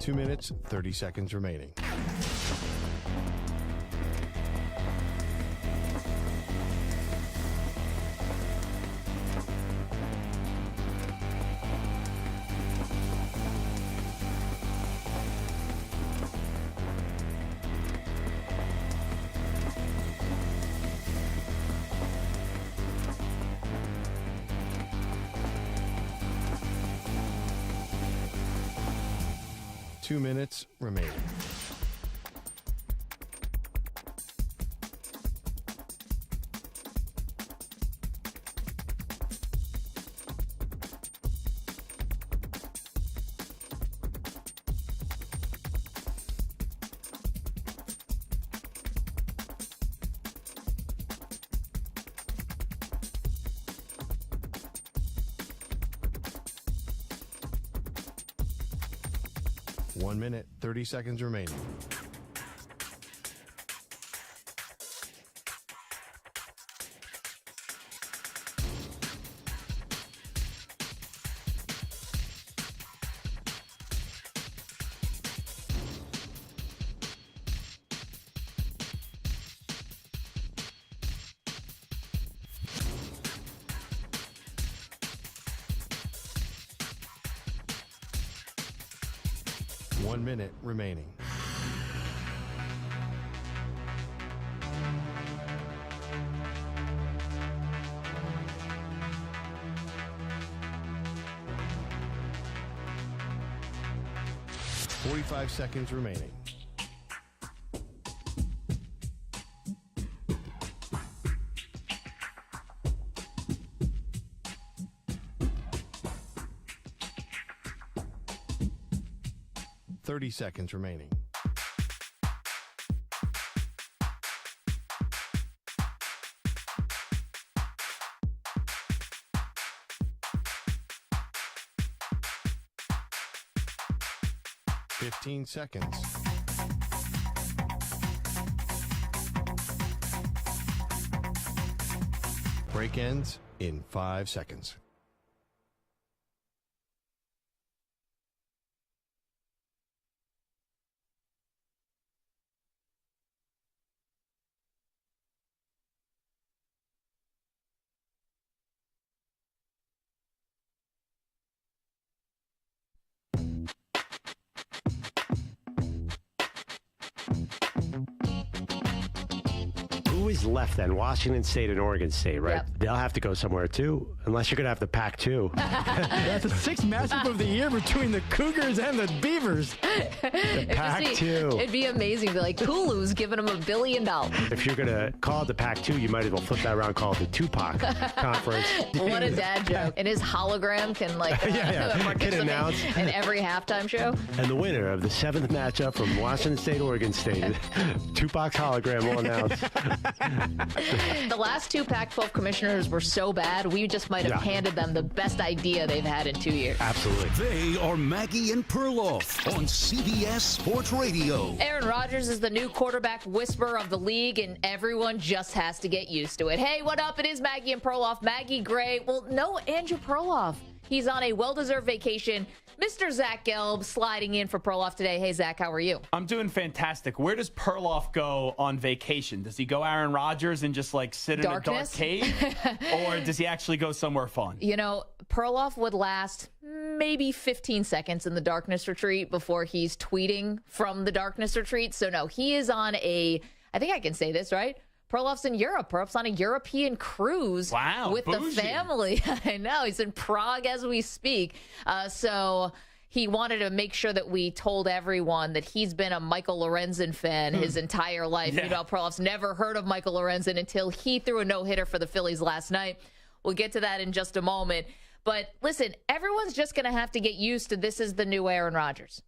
2 minutes, 30 seconds remaining. Two minutes remaining. One minute, 30 seconds remaining. One minute remaining. Forty-five seconds remaining. Thirty seconds remaining. Fifteen seconds. Break ends in 5 seconds. Who is left then? Washington State and Oregon State, right? Yep. They'll have to go somewhere too, unless you're going to have the Pac-2. That's the sixth matchup of the year between the Cougars and the Beavers. The Pac-2. It'd be amazing. Be like, Hulu's giving them $1 billion. If you're going to call it the Pac-2, you might as well flip that around and call it the Tupac Conference. What a dad joke. And his hologram can Can participate announce. in every halftime show. And the winner of the seventh matchup from Washington State, Oregon State, Tupac's hologram will announce. The last two Pac-12 commissioners were so bad, we just might have handed them the best idea they've had in 2 years. Absolutely. They are Maggie and Perloff on CBS Sports Radio. Aaron Rodgers is the new quarterback whisperer of the league, and everyone just has to get used to it. Hey, what up? It is Maggie and Perloff. Maggie Gray. Well, no Andrew Perloff. He's on a well-deserved vacation. Mr. Zach Gelb sliding in for Perloff today. Hey, Zach, how are you? I'm doing fantastic. Where does Perloff go on vacation? Does he go Aaron Rodgers and just sit in a dark cave? Or does he actually go somewhere fun? You know, Perloff would last maybe 15 seconds in the darkness retreat before he's tweeting from the darkness retreat. So, no, he is on I think I can say this, right? Perloff's in Europe. Perloff's on a European cruise with bougie. the family. I know. He's in Prague as we speak. So he wanted to make sure that we told everyone that he's been a Michael Lorenzen fan his entire life. Yeah. You know, Perloff's never heard of Michael Lorenzen until he threw a no-hitter for the Phillies last night. We'll get to that in just a moment. But listen, everyone's just going to have to get used to this is the new Aaron Rodgers.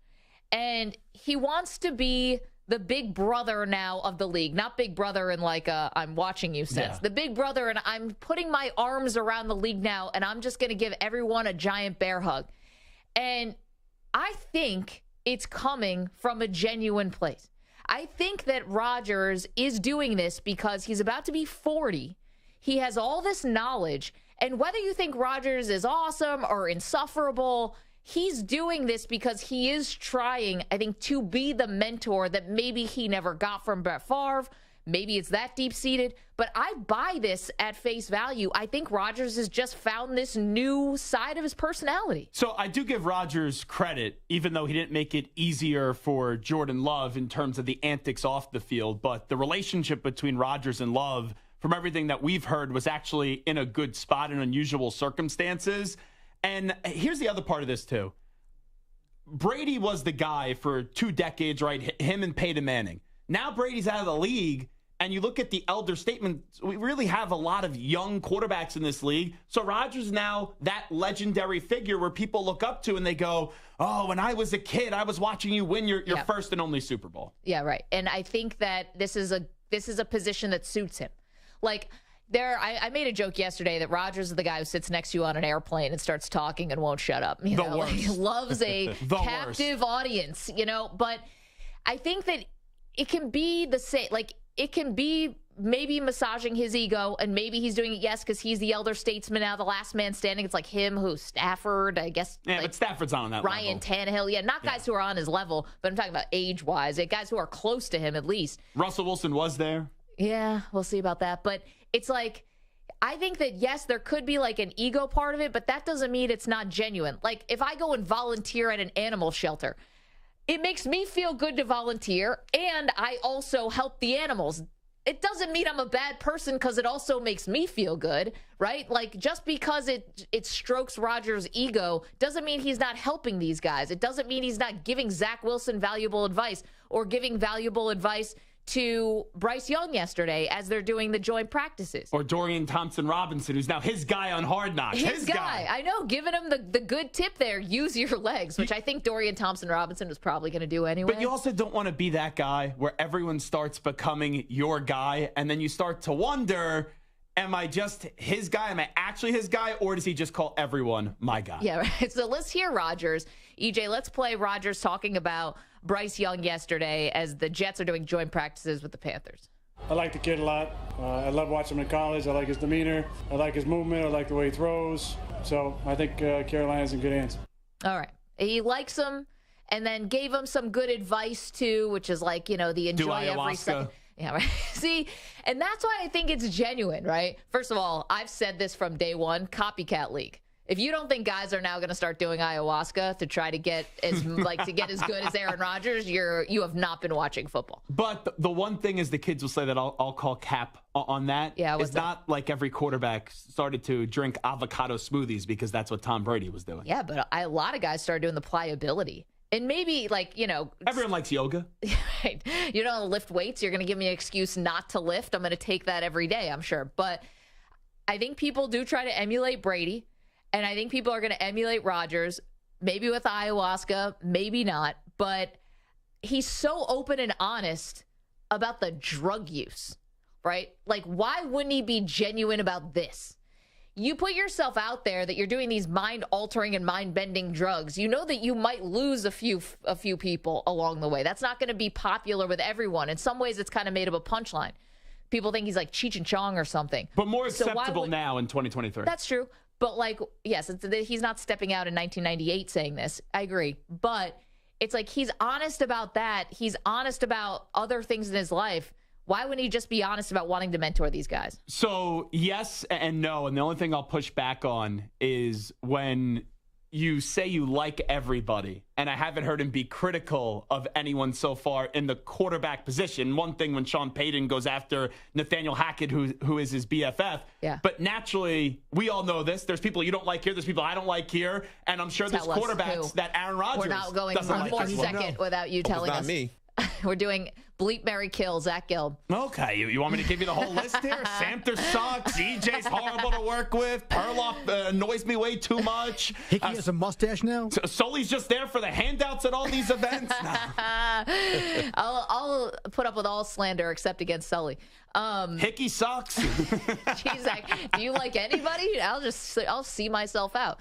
And he wants to be the big brother now of the league. Not big brother in I'm watching you sense. Yeah. The big brother, and I'm putting my arms around the league now, and I'm just going to give everyone a giant bear hug. And I think it's coming from a genuine place. I think that Rodgers is doing this because he's about to be 40. He has all this knowledge. And whether you think Rodgers is awesome or insufferable, he's doing this because he is trying, I think, to be the mentor that maybe he never got from Brett Favre. Maybe it's that deep-seated, but I buy this at face value. I think Rodgers has just found this new side of his personality. So I do give Rodgers credit, even though he didn't make it easier for Jordan Love in terms of the antics off the field. But the relationship between Rodgers and Love, from everything that we've heard, was actually in a good spot in unusual circumstances. And here's the other part of this, too. Brady was the guy for 2 decades, right? Him and Peyton Manning. Now Brady's out of the league. And you look at the elder statement, we really have a lot of young quarterbacks in this league. So Rodgers is now that legendary figure where people look up to and they go, oh, when I was a kid, I was watching you win your first and only Super Bowl. Yeah, right. And I think that this is a position that suits him. Like, I made a joke yesterday that Rodgers is the guy who sits next to you on an airplane and starts talking and won't shut up. You know, he loves a captive audience, you know. But I think that it can be the same. Like, it can be maybe massaging his ego, and maybe he's doing it, yes, because he's the elder statesman now, the last man standing. It's like him, Stafford, I guess. Yeah, but Stafford's on that Ryan level. Tannehill. Yeah, not guys who are on his level, but I'm talking about age-wise. Guys who are close to him, at least. Russell Wilson was there. Yeah, we'll see about that. But it's like, I think that, yes, there could be like an ego part of it, but that doesn't mean it's not genuine. Like, if I go and volunteer at an animal shelter, it makes me feel good to volunteer, and I also help the animals. It doesn't mean I'm a bad person because it also makes me feel good, right? Like, just because it strokes Rodgers' ego doesn't mean he's not helping these guys. It doesn't mean he's not giving Zach Wilson valuable advice or giving valuable advice to Bryce Young yesterday as they're doing the joint practices. Or Dorian Thompson-Robinson, who's now his guy on Hard Knocks. His guy. I know, giving him the good tip there, use your legs, which I think Dorian Thompson-Robinson was probably going to do anyway. But you also don't want to be that guy where everyone starts becoming your guy, and then you start to wonder, am I just his guy? Am I actually his guy? Or does he just call everyone my guy? Yeah, right. So let's hear Rodgers. EJ, let's play Rodgers talking about Bryce Young yesterday as the Jets are doing joint practices with the Panthers. I like the kid a lot. I love watching him in college. I like his demeanor. I like his movement. I like the way he throws. So I think Carolina's in good hands. All right. He likes him and then gave him some good advice, too, which is like, you know, the enjoy every second. Yeah, right. See, and that's why I think it's genuine, right? First of all, I've said this from day one, copycat league. If you don't think guys are now going to start doing ayahuasca to try to get as as good as Aaron Rodgers, you have not been watching football. But the one thing is the kids will say that I'll call cap on that. Yeah, it's not like every quarterback started to drink avocado smoothies because that's what Tom Brady was doing. Yeah, but a lot of guys started doing the pliability. And maybe, like, you know. Everyone likes yoga. Right. You don't lift weights. You're going to give me an excuse not to lift. I'm going to take that every day, I'm sure. But I think people do try to emulate Brady. And I think people are going to emulate Rodgers, maybe with ayahuasca, maybe not. But he's so open and honest about the drug use, right? Like, why wouldn't he be genuine about this? You put yourself out there that you're doing these mind-altering and mind-bending drugs. You know that you might lose a few people along the way. That's not going to be popular with everyone. In some ways, it's kind of made of a punchline. People think he's like Cheech and Chong or something. But more acceptable now in 2023. That's true. But, like, yes, he's not stepping out in 1998 saying this. I agree. But it's like he's honest about that. He's honest about other things in his life. Why wouldn't he just be honest about wanting to mentor these guys? So, yes and no. And the only thing I'll push back on is when you say you like everybody, and I haven't heard him be critical of anyone so far in the quarterback position. One thing when Sean Payton goes after Nathaniel Hackett, who is his BFF. Yeah. But naturally, we all know this. There's people you don't like here. There's people I don't like here. And I'm sure there's quarterbacks that Aaron Rodgers We're not going one more second without you telling us. Not me. We're doing Bleep, Marry, Kill, Zach Gill. Okay, you want me to give you the whole list here? Samter sucks. EJ's horrible to work with. Perloff annoys me way too much. Hickey has a mustache now. Sully's just there for the handouts at all these events. I'll put up with all slander except against Sully. Hickey sucks. Geez, Zach, do you like anybody? I'll see myself out.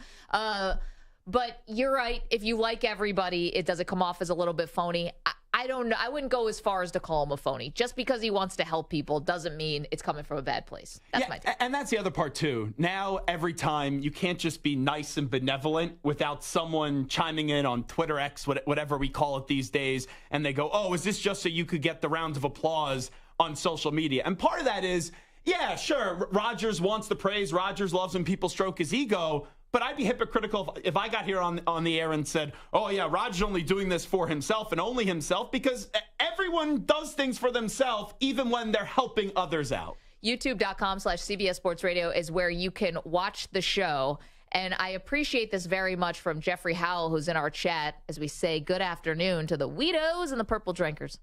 But you're right. If you like everybody, does it come off as a little bit phony? I don't know. I wouldn't go as far as to call him a phony. Just because he wants to help people doesn't mean it's coming from a bad place. That's my take. And that's the other part, too. Now, every time, you can't just be nice and benevolent without someone chiming in on Twitter X, whatever we call it these days, and they go, oh, is this just so you could get the rounds of applause on social media? And part of that is, yeah, sure, Rodgers wants the praise. Rodgers loves when people stroke his ego. But I'd be hypocritical if I got here on the air and said, oh, yeah, Rodgers only doing this for himself and only himself, because everyone does things for themselves, even when they're helping others out. YouTube.com/CBS Sports Radio is where you can watch the show. And I appreciate this very much from Jeffrey Howell, who's in our chat, as we say good afternoon to the Weedos and the Purple Drinkers.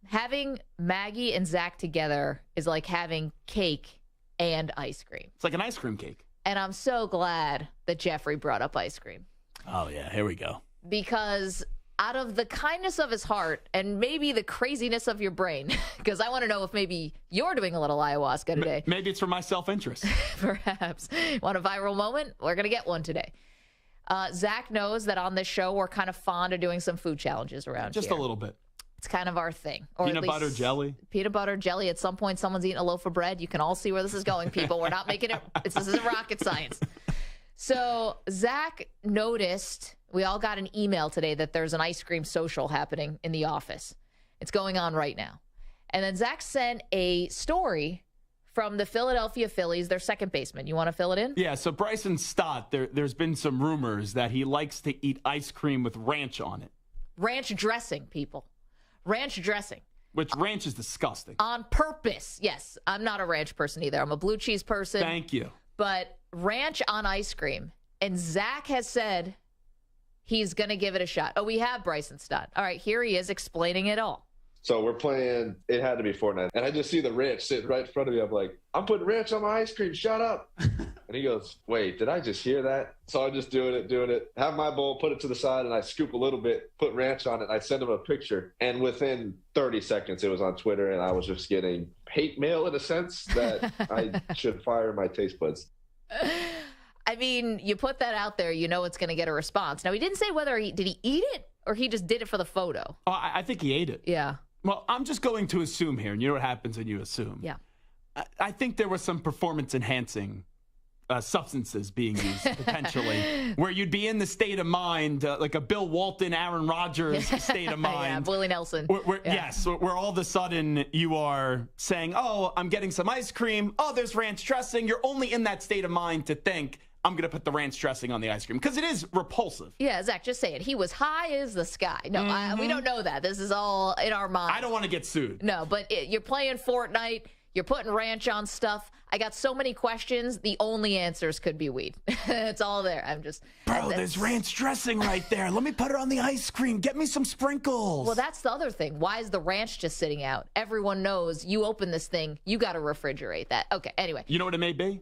Having Maggie and Zach together is like having cake and ice cream. It's like an ice cream cake. And I'm so glad that Jeffrey brought up ice cream. Oh, yeah. Here we go. Because out of the kindness of his heart and maybe the craziness of your brain, because I want to know if maybe you're doing a little ayahuasca today. Maybe it's for my self-interest. Perhaps. Want a viral moment? We're going to get one today. Zach knows that on this show, we're kind of fond of doing some food challenges around here. Just a little bit. It's kind of our thing. Or peanut butter jelly. Peanut butter jelly. At some point, someone's eating a loaf of bread. You can all see where this is going, people. We're not making it. This isn't rocket science. So Zach noticed, we all got an email today that there's an ice cream social happening in the office. It's going on right now. And then Zach sent a story from the Philadelphia Phillies, their second baseman. You want to fill it in? Yeah, so Bryson Stott, there's been some rumors that he likes to eat ice cream with ranch on it. Ranch dressing, people. Ranch dressing. Which ranch is disgusting. On purpose. Yes. I'm not a ranch person either. I'm a blue cheese person. Thank you. But ranch on ice cream. And Zach has said he's going to give it a shot. Oh, we have Bryson Stott. All right, here he is explaining it all. So we're playing, it had to be Fortnite. And I just see the ranch sitting right in front of me. I'm like, I'm putting ranch on my ice cream. Shut up. And he goes, wait, did I just hear that? So I'm just doing it. Have my bowl, put it to the side, and I scoop a little bit, put ranch on it. And I send him a picture. And within 30 seconds, it was on Twitter. And I was just getting hate mail in a sense that I should fire my taste buds. I mean, you put that out there, you know it's going to get a response. Now, he didn't say whether did he eat it or he just did it for the photo. Oh, I think he ate it. Yeah. Well, I'm just going to assume here, and you know what happens when you assume. Yeah. I think there was some performance-enhancing substances being used, potentially, where you'd be in the state of mind, like a Bill Walton, Aaron Rodgers state of mind. Yeah, Willie Nelson. Yes, where all of a sudden you are saying, oh, I'm getting some ice cream. Oh, there's ranch dressing. You're only in that state of mind to think, I'm going to put the ranch dressing on the ice cream, because it is repulsive. Yeah, Zach, just say it. He was high as the sky. No, we don't know that. This is all in our mind. I don't want to get sued. No, but you're playing Fortnite. You're putting ranch on stuff. I got so many questions. The only answers could be weed. It's all there. Bro, there's ranch dressing right there. Let me put it on the ice cream. Get me some sprinkles. Well, that's the other thing. Why is the ranch just sitting out? Everyone knows you open this thing, you got to refrigerate that. Okay, anyway. You know what it may be?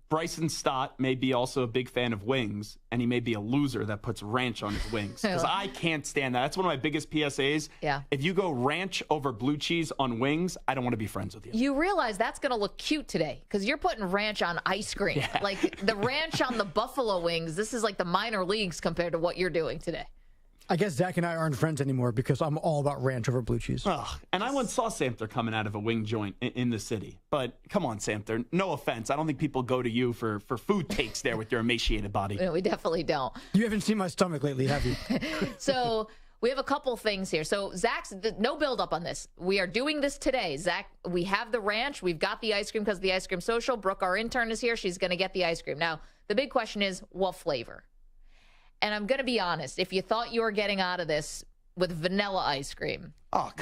Bryson Stott may be also a big fan of wings, and he may be a loser that puts ranch on his wings. Because I can't stand that. That's one of my biggest PSAs. Yeah. If you go ranch over blue cheese on wings, I don't want to be friends with you. You realize that's going to look cute today, because you're putting ranch on ice cream. Yeah. Like the ranch on the buffalo wings, this is like the minor leagues compared to what you're doing today. I guess Zach and I aren't friends anymore because I'm all about ranch over blue cheese. Ugh. And I once saw Samter coming out of a wing joint in the city. But come on, Samter. No offense. I don't think people go to you for food takes there with your emaciated body. No, we definitely don't. You haven't seen my stomach lately, have you? So we have a couple things here. So Zach's, no buildup on this. We are doing this today. Zach, we have the ranch. We've got the ice cream because of the ice cream social. Brooke, our intern, is here. She's going to get the ice cream. Now, the big question is, what flavor? And I'm going to be honest, if you thought you were getting out of this with vanilla ice cream,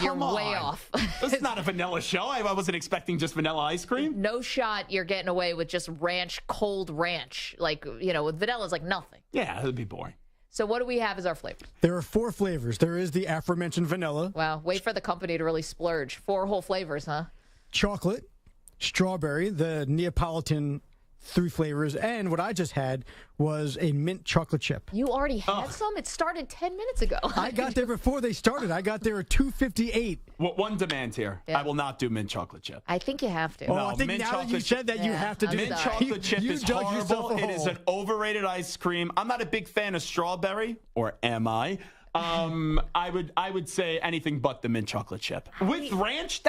you're way off. This is not a vanilla show. I wasn't expecting just vanilla ice cream. No shot you're getting away with just ranch, cold ranch. Like, with vanilla is like nothing. Yeah, that'd be boring. So what do we have as our flavors? There are 4 flavors. There is the aforementioned vanilla. Wow, wait for the company to really splurge. 4 whole flavors, huh? Chocolate, strawberry, the Neapolitan 3 flavors, and what I just had was a mint chocolate chip. You already had some? It started 10 minutes ago. I got there before they started. I got there at 2:58. One demand here. Yeah. I will not do mint chocolate chip. I think you have to. Oh, I think now that you said that, you have to do mint chocolate chip is horrible. It is an overrated ice cream. I'm not a big fan of strawberry, or am I? I would say anything but the mint chocolate chip with ranch.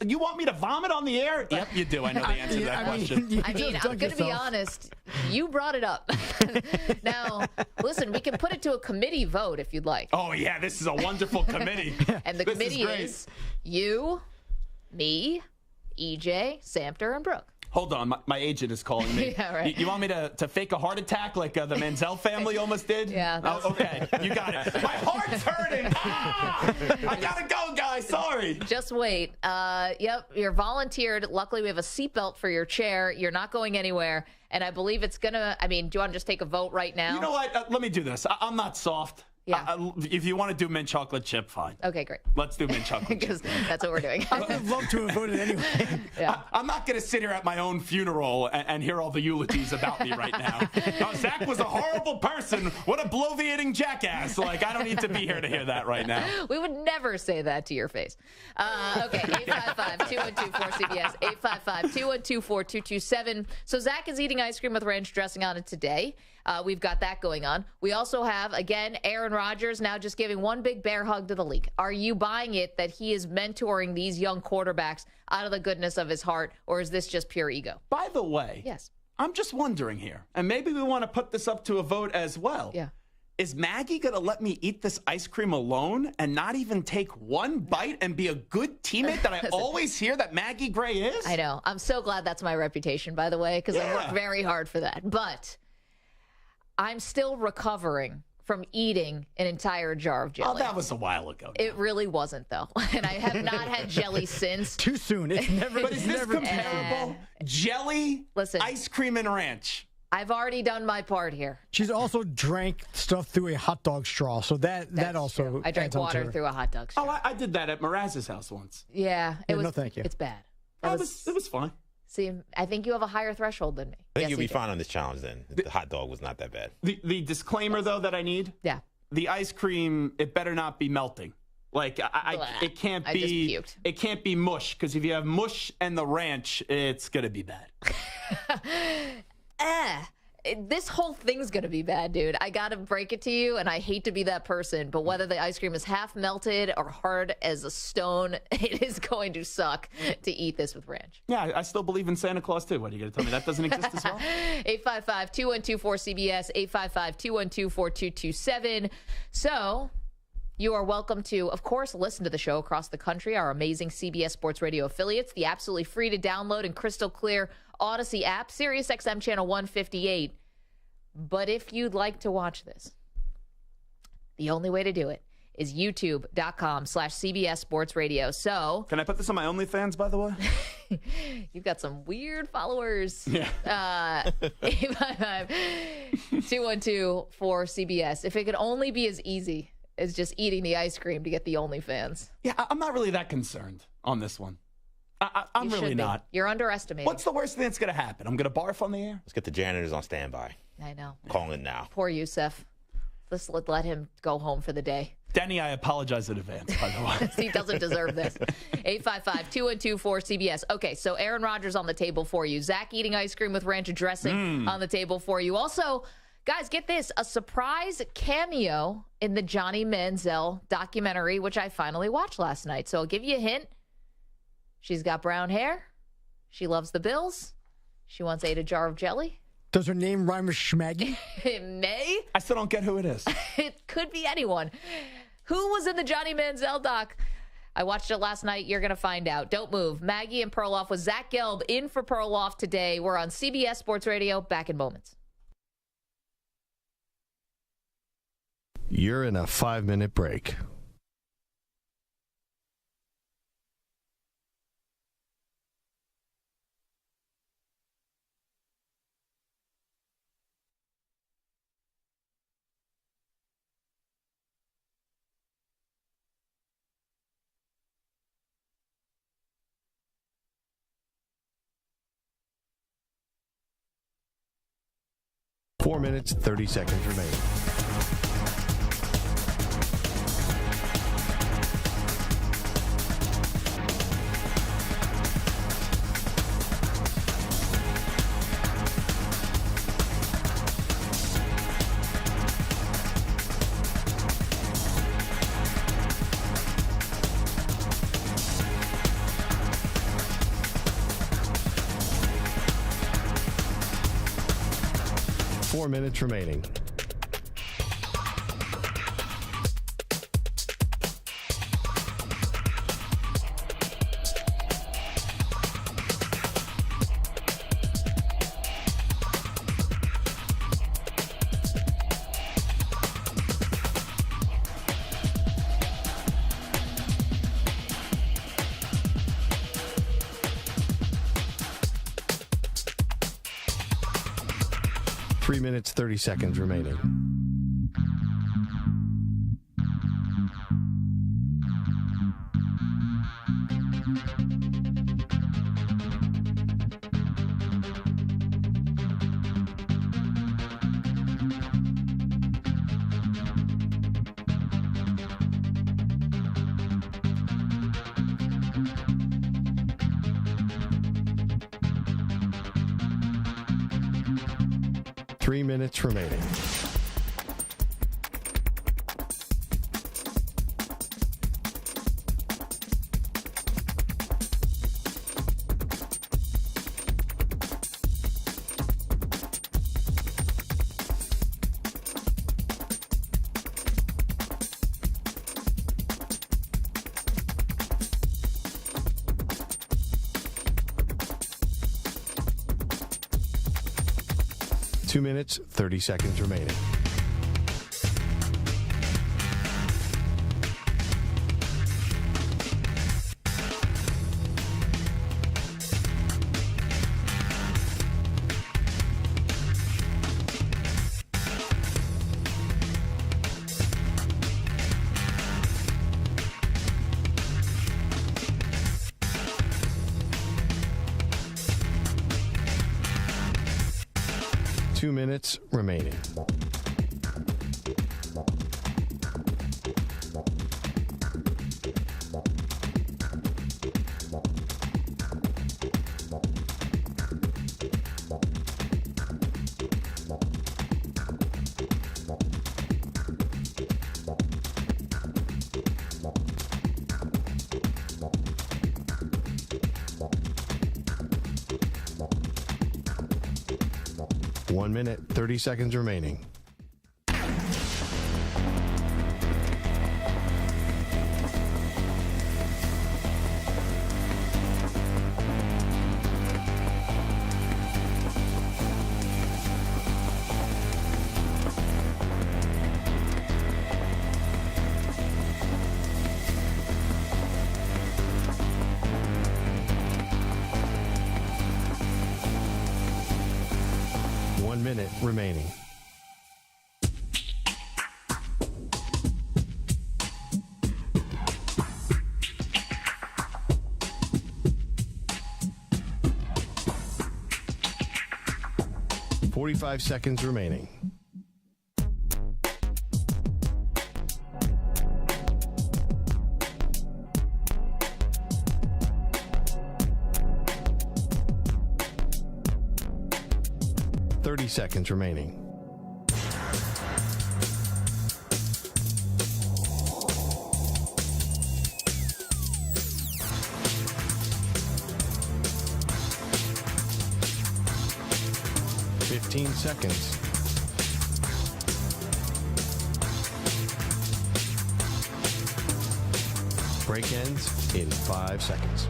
You want me to vomit on the air? Yep, you do. I know the answer to that question. I'm going to be honest. You brought it up. Now, listen, we can put it to a committee vote if you'd like. Oh yeah, this is a wonderful committee. And the committee is you, me, EJ, Samter, and Brooke. Hold on, my agent is calling me. Yeah, right. You want me to fake a heart attack like the Manziel family almost did? Yeah. Oh, okay, you got it. My heart's hurting. I gotta go, guys. Sorry. Just wait. Yep, you're volunteered. Luckily, we have a seatbelt for your chair. You're not going anywhere. And I believe it's going to, do you want to just take a vote right now? You know what? Let me do this. I'm not soft. Yeah. If you want to do mint chocolate chip, fine. Okay, great. Let's do mint chocolate chip. Because that's what we're doing. I would have loved to have voted anyway. Yeah. I'm not going to sit here at my own funeral and hear all the eulogies about me right now. Zach was a horrible person. What a bloviating jackass. I don't need to be here to hear that right now. We would never say that to your face. Okay, 855-212-4CBS, 855-212-4227. So Zach is eating ice cream with ranch dressing on it today. We've got that going on. We also have, again, Aaron Rodgers now just giving one big bear hug to the league. Are you buying it that he is mentoring these young quarterbacks out of the goodness of his heart, or is this just pure ego? By the way, yes, I'm just wondering here, and maybe we want to put this up to a vote as well. Yeah. Is Maggie going to let me eat this ice cream alone and not even take one bite and be a good teammate that I always hear that Maggie Gray is? I know. I'm so glad that's my reputation, by the way, because I worked very hard for that. But I'm still recovering from eating an entire jar of jelly. Oh, that was a while ago. It really wasn't, though. And I have not had jelly since. Too soon. It's never. But is this comparable? Jelly, listen, ice cream, and ranch. I've already done my part here. She's also drank stuff through a hot dog straw, so that also. True. I drank water through a hot dog straw. Oh, I did that at Mraz's house once. Yeah, it was. No, thank you. It's bad. It was fine. See, I think you have a higher threshold than me. I think you'll be fine on this challenge then. The hot dog was not that bad. The disclaimer, though, that I need. Yeah. The ice cream, it better not be melting. It can't be. I just puked. It can't be mush, because if you have mush and the ranch, it's gonna be bad. This whole thing's going to be bad, dude. I got to break it to you, and I hate to be that person, but whether the ice cream is half melted or hard as a stone, it is going to suck to eat this with ranch. Yeah, I still believe in Santa Claus, too. What, are you going to tell me that doesn't exist as well? 855-212-4CBS, 855-212-4227. So you are welcome to, of course, listen to the show across the country, our amazing CBS Sports Radio affiliates, the absolutely free to download and crystal clear Odyssey app, Sirius XM channel 158. But if you'd like to watch this, the only way to do it is youtube.com/CBS Sports Radio. So, can I put this on my OnlyFans, by the way? You've got some weird followers. Yeah. 855-212-4CBS. If it could only be as easy as just eating the ice cream to get the OnlyFans. Yeah, I'm not really that concerned on this one. I'm really not. You're underestimating. What's the worst thing that's going to happen? I'm going to barf on the air? Let's get the janitors on standby. I know. Calling it now. Poor Yusef. Let's let him go home for the day. Denny, I apologize in advance, by the way. He doesn't deserve this. 855-212-4CBS. Okay, so Aaron Rodgers on the table for you. Zach eating ice cream with ranch dressing on the table for you. Also, guys, get this, a surprise cameo in the Johnny Manziel documentary, which I finally watched last night. So I'll give you a hint. She's got brown hair. She loves the Bills. She once ate a jar of jelly. Does her name rhyme with Schmaggy? It may. I still don't get who it is. It could be anyone. Who was in the Johnny Manziel doc? I watched it last night. You're going to find out. Don't move. Maggie and Perloff with Zach Gelb in for Perloff today. We're on CBS Sports Radio. Back in moments. You're in a 5-minute break. Four minutes, 30 seconds remaining. 4 minutes remaining. Three minutes, 30 seconds remaining. Three minutes remaining. Two minutes, 30 seconds remaining. Two minutes remaining. One minute, 30 seconds remaining. Minute remaining. .45 seconds remaining. Seconds remaining. .15 seconds. Break ends in 5 seconds.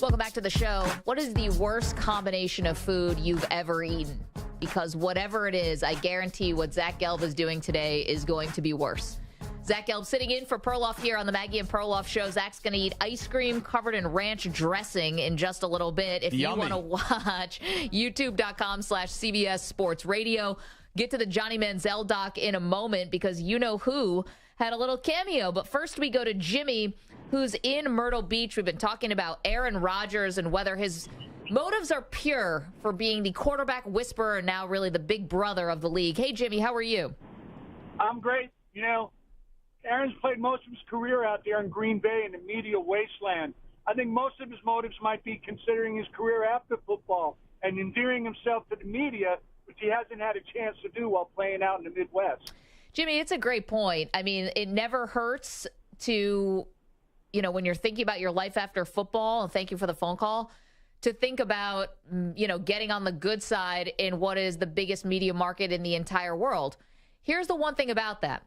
Welcome back to the show. What is the worst combination of food you've ever eaten? Because whatever it is, I guarantee what Zach Gelb is doing today is going to be worse. Zach Gelb sitting in for Perloff here on the Maggie and Perloff show. Zach's going to eat ice cream covered in ranch dressing in just a little bit. If you want to watch, youtube.com/CBS Sports Radio. Get to the Johnny Manziel doc in a moment because you know who had a little cameo. But first we go to Jimmy, who's in Myrtle Beach. We've been talking about Aaron Rodgers and whether his motives are pure for being the quarterback whisperer and now really the big brother of the league. Hey, Jimmy, how are you? I'm great. You know, Aaron's played most of his career out there in Green Bay in the media wasteland. I think most of his motives might be considering his career after football and endearing himself to the media, which he hasn't had a chance to do while playing out in the Midwest. Jimmy, it's a great point. I mean, it never hurts to, when you're thinking about your life after football, and thank you for the phone call, to think about, getting on the good side in what is the biggest media market in the entire world. Here's the one thing about that.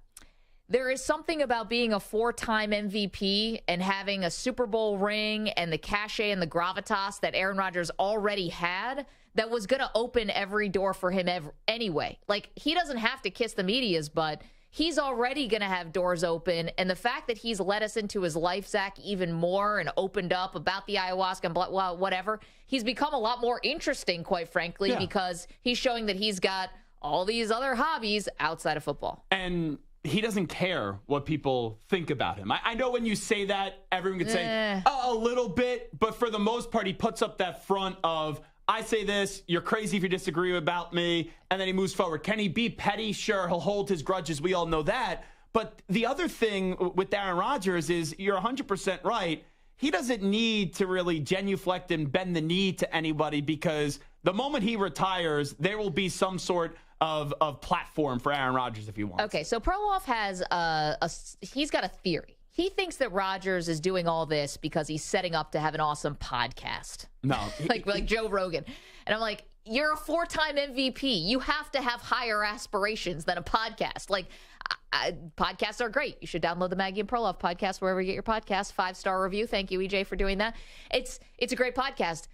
There is something about being a 4-time MVP and having a Super Bowl ring and the cachet and the gravitas that Aaron Rodgers already had that was going to open every door for him anyway. Like, he doesn't have to kiss the media's butt. He's already going to have doors open. And the fact that he's let us into his life, Zach, even more and opened up about the ayahuasca and whatever, he's become a lot more interesting, quite frankly, because he's showing that he's got all these other hobbies outside of football. And he doesn't care what people think about him. I know when you say that, everyone could say a little bit, but for the most part, he puts up that front of, I say this, you're crazy if you disagree about me, and then he moves forward. Can he be petty? Sure, he'll hold his grudges. We all know that. But the other thing with Aaron Rodgers is you're 100% right. He doesn't need to really genuflect and bend the knee to anybody, because the moment he retires, there will be some sort of platform for Aaron Rodgers if he wants. Okay, so Perloff has he's got a theory. He thinks that Rodgers is doing all this because he's setting up to have an awesome podcast. No. like Joe Rogan. And I'm like, you're a 4-time MVP. You have to have higher aspirations than a podcast. Like, podcasts are great. You should download the Maggie and Perloff podcast wherever you get your podcast. 5-star review. Thank you, EJ, for doing that. It's a great podcast.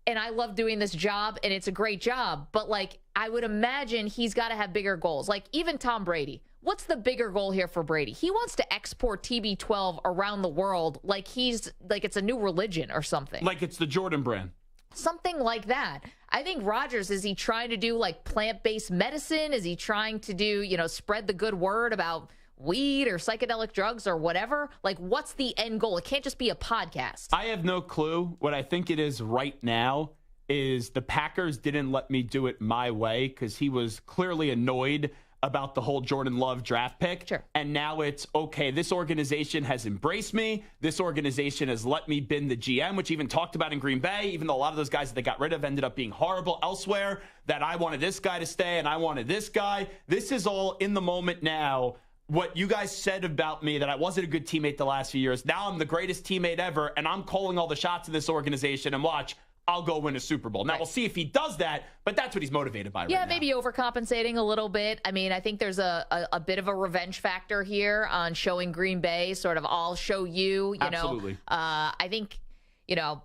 And I love doing this job, and it's a great job. But, I would imagine he's got to have bigger goals. Like, even Tom Brady. What's the bigger goal here for Brady? He wants to export TB12 around the world like it's a new religion or something. Like it's the Jordan brand. Something like that. I think Rodgers, is he trying to do plant-based medicine? Is he trying to do, spread the good word about weed or psychedelic drugs or whatever? What's the end goal? It can't just be a podcast. I have no clue. What I think it is right now is the Packers didn't let me do it my way, because he was clearly annoyed about the whole Jordan Love draft pick. Sure. And now it's, okay, this organization has embraced me. This organization has let me bin the GM, which even talked about in Green Bay, even though a lot of those guys that they got rid of ended up being horrible elsewhere, that I wanted this guy to stay and I wanted this guy. This is all in the moment now. What you guys said about me, that I wasn't a good teammate the last few years. Now I'm the greatest teammate ever, and I'm calling all the shots in this organization, and watch, I'll go win a Super Bowl. Now, We'll see if he does that, but that's what he's motivated by right now. Yeah, maybe overcompensating a little bit. I mean, I think there's a bit of a revenge factor here on showing Green Bay sort of, I'll show you, Absolutely. I think,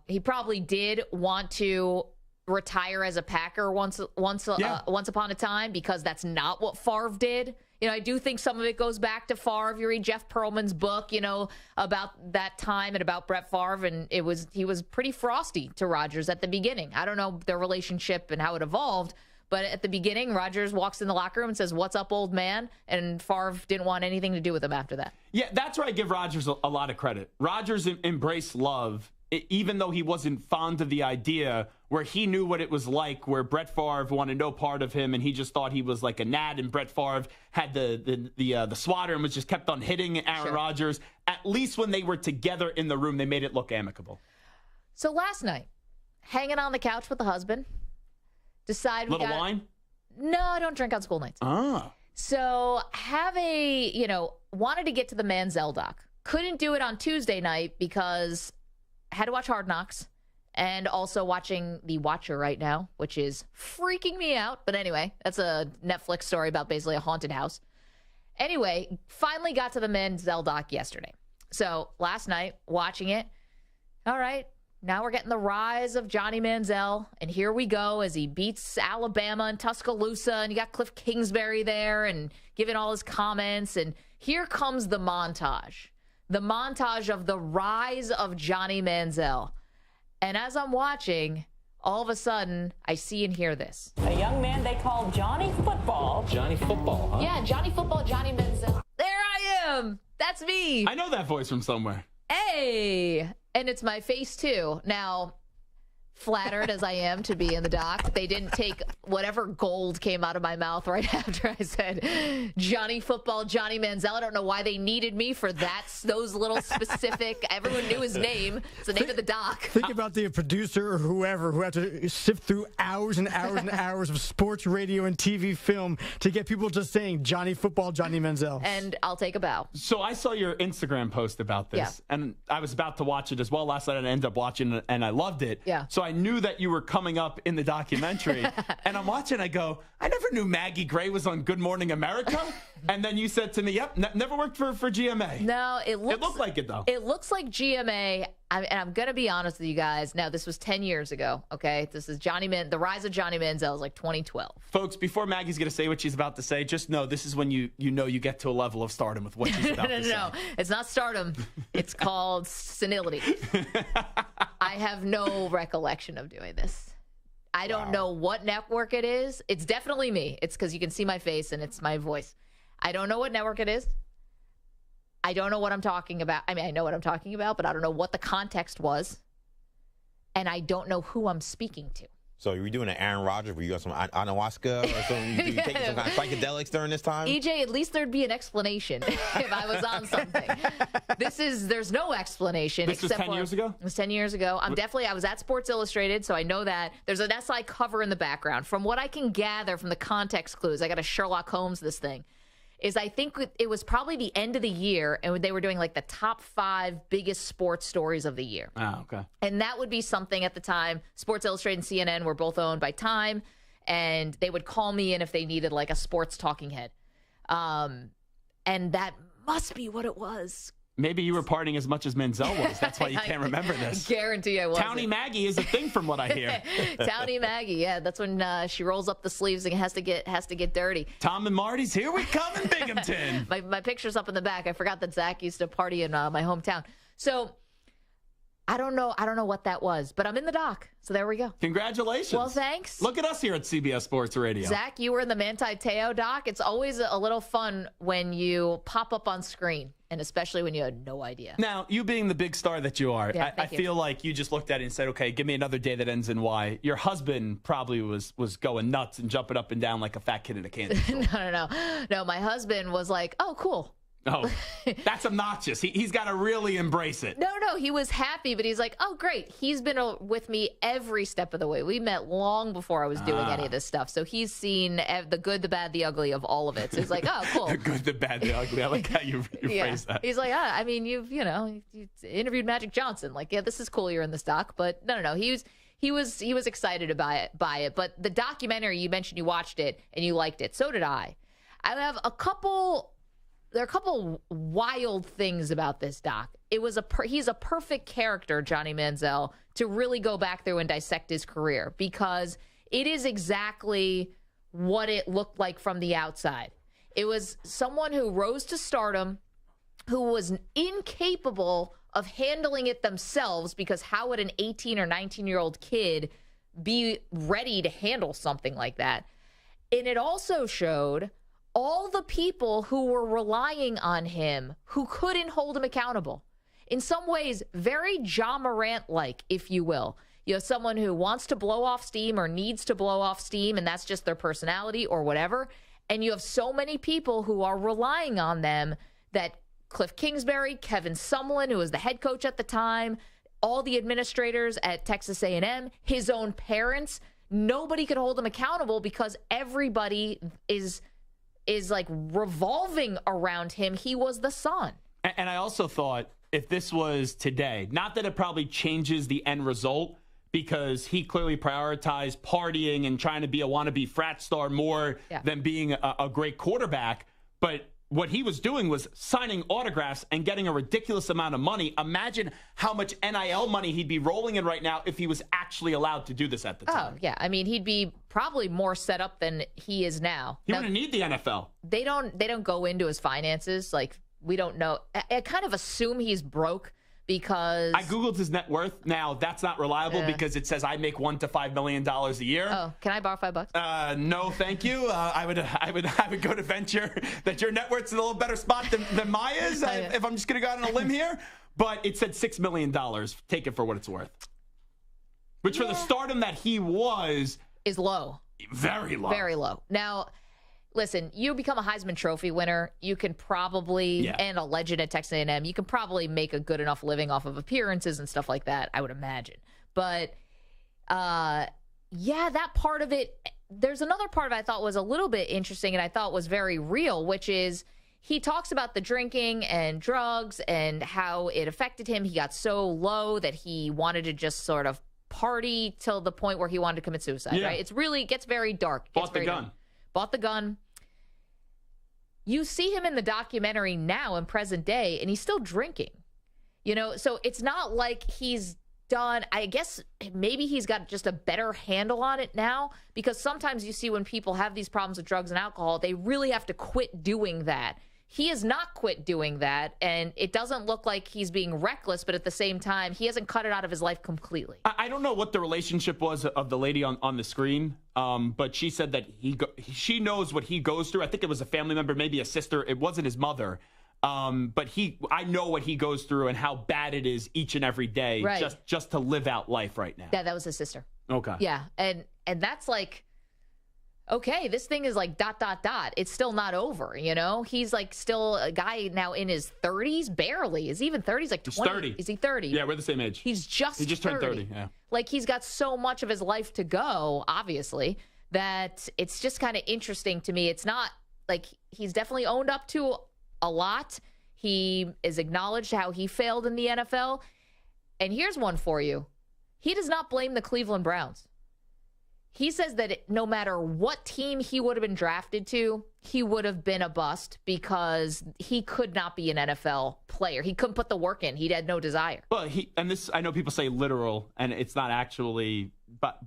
he probably did want to retire as a Packer once upon a time, because that's not what Favre did. I do think some of it goes back to Favre. You read Jeff Pearlman's book, about that time and about Brett Favre, and he was pretty frosty to Rodgers at the beginning. I don't know their relationship and how it evolved, but at the beginning, Rodgers walks in the locker room and says, "What's up, old man?" And Favre didn't want anything to do with him after that. Yeah, that's where I give Rodgers a lot of credit. Rodgers embraced Love, even though he wasn't fond of the idea, where he knew what it was like, where Brett Favre wanted no part of him, and he just thought he was like a gnat, and Brett Favre had the swatter and was just kept on hitting Aaron Rodgers. At least when they were together in the room, they made it look amicable. So last night, hanging on the couch with the husband, wine? No, I don't drink on school nights. Ah. So wanted to get to the Manziel doc. Couldn't do it on Tuesday night because had to watch Hard Knocks, and also watching The Watcher right now, which is freaking me out. But anyway, that's a Netflix story about basically a haunted house. Anyway, finally got to the Manziel doc yesterday. So last night, watching it, all right, now we're getting the rise of Johnny Manziel, and here we go as he beats Alabama and Tuscaloosa, and you got Cliff Kingsbury there and giving all his comments, and here comes the montage. The montage of the rise of Johnny Manziel. And as I'm watching, all of a sudden, I see and hear this. A young man they call Johnny Football. Johnny Football, huh? Yeah, Johnny Football, Johnny Manziel. There I am. That's me. I know that voice from somewhere. Hey. And it's my face, too. Now, flattered as I am to be in the doc. They didn't take whatever gold came out of my mouth right after I said Johnny Football, Johnny Manziel. I don't know why they needed me for those little specific. Everyone knew his name. It's the name of the doc. Think about the producer or whoever who had to sift through hours and hours and hours of sports, radio, and TV film to get people just saying Johnny Football, Johnny Manziel. And I'll take a bow. So I saw your Instagram post about this, and I was about to watch it as well last night, and I ended up watching it, and I loved it. Yeah. So I knew that you were coming up in the documentary, and I'm watching, I go, I never knew Maggie Gray was on Good Morning America. And then you said to me, yep, never worked for GMA. No, it looked like it, though. It looks like GMA. And I'm going to be honest with you guys. Now, this was 10 years ago, okay? This is the rise of Johnny Manziel is like 2012. Folks, before Maggie's going to say what she's about to say, just know this is when you get to a level of stardom with what she's about to say. No, it's not stardom. It's called senility. I have no recollection of doing this. I don't know what network it is. It's definitely me. It's because you can see my face and it's my voice. I don't know what network it is. I don't know what I'm talking about. I mean, I know what I'm talking about, but I don't know what the context was. And I don't know who I'm speaking to. So you were doing an Aaron Rodgers? Were you on some ayahuasca or something? You taking some kind of psychedelics during this time? EJ, at least there'd be an explanation if I was on something. There's no explanation. This was 10 years ago? It was 10 years ago. I was at Sports Illustrated, so I know that. There's an SI cover in the background. From what I can gather from the context clues, I got to Sherlock Holmes this thing. I think it was probably the end of the year, and they were doing like the top 5 biggest sports stories of the year. Oh, okay. And that would be something at the time. Sports Illustrated and CNN were both owned by Time, and they would call me in if they needed like a sports talking head. And that must be what it was. Maybe you were partying as much as Manziel was. That's why you can't remember this. I guarantee I wasn't. Townie Maggie is a thing from what I hear. Townie Maggie, yeah. That's when she rolls up the sleeves and has to get dirty. Tom and Marty's Here We Come in Binghamton. my picture's up in the back. I forgot that Zach used to party in my hometown. So I don't know what that was, but I'm in the doc. So there we go. Congratulations. Well, thanks. Look at us here at CBS Sports Radio. Zach, you were in the Manti Te'o doc. It's always a little fun when you pop up on screen, and especially when you had no idea. Now, you being the big star that you are, I feel like you just looked at it and said, okay, give me another day that ends in Y. Your husband probably was going nuts and jumping up and down like a fat kid in a candy store. No, my husband was like, oh, cool. Oh, that's obnoxious. He's got to really embrace it. No, he was happy, but he's like, oh, great. He's been with me every step of the way. We met long before I was doing any of this stuff. So he's seen the good, the bad, the ugly of all of it. So he's like, oh, cool. The good, the bad, the ugly. I like how you phrase that. He's like, I mean, you interviewed Magic Johnson. Like, yeah, this is cool. You're in this doc. But no. He was excited by it. But the documentary, you mentioned you watched it and you liked it. So did I. I have there are a couple wild things about this doc. He's a perfect character, Johnny Manziel, to really go back through and dissect his career, because it is exactly what it looked like from the outside. It was someone who rose to stardom, who was incapable of handling it themselves, because how would an 18 or 19-year-old kid be ready to handle something like that? And it also showed all the people who were relying on him who couldn't hold him accountable. In some ways, very Ja Morant-like, if you will. You have someone who wants to blow off steam or needs to blow off steam, and that's just their personality or whatever. And you have so many people who are relying on them, that Cliff Kingsbury, Kevin Sumlin, who was the head coach at the time, all the administrators at Texas A&M, his own parents, nobody could hold him accountable because everybody is like revolving around him. He was the sun. And I also thought, if this was today, not that it probably changes the end result, because he clearly prioritized partying and trying to be a wannabe frat star more than being a great quarterback. But what he was doing was signing autographs and getting a ridiculous amount of money. Imagine how much NIL money he'd be rolling in right now if he was actually allowed to do this at the time. Oh, yeah. I mean, he'd be probably more set up than he is now. He wouldn't need the NFL. They don't go into his finances. Like, we don't know. I kind of assume he's broke, because I Googled his net worth. Now, that's not reliable because it says I make $1 to $5 million a year. Oh, can I borrow $5? No, thank you. I would go to venture that your net worth's in a little better spot than mine is, if I'm just going to go out on a limb here. But it said $6 million. Take it for what it's worth. which for the stardom that he was is low. Very low. Very low. Now, listen, you become a Heisman Trophy winner, you can probably, and a legend at Texas A&M, you can probably make a good enough living off of appearances and stuff like that, I would imagine. But, that part of it, there's another part of it I thought was a little bit interesting and I thought was very real, which is he talks about the drinking and drugs and how it affected him. He got so low that he wanted to just sort of party till the point where he wanted to commit suicide, right? It's really gets very dark. Bought the gun. Bought the gun. You see him in the documentary now in present day, and he's still drinking. So it's not like he's done. I guess maybe he's got just a better handle on it now, because sometimes you see when people have these problems with drugs and alcohol, they really have to quit doing that. He has not quit doing that, and it doesn't look like he's being reckless, but at the same time, he hasn't cut it out of his life completely. I don't know what the relationship was of the lady on the screen, but she said that she knows what he goes through. I think it was a family member, maybe a sister. It wasn't his mother. But I know what he goes through and how bad it is each and every day, just to live out life right now. Yeah, that was his sister. Okay. Yeah, and that's like, okay, this thing is like ... It's still not over, He's like still a guy now in his 30s, barely. Is he even 30? He's like 20. He's 30. Is he 30? Yeah, we're the same age. He just turned 30. Yeah. Like, he's got so much of his life to go, obviously, that it's just kind of interesting to me. It's not like he's definitely owned up to a lot. He is acknowledged how he failed in the NFL. And here's one for you. He does not blame the Cleveland Browns. He says that no matter what team he would have been drafted to, he would have been a bust because he could not be an NFL player. He couldn't put the work in. He had no desire. Well, I know people say literal, and it's not actually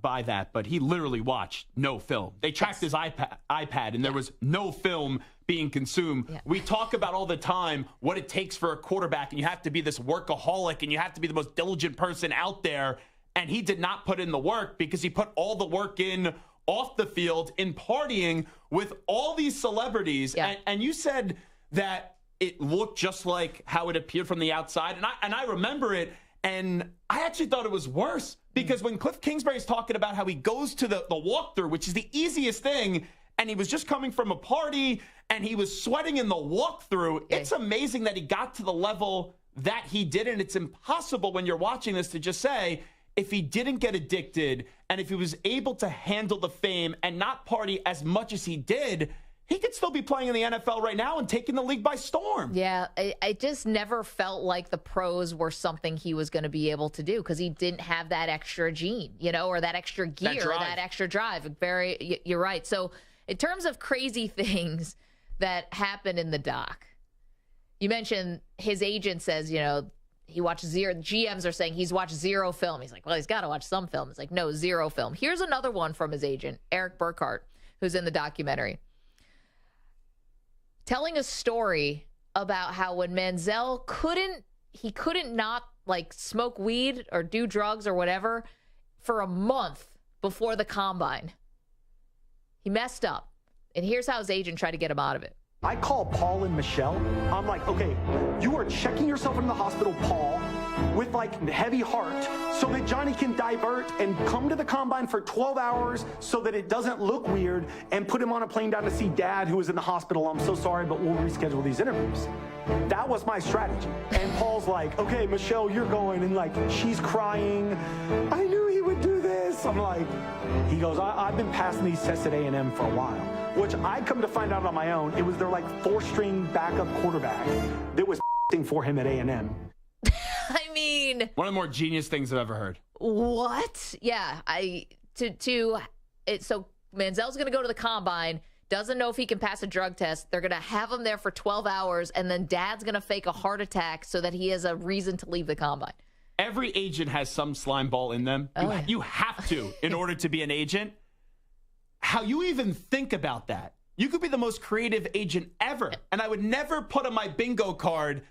by that, but he literally watched no film. They tracked his iPad, and there was no film being consumed. Yeah. We talk about all the time what it takes for a quarterback, and you have to be this workaholic, and you have to be the most diligent person out there. And he did not put in the work because he put all the work in off the field in partying with all these celebrities. Yeah. And you said that it looked just like how it appeared from the outside. And I remember it. And I actually thought it was worse because when Cliff Kingsbury's talking about how he goes to the walkthrough, which is the easiest thing, and he was just coming from a party and he was sweating in the walkthrough, it's amazing that he got to the level that he did. And it's impossible when you're watching this to just say, if he didn't get addicted and if he was able to handle the fame and not party as much as he did, he could still be playing in the NFL right now and taking the league by storm. Yeah, I just never felt like the pros were something he was going to be able to do because he didn't have that extra gene, or that extra gear, that extra drive. You're right. So in terms of crazy things that happened in the doc, you mentioned his agent says, he watched zero. GMs are saying he's watched zero film. He's like, well, he's got to watch some film. It's like, no, zero film. Here's another one from his agent, Eric Burkhart, who's in the documentary, telling a story about how when Manziel couldn't not like smoke weed or do drugs or whatever for a month before the combine. He messed up. And here's how his agent tried to get him out of it. I call Paul and Michelle. I'm like, okay, you are checking yourself in the hospital, Paul, with like heavy heart so that Johnny can divert and come to the combine for 12 hours so that it doesn't look weird and put him on a plane down to see Dad who was in the hospital. I'm so sorry, but we'll reschedule these interviews. That was my strategy. And Paul's like, okay, Michelle, you're going. And like, she's crying. I knew he would do this. I'm like, he goes, I've been passing these tests at A&M for a while, which I come to find out on my own. It was their like 4-string backup quarterback that was for him at A&M. I mean, one of the more genius things I've ever heard. What? Yeah, so Manziel's going to go to the combine, doesn't know if he can pass a drug test. They're going to have him there for 12 hours, and then Dad's going to fake a heart attack so that he has a reason to leave the combine. Every agent has some slime ball in them. You have to in order to be an agent. How you even think about that? You could be the most creative agent ever, and I would never put on my bingo card,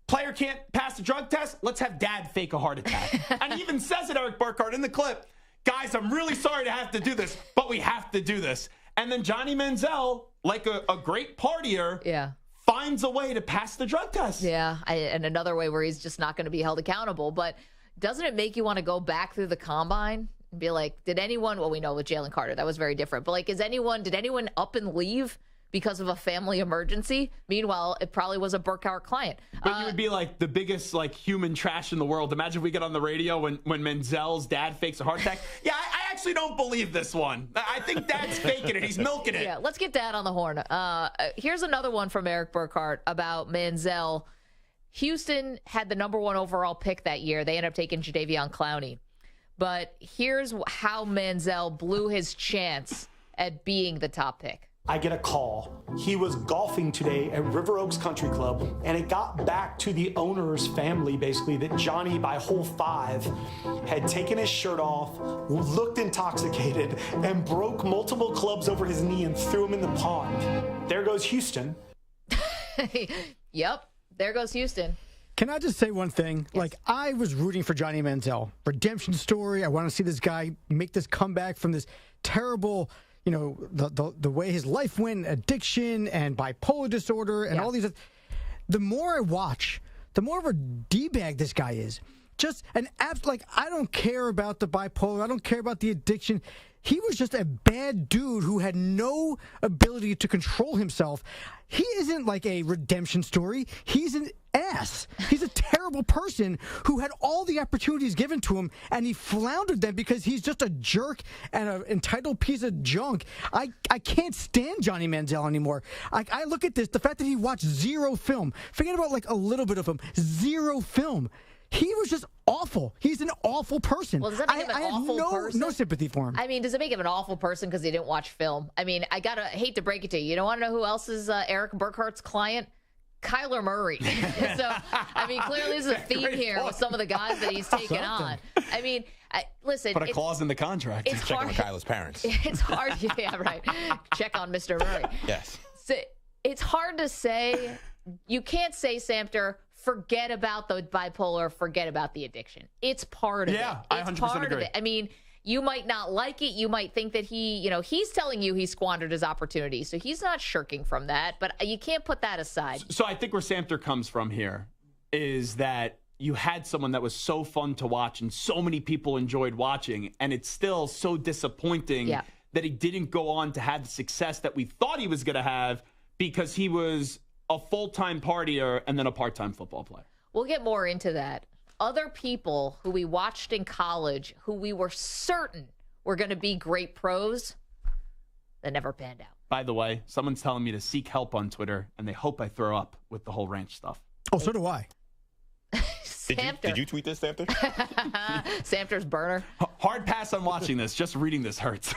player can't pass the drug test, let's have Dad fake a heart attack. And he even says it, Eric Burkhart, in the clip, guys, I'm really sorry to have to do this, but we have to do this. And then Johnny Manziel, like a great partier, finds a way to pass the drug test. Yeah, and another way where he's just not going to be held accountable. But doesn't it make you want to go back through the combine and be like, did anyone, well, we know with Jalen Carter, that was very different, but like, did anyone up and leave because of a family emergency? Meanwhile, it probably was a Burkhardt client. But you would be like the biggest like human trash in the world. Imagine if we get on the radio when Manziel's dad fakes a heart attack. Yeah, I actually don't believe this one. I think Dad's faking it. He's milking it. Yeah, let's get Dad on the horn. Here's another one from Eric Burkhardt about Manziel. Houston had the number 1 overall pick that year. They ended up taking Jadeveon Clowney. But here's how Manziel blew his chance at being the top pick. I get a call. He was golfing today at River Oaks Country Club, and it got back to the owner's family, basically, that Johnny, by hole 5, had taken his shirt off, looked intoxicated, and broke multiple clubs over his knee and threw him in the pond. There goes Houston. Yep, there goes Houston. Can I just say one thing? Yes. Like, I was rooting for Johnny Manziel. Redemption story. I want to see this guy make this comeback from this terrible, the way his life went, addiction and bipolar disorder and all these. The more I watch, the more of a D-bag this guy is. Just an I don't care about the bipolar. I don't care about the addiction. He was just a bad dude who had no ability to control himself. He isn't like a redemption story. He's an ass. He's a terrible person who had all the opportunities given to him, and he floundered them because he's just a jerk and an entitled piece of junk. I can't stand Johnny Manziel anymore. I look at this, the fact that he watched zero film. Forget about like a little bit of him. Zero film. He was just awful. He's an awful person. Well, does that make him an awful person? No sympathy for him. I mean, does it make him an awful person because he didn't watch film? I mean, hate to break it to you. You don't want to know who else is Eric Burkhardt's client? Kyler Murray. So, I mean, clearly there's a theme here with some of the guys that he's taken on. I mean, listen. Put a clause in the contract. It's Check hard. on Kyler's parents. It's hard. Yeah, right. Check on Mr. Murray. Yes. So, it's hard to say. You can't say, Samter, forget about the bipolar, forget about the addiction. It's part of it. Yeah, I 100% agree. I mean, you might not like it. You might think that he's telling you he squandered his opportunity. So he's not shirking from that, but you can't put that aside. So I think where Samter comes from here is that you had someone that was so fun to watch and so many people enjoyed watching, and it's still so disappointing that he didn't go on to have the success that we thought he was going to have because he was a full-time partier and then a part-time football player. We'll get more into that. Other people who we watched in college who we were certain were going to be great pros that never panned out. By the way, someone's telling me to seek help on Twitter, and they hope I throw up with the whole ranch stuff. Oh, so do I. Did you tweet this, Samter? Samter's burner. Hard pass on watching this. Just reading this hurts.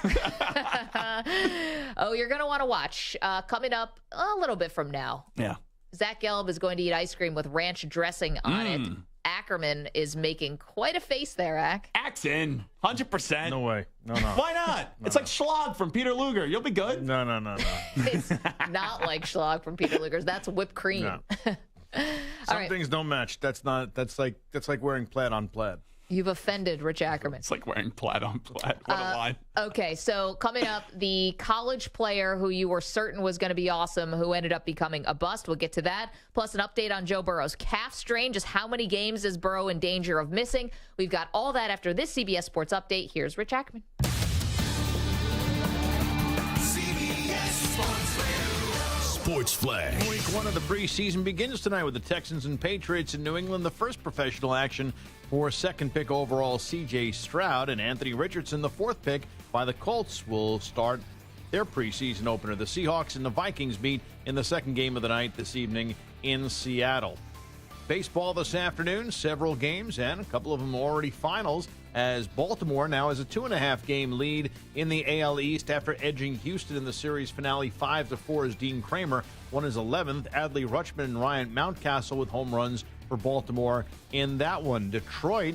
Oh, you're going to want to watch. Coming up a little bit from now. Yeah. Zach Gelb is going to eat ice cream with ranch dressing on it. Ackerman is making quite a face there, Ack. Ack's in. 100%. No way. No. Why not? It's like Schlag from Peter Luger. You'll be good. No. It's not like Schlag from Peter Luger's. That's whipped cream. No. Some things don't match. That's like wearing plaid on plaid. You've offended Rich Ackerman. It's like wearing plaid on plaid. What a line. Okay, so coming up, the college player who you were certain was going to be awesome, who ended up becoming a bust. We'll get to that. Plus an update on Joe Burrow's calf strain. Just how many games is Burrow in danger of missing? We've got all that after this CBS Sports Update. Here's Rich Ackerman. Sports Flag. Week 1 of the preseason begins tonight with the Texans and Patriots in New England. The first professional action for second pick overall C.J. Stroud and Anthony Richardson, the fourth pick by the Colts, will start their preseason opener. The Seahawks and the Vikings meet in the second game of the night this evening in Seattle. Baseball this afternoon, several games, and a couple of them already finals, as Baltimore now has a 2.5-game lead in the AL East after edging Houston in the series finale 5-4 as Dean Kramer won his 11th. Adley Rutschman and Ryan Mountcastle with home runs for Baltimore in that one. Detroit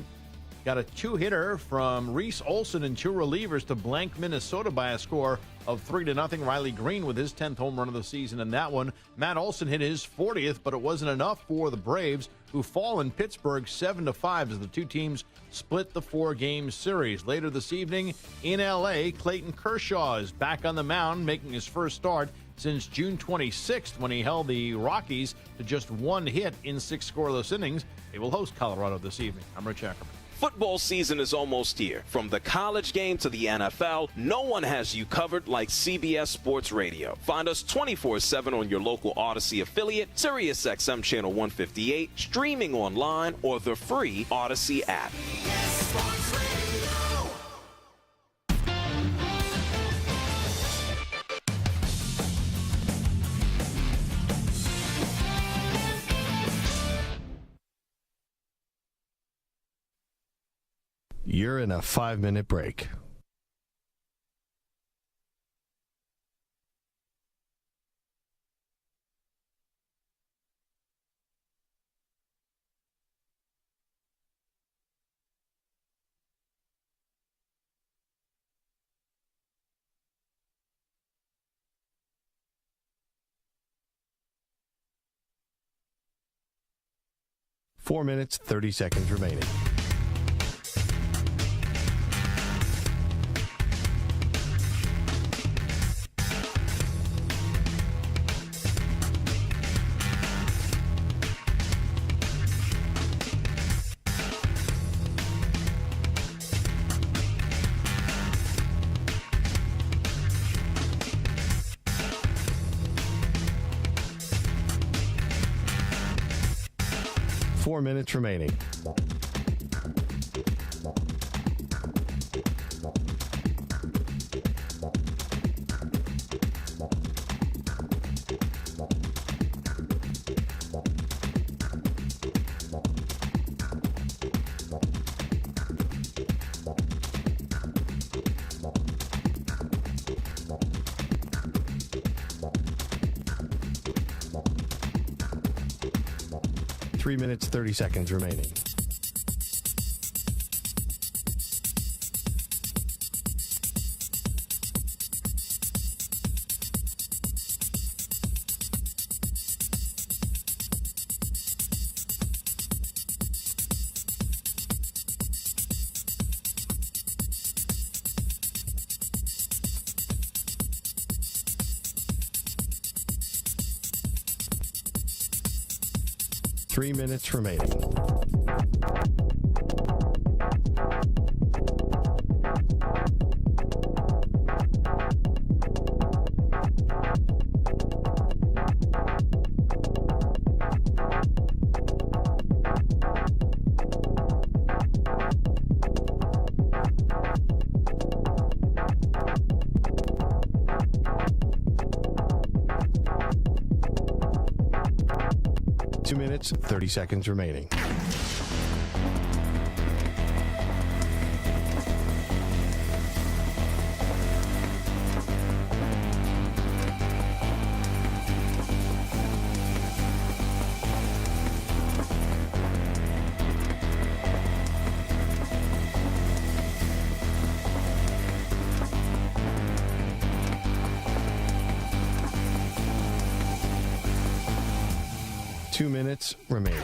got a two-hitter from Reese Olson and two relievers to blank Minnesota by a score of 3-0. Riley Green with his 10th home run of the season in that one. Matt Olson hit his 40th, but it wasn't enough for the Braves, who fall in Pittsburgh 7-5 as the two teams split the 4-game series. Later this evening in L.A., Clayton Kershaw is back on the mound, making his first start since June 26th when he held the Rockies to just one hit in 6 scoreless innings. They will host Colorado this evening. I'm Rich Ackerman. Football season is almost here. From the college game to the NFL, no one has you covered like CBS Sports Radio. Find us 24/7 on your local Odyssey affiliate, SiriusXM Channel 158, streaming online, or the free Odyssey app. You're in a 5-minute break. Four minutes, 30 seconds remaining. Four minutes remaining. Three minutes, 30 seconds remaining. Three minutes remaining. Two minutes, 30 seconds remaining. Two minutes remaining.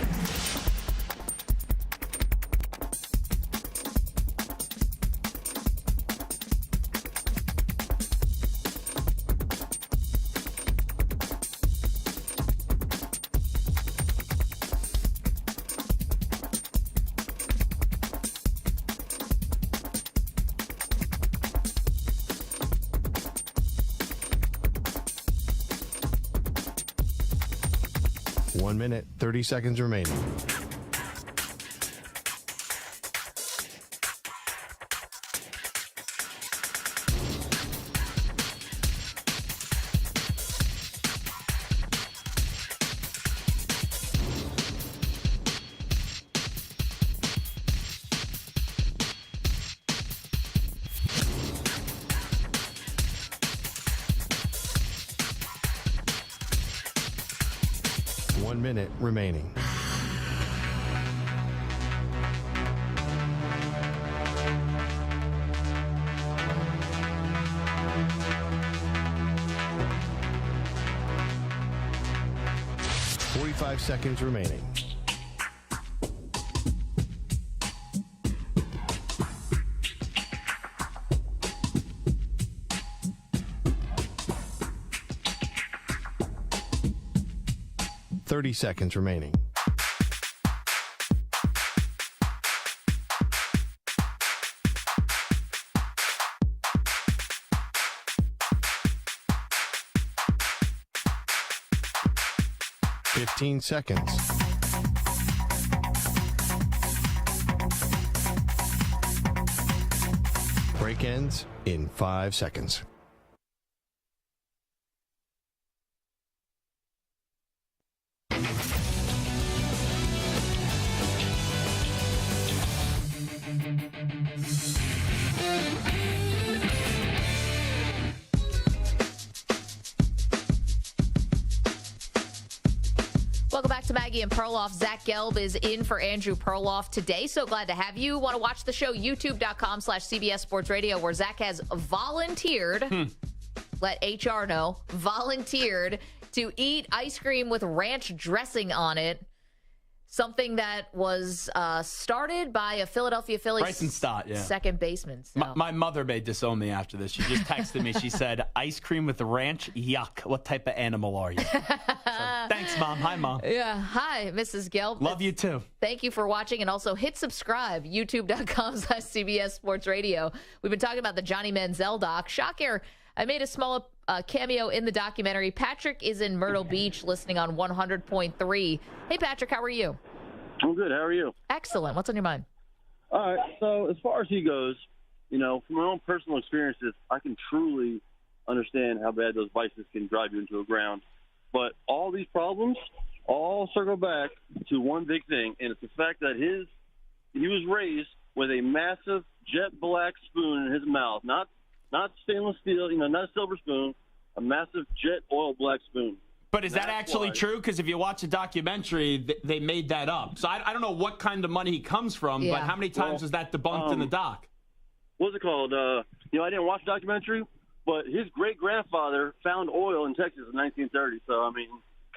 One minute, 30 seconds remaining. One minute remaining. Five seconds remaining. $30 seconds remaining. 15 seconds. Break ends in 5 seconds. Welcome back to Maggie and Perloff. Zach Gelb is in for Andrew Perloff today. So glad to have you. Want to watch the show? YouTube.com/CBS Sports Radio, where Zach has volunteered, let HR know, volunteered to eat ice cream with ranch dressing on it. Something that was started by a Philadelphia Phillies Bryson Stott, yeah. second baseman. So. My mother may disown me after this. She just texted me. She said, ice cream with ranch? Yuck. What type of animal are you? So, thanks, Mom. Hi, Mom. Yeah. Hi, Mrs. Gelb. Love you, too. Thank you for watching, and also hit subscribe, youtube.com/CBS Sports Radio. We've been talking about the Johnny Manziel doc. Shocker, I made a small cameo in the documentary. Patrick is in Myrtle Beach listening on 100.3. Hey, Patrick, how are you? I'm good. How are you? Excellent. What's on your mind? All right. So as far as he goes, from my own personal experiences, I can truly understand how bad those vices can drive you into the ground. But all these problems all circle back to one big thing, and it's the fact that he was raised with a massive jet black spoon in his mouth, not stainless steel, not a silver spoon, a massive jet oil black spoon. But is that actually true? Because if you watch the documentary, they made that up. So I don't know what kind of money he comes from, but how many times was that debunked in the doc? What's it called? I didn't watch the documentary, but his great-grandfather found oil in Texas in 1930. So, I mean...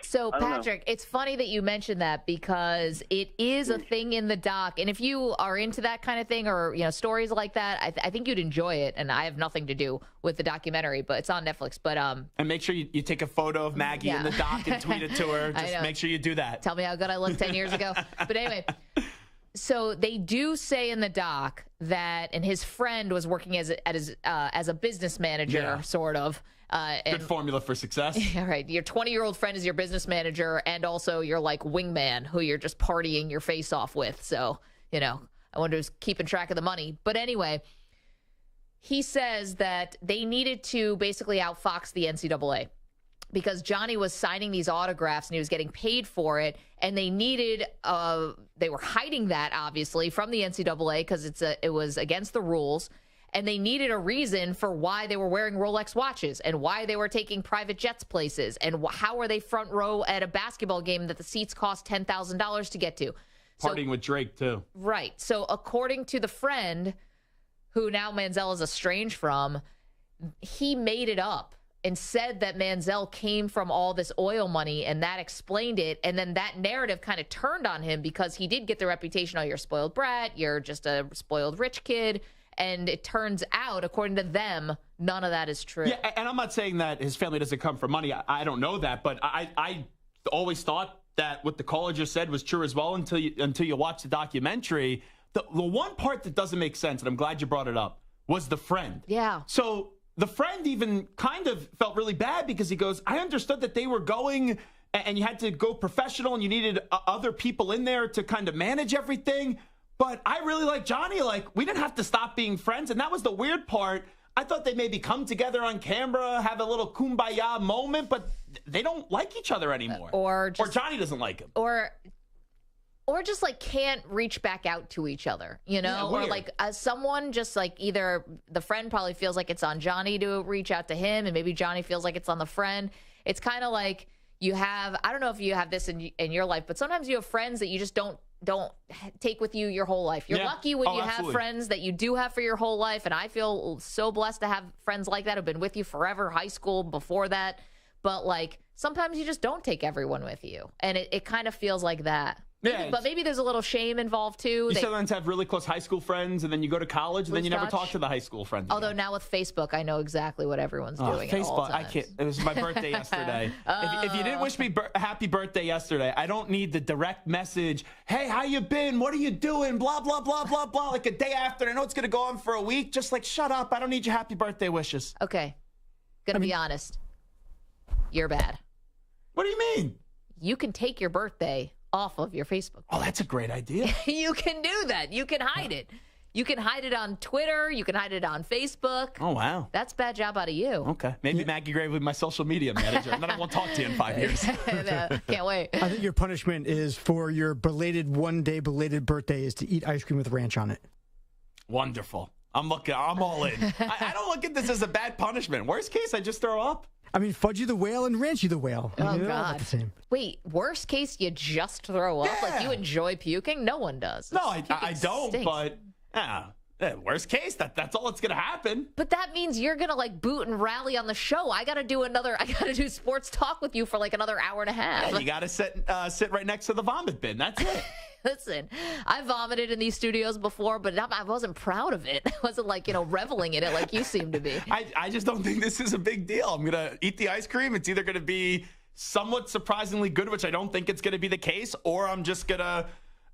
So, Patrick, it's funny that you mentioned that because it is a thing in the doc. And if you are into that kind of thing or, stories like that, I think you'd enjoy it. And I have nothing to do with the documentary, but it's on Netflix. But And make sure you take a photo of Maggie in the doc and tweet it to her. Just make sure you do that. Tell me how good I looked 10 years ago. But anyway, so they do say in the doc that, and his friend was working as a business manager, sort of. Good formula for success. All right. Your 20-year-old friend is your business manager, and also your wingman who you're just partying your face off with. So, I wonder who's keeping track of the money. But anyway, he says that they needed to basically outfox the NCAA because Johnny was signing these autographs and he was getting paid for it. And they needed, they were hiding that obviously from the NCAA because it was against the rules. And they needed a reason for why they were wearing Rolex watches and why they were taking private jets places and how are they front row at a basketball game that the seats cost $10,000 to get to. Partying with Drake, too. Right. So according to the friend, who now Manziel is estranged from, he made it up and said that Manziel came from all this oil money and that explained it. And then that narrative kind of turned on him because he did get the reputation, oh, you're a spoiled brat, you're just a spoiled rich kid. And it turns out, according to them, none of that is true. Yeah, and I'm not saying that his family doesn't come from money. I don't know that, but I always thought that what the caller just said was true as well until you watch the documentary. The one part that doesn't make sense, and I'm glad you brought it up, was the friend. Yeah. So the friend even kind of felt really bad because he goes, I understood that they were going and you had to go professional and you needed other people in there to kind of manage everything. But I really like Johnny. We didn't have to stop being friends. And that was the weird part. I thought they maybe come together on camera, have a little kumbaya moment, but they don't like each other anymore. Or Johnny doesn't like him. Or just can't reach back out to each other, Yeah, or as someone just either the friend probably feels like it's on Johnny to reach out to him and maybe Johnny feels like it's on the friend. It's kind of like you have, I don't know if you have this in your life, but sometimes you have friends that you just don't take with you your whole life. You're lucky when you have friends that you do have for your whole life. And I feel so blessed to have friends like that who've been with you forever, high school, before that. But sometimes you just don't take everyone with you. And it kind of feels like that. Yeah, but maybe there's a little shame involved too. You sometimes have really close high school friends, and then you go to college, and then you never talk to the high school friends. Although now with Facebook, I know exactly what everyone's doing. Facebook, I can't. It was my birthday yesterday. If you didn't wish me happy birthday yesterday, I don't need the direct message. Hey, how you been? What are you doing? Blah blah blah blah blah. Like a day after, and I know it's gonna go on for a week. Just shut up. I don't need your happy birthday wishes. Okay, be honest. You're bad. What do you mean? you can take your birthday off of your Facebook. Oh, that's a great idea. You can do that. You can hide it. You can hide it on Twitter. You can hide it on Facebook. Oh, wow. That's a bad job out of you. Okay. Maybe Maggie Gray will be my social media manager, and then I won't talk to you in 5 years. Can't wait. I think your punishment is for your one-day belated birthday is to eat ice cream with ranch on it. Wonderful. I'm all in. I don't look at this as a bad punishment. Worst case, I just throw up. I mean, Fudgy the Whale and Ranchy the Whale. Oh, They're all God. about the same. Wait, worst case, you just throw up? Yeah. Like you enjoy puking? No one does. No, I don't, stinks. but worst case, that's all that's going to happen. But that means you're going to like boot and rally on the show. I got to do sports talk with you for like another hour and a half. Yeah, you got to sit right next to the vomit bin. That's it. Listen, I vomited in these studios before, but I wasn't proud of it. I wasn't like, reveling in it like you seem to be. I just don't think this is a big deal. I'm going to eat the ice cream. It's either going to be somewhat surprisingly good, which I don't think it's going to be the case, or I'm just going to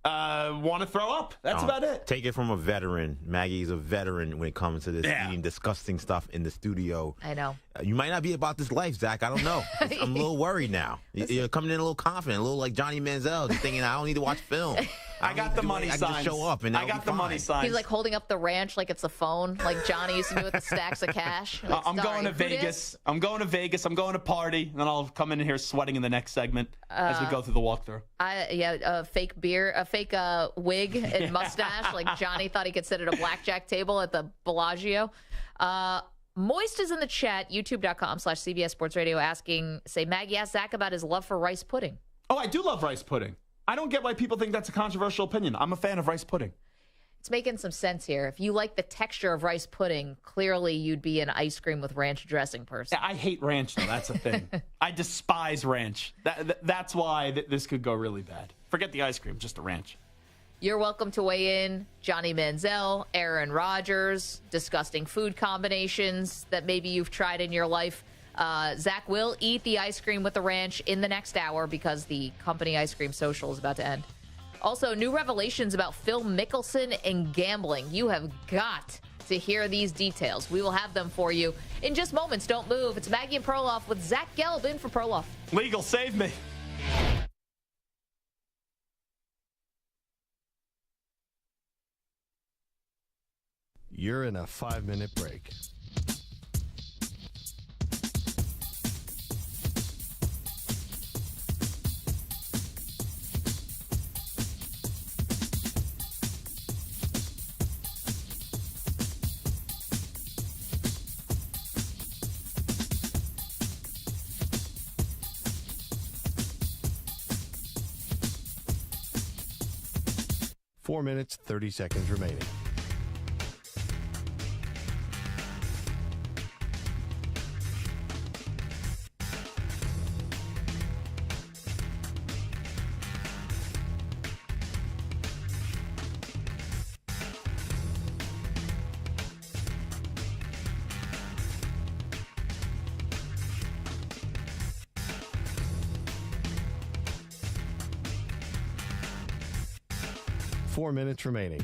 want to throw up. That's about it. Take it from a veteran. Maggie's a veteran when it comes to this eating disgusting stuff in the studio. I know. You might not be about this life, Zach. I don't know. I'm a little worried now. You're coming in a little confident, a little like Johnny Manziel, just thinking, I don't need to watch film. I got the money signs. I can just show up and I got the money signs. He's like holding up the ranch like it's a phone, like Johnny used to do with the stacks of cash. Like, I'm going to Vegas. I'm going to party, and then I'll come in here sweating in the next segment as we go through the walkthrough. A fake beer, a fake wig and mustache, like Johnny thought he could sit at a blackjack table at the Bellagio. Moist is in the chat, youtube.com/CBS Sports Radio, say, Maggie asked Zach about his love for rice pudding. Oh, I do love rice pudding. I don't get why people think that's a controversial opinion. I'm a fan of rice pudding. It's making some sense here. If you like the texture of rice pudding, clearly you'd be an ice cream with ranch dressing person. I hate ranch, though. That's the thing. I despise ranch. That's why this could go really bad. Forget the ice cream, just the ranch. You're welcome to weigh in. Johnny Manziel, Aaron Rodgers, disgusting food combinations that maybe you've tried in your life. Zach will eat the ice cream with the ranch in the next hour because the company ice cream social is about to end. Also, new revelations about Phil Mickelson and gambling. You have got to hear these details. We will have them for you in just moments. Don't move. It's Maggie and Perloff with Zach Gelb in for Perloff. Legal, save me. You're in a 5-minute break. Four minutes, 30 seconds remaining. Four minutes remaining.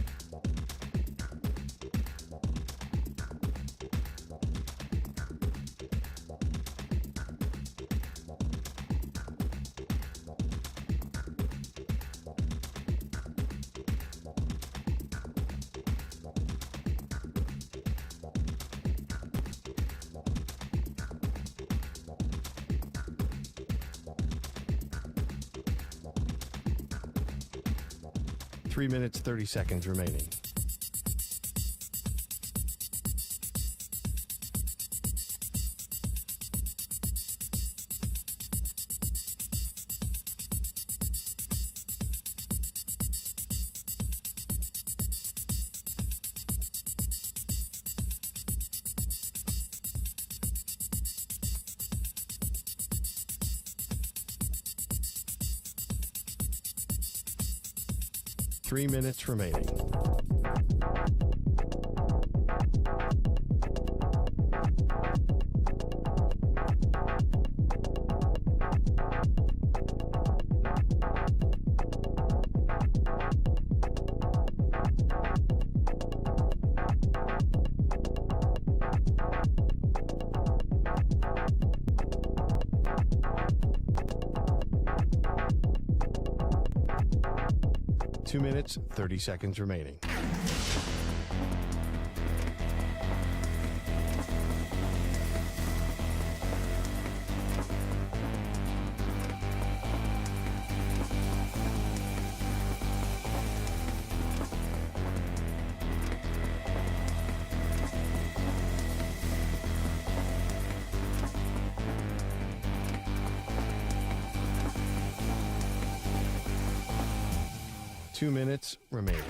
Three minutes, 30 seconds remaining. Three minutes remaining. 2 minutes, 30 seconds remaining. Two minutes remaining.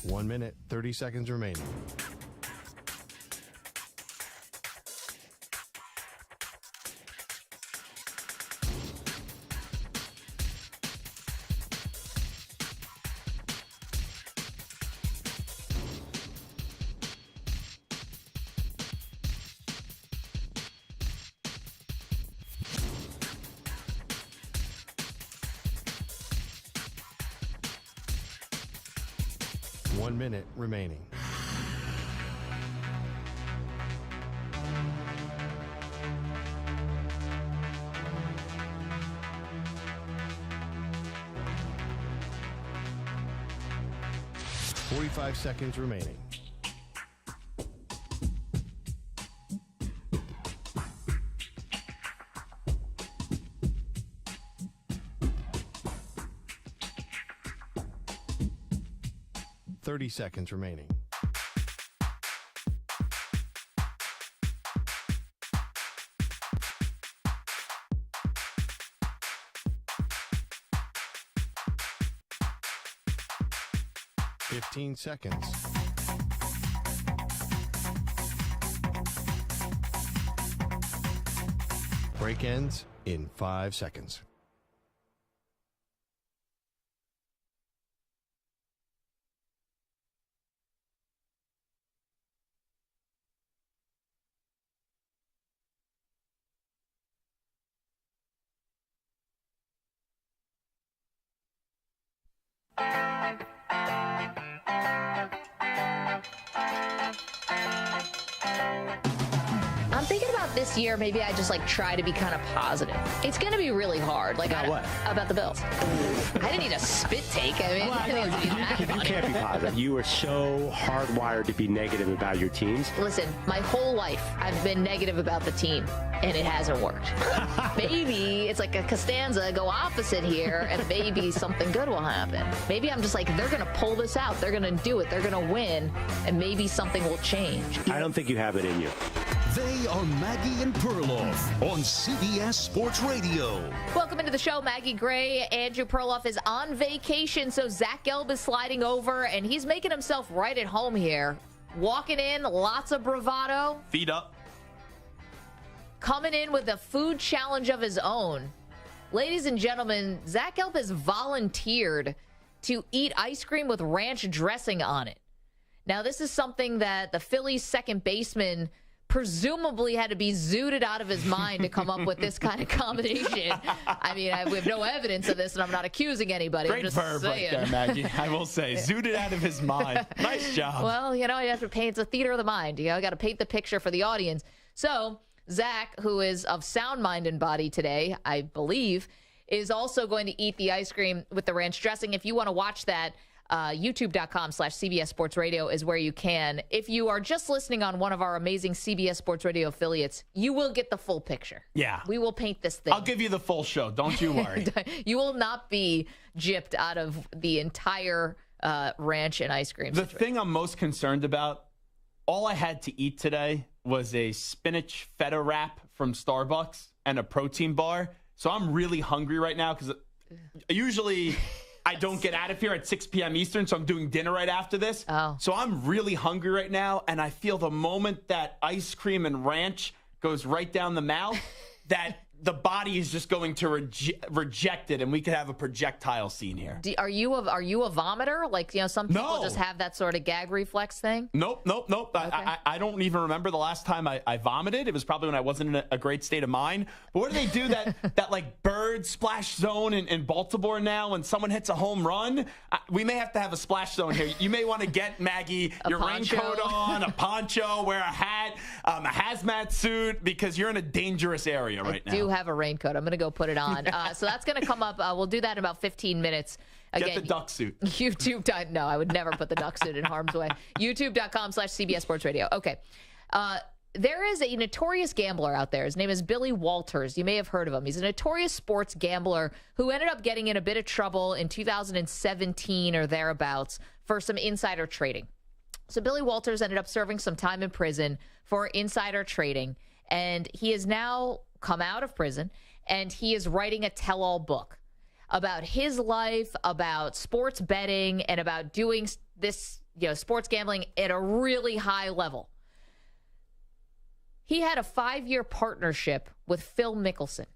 One minute, 30 seconds remaining. One minute remaining. Forty-five seconds remaining. Thirty seconds remaining. Fifteen seconds. Break ends in 5 seconds. I'm thinking about this year, maybe I just try to be kind of positive. It's going to be really hard. About what? About the Bills. I didn't need a spit take. I mean, You can't be positive. You are so hardwired to be negative about your teams. Listen, my whole life, I've been negative about the team, and it hasn't worked. Maybe it's like a Costanza, go opposite here, and maybe something good will happen. Maybe I'm just they're going to pull this out. They're going to do it. They're going to win, and maybe something will change. I don't think you have it in you. They are Maggie and Perloff on CBS Sports Radio. Welcome into the show, Maggie Gray. Andrew Perloff is on vacation, so Zach Gelb is sliding over, and he's making himself right at home here. Walking in, lots of bravado. Feet up. Coming in with a food challenge of his own. Ladies and gentlemen, Zach Gelb has volunteered to eat ice cream with ranch dressing on it. Now, this is something that the Phillies' second baseman presumably had to be zooted out of his mind to come up with this kind of combination. I mean, we have no evidence of this, and I'm not accusing anybody. Great I'm just verb saying. right there, Maggie. I will say, zooted out of his mind. Nice job. Well, you have to paint. It's a theater of the mind. You got to paint the picture for the audience. So Zach, who is of sound mind and body today, I believe, is also going to eat the ice cream with the ranch dressing. If you want to watch that, YouTube.com/CBS Sports Radio is where you can. If you are just listening on one of our amazing CBS Sports Radio affiliates, you will get the full picture. Yeah. We will paint this thing. I'll give you the full show. Don't you worry. You will not be gypped out of the entire ranch and ice cream The situation. thing I'm most concerned about, all I had to eat today was a spinach feta wrap from Starbucks and a protein bar. So I'm really hungry right now because usually I don't get out of here at 6 p.m. Eastern, so I'm doing dinner right after this. Oh. So I'm really hungry right now, and I feel the moment that ice cream and ranch goes right down the mouth, that the body is just going to reject it, and we could have a projectile scene here. Are you a vomiter? Like, some people just have that sort of gag reflex thing? Nope. Okay. I don't even remember the last time I vomited. It was probably when I wasn't in a great state of mind. But what do they do that like bird splash zone in Baltimore now when someone hits a home run? We may have to have a splash zone here. You may want to get, Maggie, your raincoat on, a poncho, wear a hat, a hazmat suit, because you're in a dangerous area right now. I do have a raincoat. I'm going to go put it on. So that's going to come up. We'll do that in about 15 minutes. Again, get the duck suit. YouTube. No, I would never put the duck suit in harm's way. YouTube.com/CBS Sports Radio. Okay. There is a notorious gambler out there. His name is Billy Walters. You may have heard of him. He's a notorious sports gambler who ended up getting in a bit of trouble in 2017 or thereabouts for some insider trading. So Billy Walters ended up serving some time in prison for insider trading, and he has now come out of prison, and he is writing a tell-all book about his life, about sports betting, and about doing this, sports gambling at a really high level. He had a 5-year partnership with Phil Mickelson.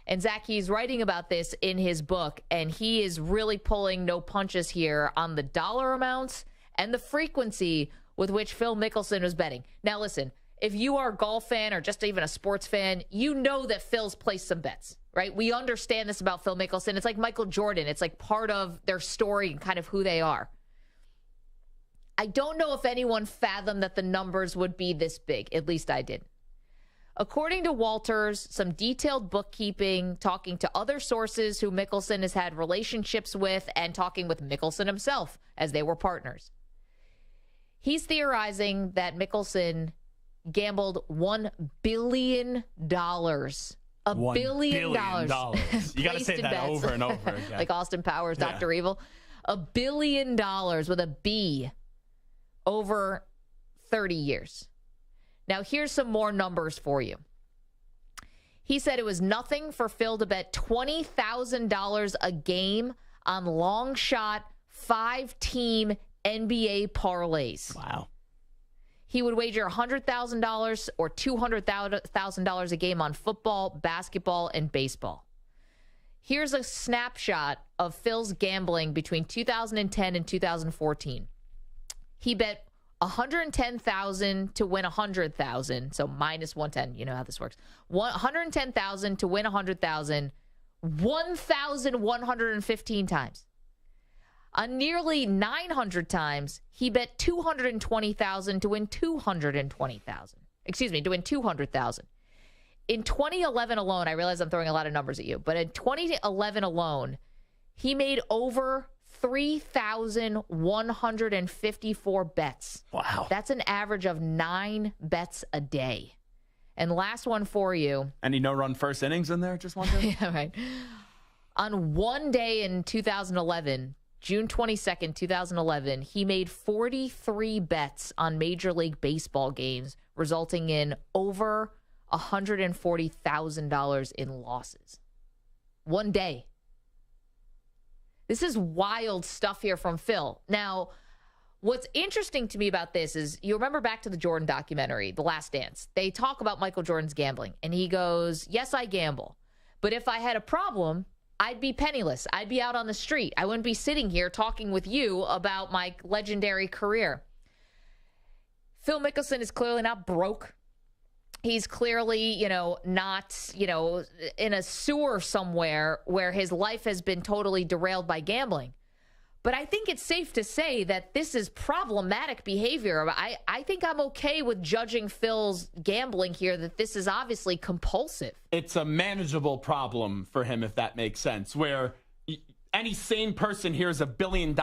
And Zach, he's writing about this in his book, and he is really pulling no punches here on the dollar amounts and the frequency with which Phil Mickelson was betting. Now, listen, if you are a golf fan or just even a sports fan, you know that Phil's placed some bets, right? We understand this about Phil Mickelson. It's like Michael Jordan. It's like part of their story and kind of who they are. I don't know if anyone fathomed that the numbers would be this big. At least I didn't. According to Walters, some detailed bookkeeping, talking to other sources who Mickelson has had relationships with, and talking with Mickelson himself as they were partners. He's theorizing that Mickelson gambled $1 billion. $1 billion. You got to say that over and over again. Like Austin Powers, Dr. Evil. $1 billion with a B over 30 years. Now, here's some more numbers for you. He said it was nothing for Phil to bet $20,000 a game on long shot 5-team NBA parlays. Wow. He would wager $100,000 or $200,000 a game on football, basketball, and baseball. Here's a snapshot of Phil's gambling between 2010 and 2014. He bet $110,000 to win $100,000, so minus 110. You know how this works. $110,000 to win $100,000, 1,115 times. On nearly 900 times, he bet $220,000 to win $220,000. Excuse me, to win $200,000. In 2011 alone, I realize I'm throwing a lot of numbers at you, but in 2011 alone, he made over 3,154 bets. Wow. That's an average of 9 bets a day. And last one for you. Any no-run first innings in there? Just wondering. Yeah, right. On one day in 2011, June 22nd, 2011, he made 43 bets on Major League Baseball games, resulting in over $140,000 in losses. One day. This is wild stuff here from Phil. Now, what's interesting to me about this is, you remember back to the Jordan documentary, The Last Dance. They talk about Michael Jordan's gambling, and he goes, yes, I gamble, but if I had a problem, I'd be penniless. I'd be out on the street. I wouldn't be sitting here talking with you about my legendary career. Phil Mickelson is clearly not broke. He's clearly, not, in a sewer somewhere where his life has been totally derailed by gambling. But I think it's safe to say that this is problematic behavior. I think I'm okay with judging Phil's gambling here, that this is obviously compulsive. It's a manageable problem for him, if that makes sense, where any sane person hears $1 billion.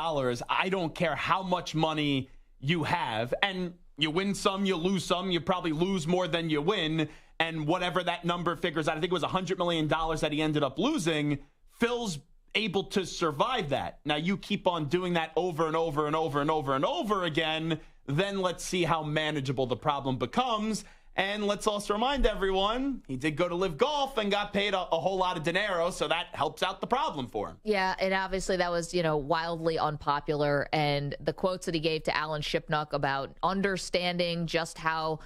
I don't care how much money you have. And you win some, you lose some. You probably lose more than you win. And whatever that number figures out, I think it was $100 million that he ended up losing. Phil's able to survive that. Now, you keep on doing that over and over and over and over and over again, then let's see how manageable the problem becomes. And let's also remind everyone, he did go to Live Golf and got paid a whole lot of dinero, so that helps out the problem for him. Yeah, and obviously that was, wildly unpopular. And the quotes that he gave to Alan Shipnuck about understanding just how,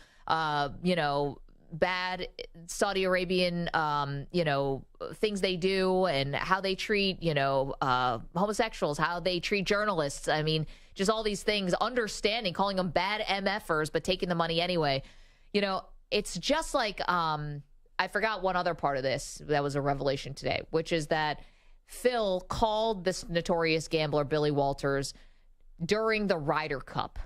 bad Saudi Arabian, things they do and how they treat, homosexuals, how they treat journalists. I mean, just all these things, understanding, calling them bad MFers, but taking the money anyway. It's just like, I forgot one other part of this that was a revelation today, which is that Phil called this notorious gambler, Billy Walters, during the Ryder Cup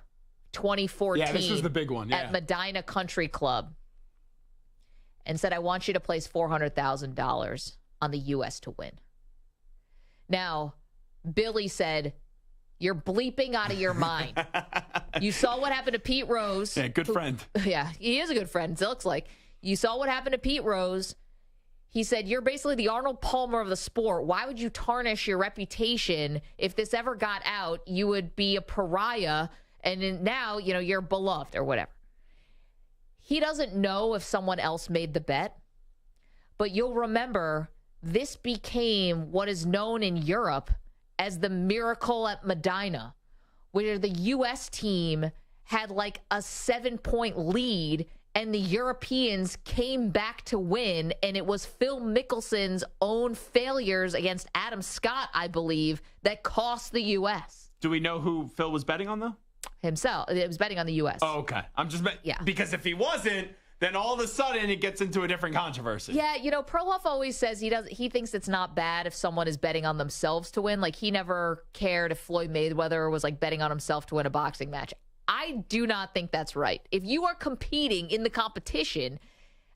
2014. Yeah, this was the big one. Yeah. At Medina Country Club, and said, I want you to place $400,000 on the U.S. to win. Now, Billy said, you're bleeping out of your mind. You saw what happened to Pete Rose. Yeah, good friend. Yeah, he is a good friend, it looks like. You saw what happened to Pete Rose. He said, you're basically the Arnold Palmer of the sport. Why would you tarnish your reputation? If this ever got out, you would be a pariah, and now, you're beloved or whatever. He doesn't know if someone else made the bet, but you'll remember this became what is known in Europe as the Miracle at Medina, where the U.S. team had like a 7-point lead and the Europeans came back to win, and it was Phil Mickelson's own failures against Adam Scott, I believe, that cost the U.S. Do we know who Phil was betting on, though? Himself. It was betting on the U.S. Oh, okay. Because if he wasn't, then all of a sudden it gets into a different controversy. Yeah, Perloff always says he thinks it's not bad if someone is betting on themselves to win. Like, he never cared if Floyd Mayweather was like betting on himself to win a boxing match. I do not think that's right. If you are competing in the competition,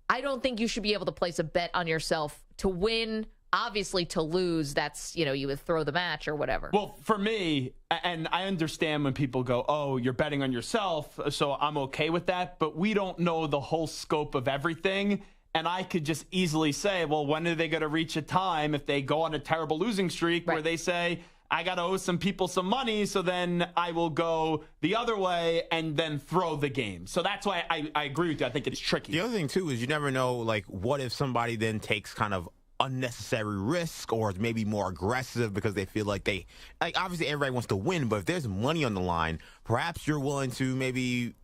I don't think you should be able to place a bet on yourself to win. Obviously, to lose, that's, you would throw the match or whatever. Well, for me, and I understand when people go, oh, you're betting on yourself, so I'm okay with that, but we don't know the whole scope of everything. And I could just easily say, well, when are they going to reach a time if they go on a terrible losing streak where they say, I got to owe some people some money, so then I will go the other way and then throw the game. So that's why I agree with you. I think it's tricky. The other thing, too, is you never know, like, what if somebody then takes kind of unnecessary risk or maybe more aggressive because they feel like obviously everybody wants to win, but if there's money on the line, perhaps you're willing to maybe,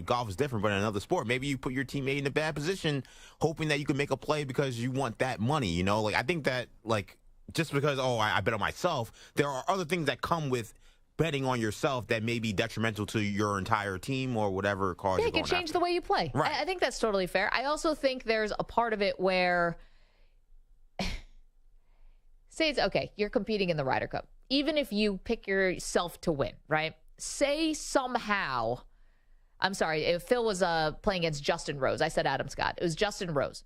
golf is different, but in another sport, maybe you put your teammate in a bad position hoping that you can make a play because you want that money, Like, I think that, like, just because, I bet on myself, there are other things that come with betting on yourself that may be detrimental to your entire team or whatever cause you're going it can change the way you play. Right. I think that's totally fair. I also think there's a part of it where say it's okay, you're competing in the Ryder Cup. Even if you pick yourself to win, right? Say somehow, I'm sorry, if Phil was playing against Justin Rose. I said Adam Scott. It was Justin Rose.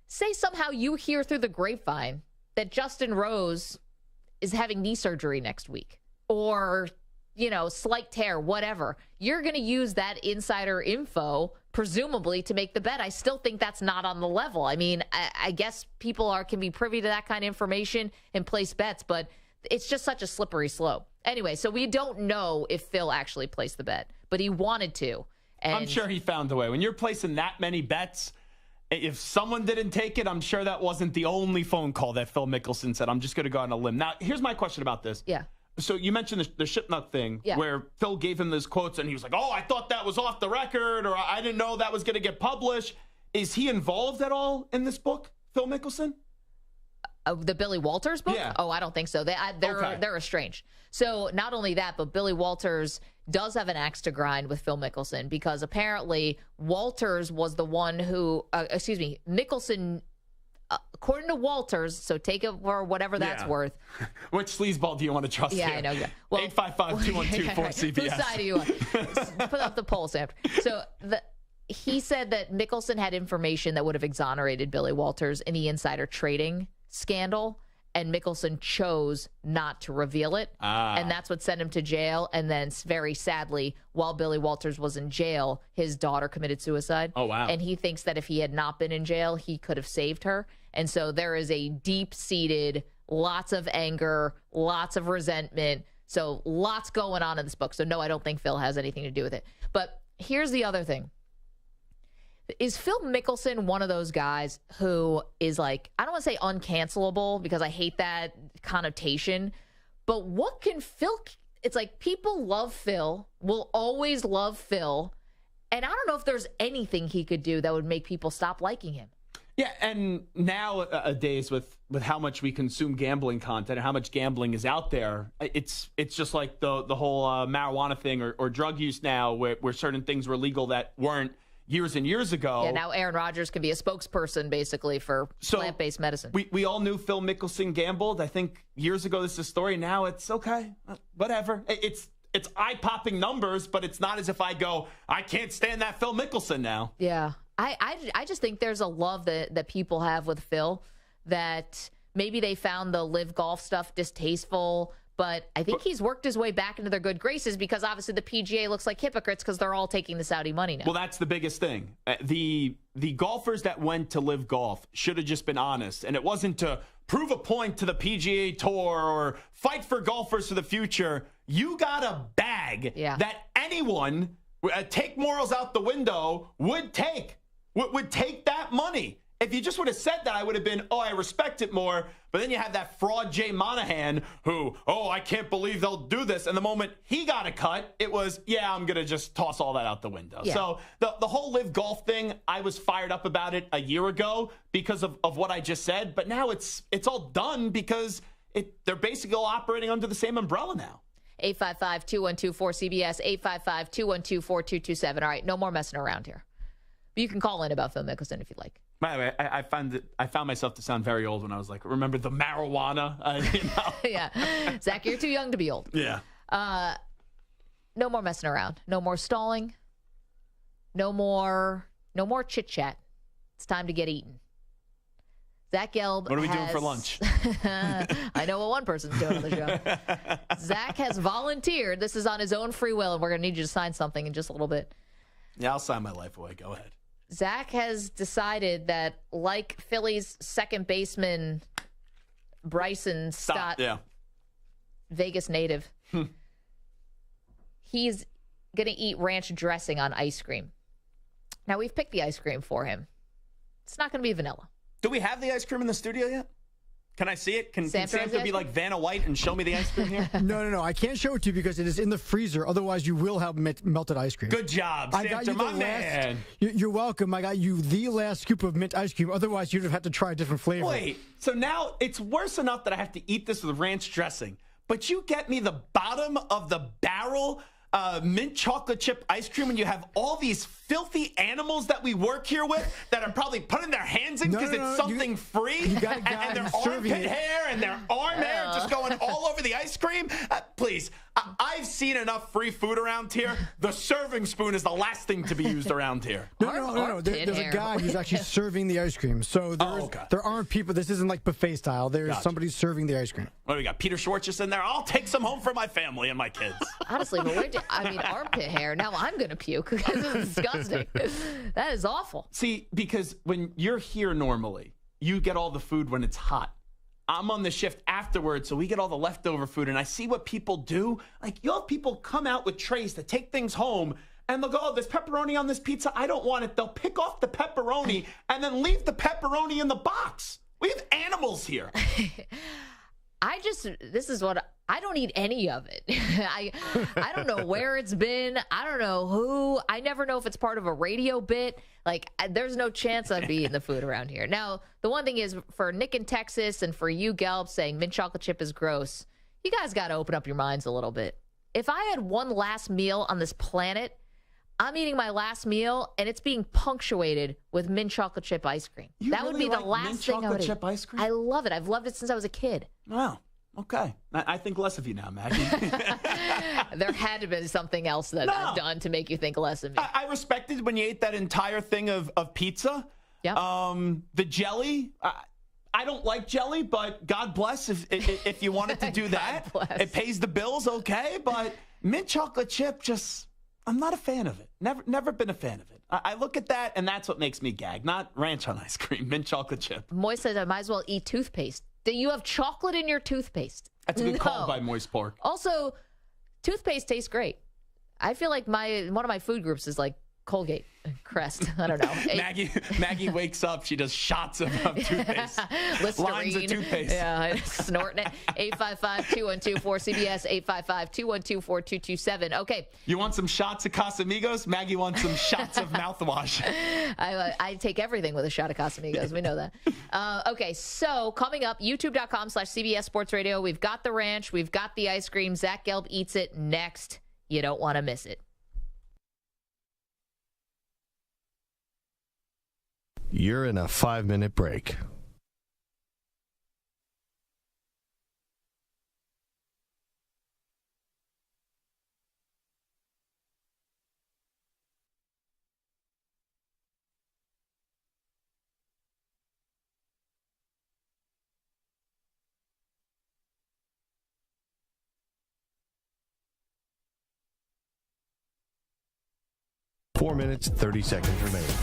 Say somehow you hear through the grapevine that Justin Rose is having knee surgery next week or, slight tear, whatever. You're going to use that insider info, presumably, to make the bet. I still think that's not on the level. I mean, I guess people can be privy to that kind of information and place bets, but it's just such a slippery slope. Anyway, so we don't know if Phil actually placed the bet, but he wanted to. And I'm sure he found a way. When you're placing that many bets, if someone didn't take it, I'm sure that wasn't the only phone call that Phil Mickelson said, I'm just going to go on a limb. Now, here's my question about this. Yeah. So you mentioned the Shipnuck thing where Phil gave him those quotes and he was like, oh, I thought that was off the record or I didn't know that was going to get published. Is he involved at all in this book, Phil Mickelson? The Billy Walters book? Yeah. Oh, I don't think so. They're estranged. So not only that, but Billy Walters does have an axe to grind with Phil Mickelson because apparently Walters was the one who, Mickelson, according to Walters, so take it for whatever that's worth. Which sleazeball do you want to trust here? I know. Well, 855-212-4CBS. Whose side are you on? Put up the poll, Sam. So he said that Mickelson had information that would have exonerated Billy Walters in the insider trading scandal, and Mickelson chose not to reveal it. And that's what sent him to jail. And then very sadly, while Billy Walters was in jail, his daughter committed suicide. Oh, wow. And he thinks that if he had not been in jail, he could have saved her. And so there is a deep-seated, lots of anger, lots of resentment. So lots going on in this book. So no, I don't think Phil has anything to do with it. But here's the other thing. Is Phil Mickelson one of those guys who is like, I don't want to say uncancelable because I hate that connotation, but what can Phil, it's like people love Phil, will always love Phil, And I don't know if there's anything he could do that would make people stop liking him. Yeah, and nowadays with how much we consume gambling content and how much gambling is out there, it's just like the whole marijuana thing or drug use now where certain things were legal that weren't years and years ago. Yeah, now Aaron Rodgers can be a spokesperson basically for plant-based medicine. We all knew Phil Mickelson gambled. I think years ago this is a story. Now it's okay, whatever. It's eye-popping numbers, but it's not as if I go, I can't stand that Phil Mickelson now. Yeah. I just think there's a love that people have with Phil that maybe they found the live golf stuff distasteful, but I think he's worked his way back into their good graces because obviously the PGA looks like hypocrites because they're all taking the Saudi money now. Well, that's the biggest thing. The golfers that went to live golf should have just been honest, and it wasn't to prove a point to the PGA Tour or fight for golfers for the future. You got a bag that anyone, take morals out the window, would take that money. If you just would have said that, I would have been, I respect it more. But then you have that fraud Jay Monahan who, I can't believe they'll do this. And the moment he got a cut, it was, I'm going to just toss all that out the window. Yeah. So the whole live golf thing, I was fired up about it a year ago because of what I just said. But now it's all done because they're basically all operating under the same umbrella now. 855-212-4CBS, 855-212-4227. All right, no more messing around here. But you can call in about Phil Mickelson if you'd like. By the way, I found myself to sound very old when I was like, remember the marijuana? Yeah. Zach, you're too young to be old. Yeah. No more messing around. No more stalling. No more chit-chat. It's time to get eaten. Zach Gelb What are we doing for lunch? I know what one person's doing on the show. Zach has volunteered. This is on his own free will, and we're going to need you to sign something in just a little bit. Yeah, I'll sign my life away. Go ahead. Zach has decided that, like Phillies second baseman Bryson Stott, Vegas native, he's going to eat ranch dressing on ice cream. Now, we've picked the ice cream for him. It's not going to be vanilla. Do we have the ice cream in the studio yet? Can I see it? Can Santa be like Vanna White and show me the ice cream here? No. I can't show it to you because it is in the freezer. Otherwise, you will have melted ice cream. Good job, Santa, my man. You're welcome. I got you the last scoop of mint ice cream. Otherwise, you'd have had to try a different flavor. Wait, so now it's worse enough that I have to eat this with ranch dressing, but you get me the bottom of the barrel mint chocolate chip ice cream, and you have all these filthy animals that we work here with that are probably putting their hands in because it's something free, you got a guy and their serving armpit it. hair and their arm hair just going all over the ice cream. Please, I've seen enough free food around here. The serving spoon is the last thing to be used around here. No. There's a guy who's actually serving the ice cream. So there aren't people. This isn't like buffet style. There's somebody serving the ice cream. What do we got? Peter Schwartz just in there. I'll take some home for my family and my kids. Honestly, but armpit hair. Now I'm going to puke because it's disgusting. That is awful. See, because when you're here normally, you get all the food when it's hot. I'm on the shift afterwards, so we get all the leftover food, and I see what people do. Like, you'll have people come out with trays to take things home, and they'll go, there's pepperoni on this pizza. I don't want it. They'll pick off the pepperoni and then leave the pepperoni in the box. We have animals here. I don't eat any of it. I don't know where it's been. I don't know who. I never know if it's part of a radio bit. Like, there's no chance I'd be eating the food around here. Now, the one thing is, for Nick in Texas and for you, Gelb, saying mint chocolate chip is gross, you guys got to open up your minds a little bit. If I had one last meal on this planet, I'm eating my last meal, and it's being punctuated with mint chocolate chip ice cream. That would be the last thing I would eat. Chip ice cream? I love it. I've loved it since I was a kid. Wow. Okay. I think less of you now, Maggie. There had to be something else that I've done to make you think less of me. I respected when you ate that entire thing of pizza. Yeah. The jelly. I don't like jelly, but God bless if you wanted to do that. It pays the bills, okay? But mint chocolate chip, I'm not a fan of it. Never been a fan of it. I look at that, and that's what makes me gag. Not ranch on ice cream, mint chocolate chip. Moist said I might as well eat toothpaste. Do you have chocolate in your toothpaste? That's a good call by Moist Pork. Also, toothpaste tastes great. I feel like one of my food groups is like Colgate, Crest. I don't know. Maggie wakes up. She does shots of toothpaste. Lines of toothpaste. Yeah, snorting it. 855-212-4CBS, 855-212-4227. Okay. You want some shots of Casamigos? Maggie wants some shots of mouthwash. I take everything with a shot of Casamigos. We know that. Okay, so coming up, youtube.com/CBS Sports Radio. We've got the ranch. We've got the ice cream. Zach Gelb eats it next. You don't want to miss it. You're in a 5-minute break. Four minutes, 30 seconds remaining.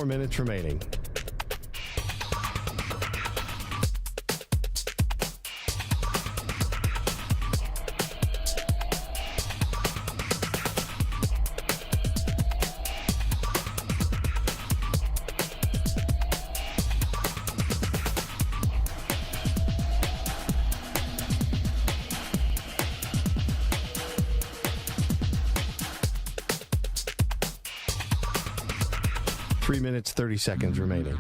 Minutes remaining. Three minutes, 30 seconds remaining.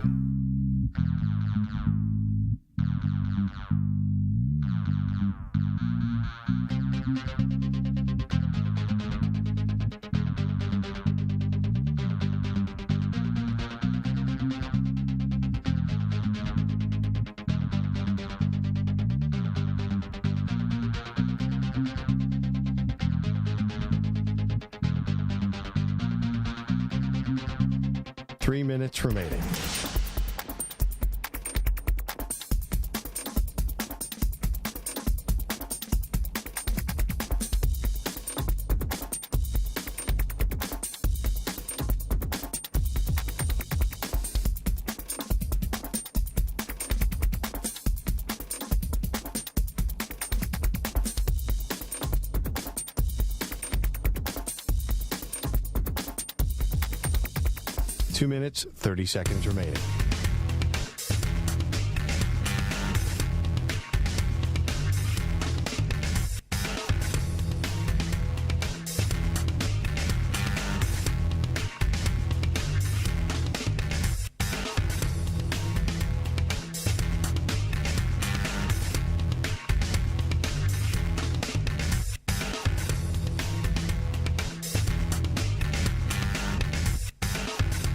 Three minutes remaining. Two minutes, 30 seconds remaining.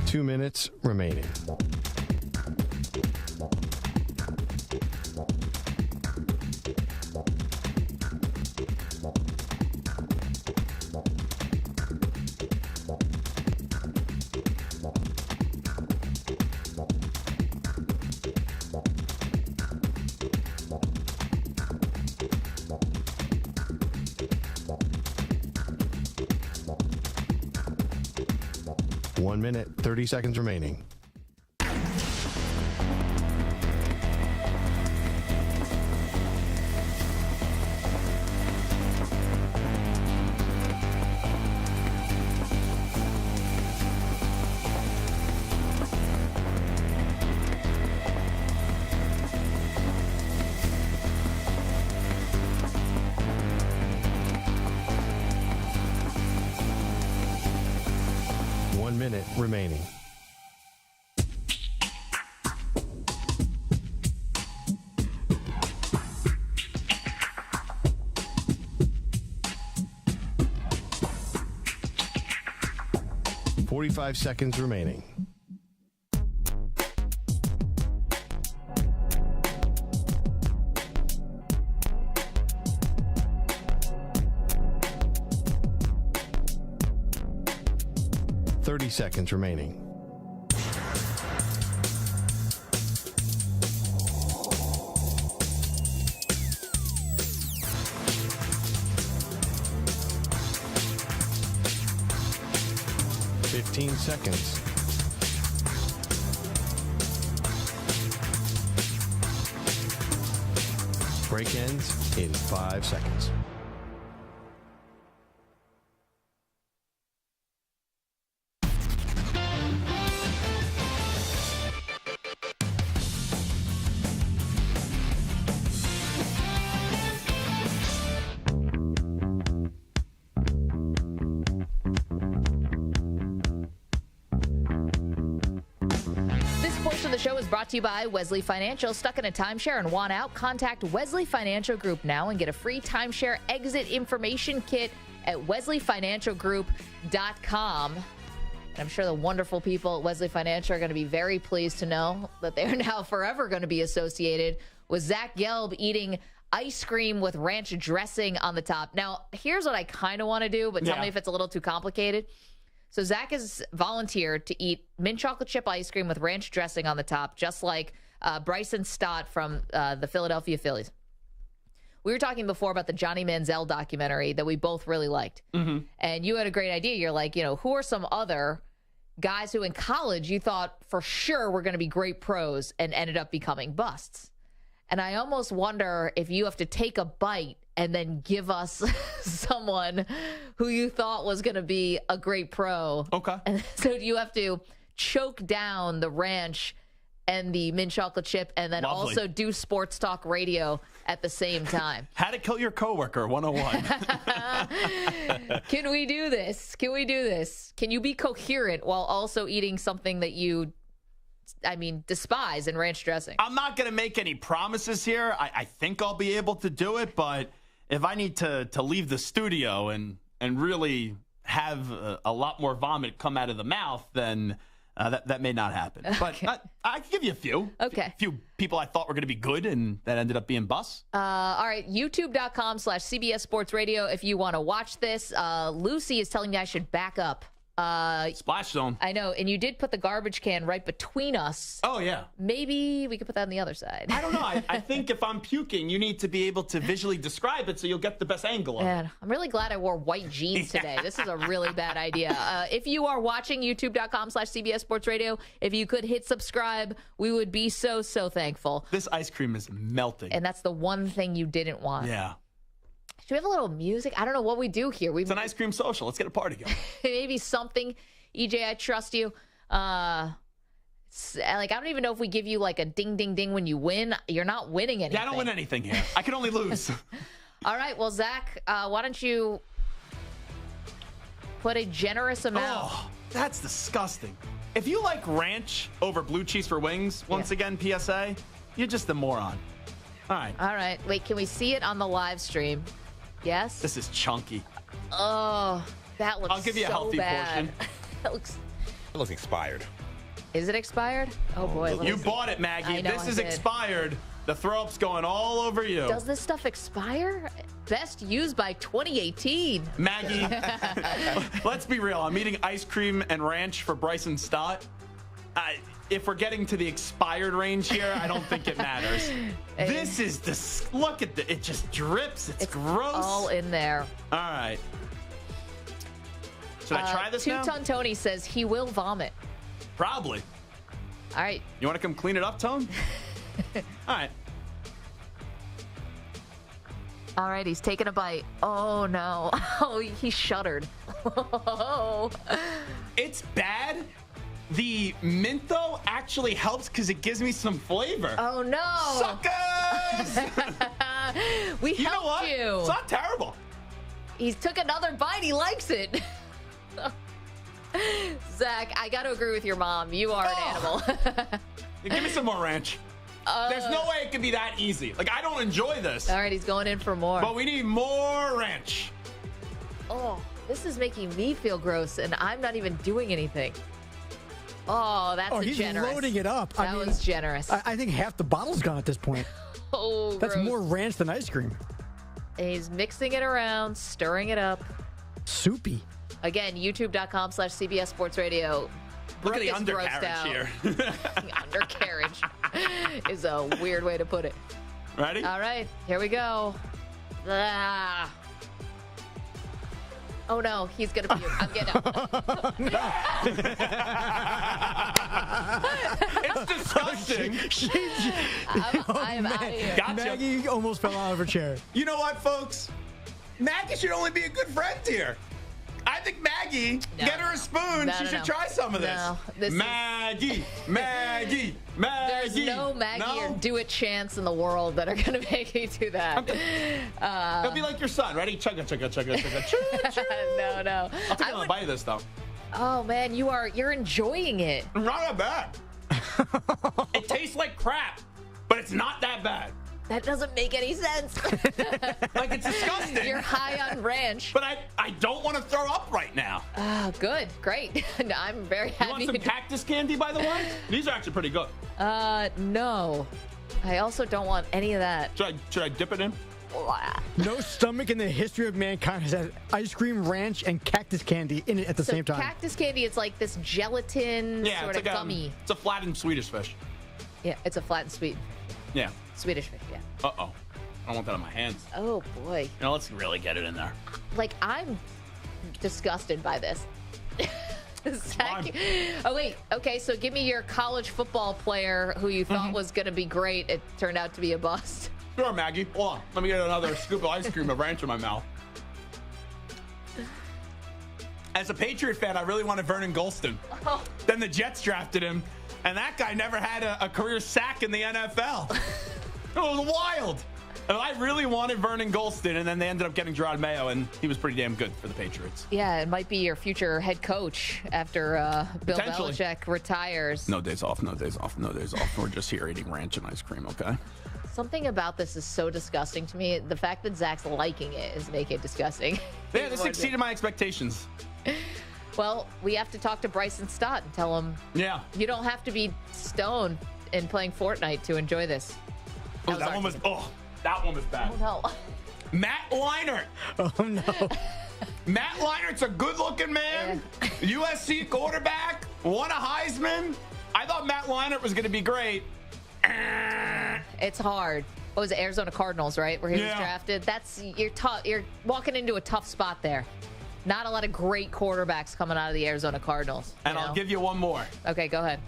Two minutes remaining. One minute, 30 seconds remaining. Minute remaining. Forty-five seconds remaining. Seconds remaining. 15 seconds. Break ends in 5 seconds. The show is brought to you by Wesley Financial. Stuck in a timeshare and want out? Contact Wesley Financial Group now and get a free timeshare exit information kit at wesleyfinancialgroup.com. And I'm sure the wonderful people at Wesley Financial are going to be very pleased to know that they are now forever going to be associated with Zach Gelb eating ice cream with ranch dressing on the top. Now, here's what I kind of want to do, but tell me if it's a little too complicated. So Zach has volunteered to eat mint chocolate chip ice cream with ranch dressing on the top, just like Bryson Stott from the Philadelphia Phillies. We were talking before about the Johnny Manziel documentary that we both really liked. Mm-hmm. And you had a great idea. You're like, who are some other guys who in college you thought for sure were going to be great pros and ended up becoming busts? And I almost wonder if you have to take a bite and then give us someone who you thought was going to be a great pro. Okay. And so you have to choke down the ranch and the mint chocolate chip and then also do sports talk radio at the same time. How to kill your coworker 101. Can we do this? Can you be coherent while also eating something that you despise in ranch dressing? I'm not going to make any promises here. I think I'll be able to do it, but if I need to leave the studio and really have a lot more vomit come out of the mouth, then that may not happen. Okay. But I can give you a few. Okay. A few people I thought were going to be good and that ended up being busts. All right. YouTube.com/CBS Sports Radio if you want to watch this. Lucy is telling me I should back up. Splash zone. I know, and you did put the garbage can right between us. Oh, yeah. Maybe we could put that on the other side. I don't know. I think if I'm puking, you need to be able to visually describe it so you'll get the best angle of it. I'm really glad I wore white jeans today. This is a really bad idea. If you are watching, youtube.com/CBS Sports Radio, if you could hit subscribe, we would be so, so thankful. This ice cream is melting. And that's the one thing you didn't want. Yeah. Should we have a little music? I don't know what we do here. It's an ice cream social. Let's get a party going. Maybe something. EJ, I trust you. I don't even know if we give you like a ding, ding, ding when you win. You're not winning anything. Yeah, I don't win anything here. I can only lose. All right. Well, Zach, why don't you put a generous amount. Oh, that's disgusting. If you like ranch over blue cheese for wings, once again, PSA, you're just a moron. All right. All right. Wait, can we see it on the live stream? Yes? This is chunky. Oh, that looks so bad. I'll give you a healthy portion. It looks expired. Is it expired? Oh, boy. You bought it, Maggie. This is expired. The throw-up's going all over you. Does this stuff expire? Best used by 2018. Maggie, let's be real. I'm eating ice cream and ranch for Bryson Stott. If we're getting to the expired range here, I don't think it matters. This is look at it just drips. It's gross. All in there. All right. Should I try this now? Two-Ton Tony says he will vomit. Probably. All right. You want to come clean it up, Tone? All right. All right, he's taking a bite. Oh, no. Oh, he shuddered. Oh. It's bad. The mint, though, actually helps because it gives me some flavor. Oh, no. Suckers! We you know what? you. It's not terrible. He took another bite. He likes it. Zach, I got to agree with your mom. You are an animal. Give me some more ranch. There's no way it could be that easy. Like, I don't enjoy this. All right, he's going in for more. But we need more ranch. Oh, this is making me feel gross, and I'm not even doing anything. Oh, that's he's generous. Loading it up. That was generous. I think half the bottle's gone at this point. Oh, that's gross. more ranch than ice cream. And he's mixing it around, stirring it up. Soupy. Again, youtube.com/CBS Sports Radio. Look at the undercarriage here. Undercarriage is a weird way to put it. Ready? All right, here we go. Oh, no, he's going to puke. I'm getting up. It's disgusting. I'm out of here. Gotcha. Maggie almost fell out of her chair. You know what, folks? Maggie should only be a good friend here. I think Maggie, get her a spoon. She should try some of this. No, Maggie. There's no Maggie or Do It chants in the world that are going to make you do that. It'll be like your son. Ready? Chugga, chugga, chugga, chugga, choo. No. I'll take another bite of this, though. Oh, man, you're enjoying it. Not that bad. It tastes like crap, but it's not that bad. That doesn't make any sense. Like, it's disgusting. You're high on ranch. But I don't want to throw up right now. Oh, good. Great. I'm very happy. You want some cactus candy, by the way? These are actually pretty good. No. I also don't want any of that. Should I dip it in? No stomach in the history of mankind has had ice cream, ranch, and cactus candy in it at the same time. Cactus candy, it's like this gelatin sort of gummy. It's a flattened Swedish fish. Yeah, it's a flat and sweet. Yeah. Swedish fish, yeah. Uh-oh. I don't want that on my hands. Oh, boy. Let's really get it in there. Like, I'm disgusted by this. Oh, wait. Okay, so give me your college football player who you thought was going to be great. It turned out to be a bust. Sure, Maggie. Hold on. Let me get another scoop of ice cream of ranch in my mouth. As a Patriot fan, I really wanted Vernon Gholston. Oh. Then the Jets drafted him, and that guy never had a career sack in the NFL. It was wild. And I really wanted Vernon Gholston, and then they ended up getting Gerard Mayo, and he was pretty damn good for the Patriots. Yeah, it might be your future head coach after Bill Belichick retires. No days off, no days off, no days off. We're just here eating ranch and ice cream, okay? Something about this is so disgusting to me. The fact that Zach's liking it is making it disgusting. Yeah, this exceeded my expectations. Well, we have to talk to Bryson Stott and tell him, you don't have to be stoned and playing Fortnite to enjoy this. That one was bad. Oh, no. Matt Leinart. Oh, no. Matt Leinert's a good-looking man. USC quarterback. Won a Heisman. I thought Matt Leinart was going to be great. It's hard. What was it, Arizona Cardinals, right, where he was drafted? You're walking into a tough spot there. Not a lot of great quarterbacks coming out of the Arizona Cardinals. And I'll give you one more. Okay, go ahead.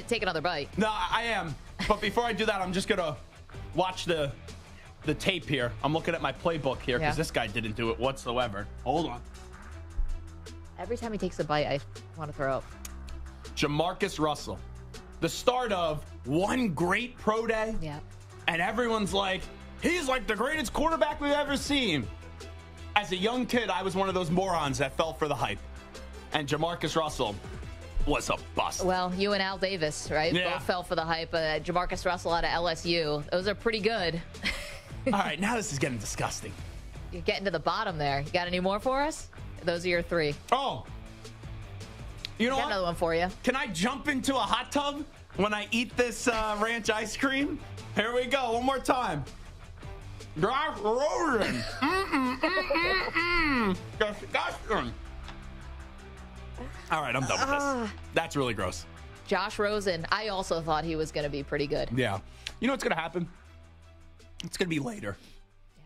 Take another bite. No, I am. But before I do that, I'm just going to watch the tape here. I'm looking at my playbook here because this guy didn't do it whatsoever. Hold on. Every time he takes a bite, I want to throw up. Jamarcus Russell. The start of one great pro day. Yeah. And everyone's like, he's like the greatest quarterback we've ever seen. As a young kid, I was one of those morons that fell for the hype. And Jamarcus Russell was a bust. Well, you and Al Davis, right? Yeah. Both fell for the hype. Jamarcus Russell out of LSU. Those are pretty good. All right, now this is getting disgusting. You're getting to the bottom there. You got any more for us? Those are your three. Oh. You know got what? Another one for you. Can I jump into a hot tub when I eat this ranch ice cream? Here we go. One more time. Josh Rosen. Disgusting. All right, I'm done with this. That's really gross. Josh Rosen. I also thought he was going to be pretty good. Yeah. You know what's going to happen? It's going to be later. Yeah.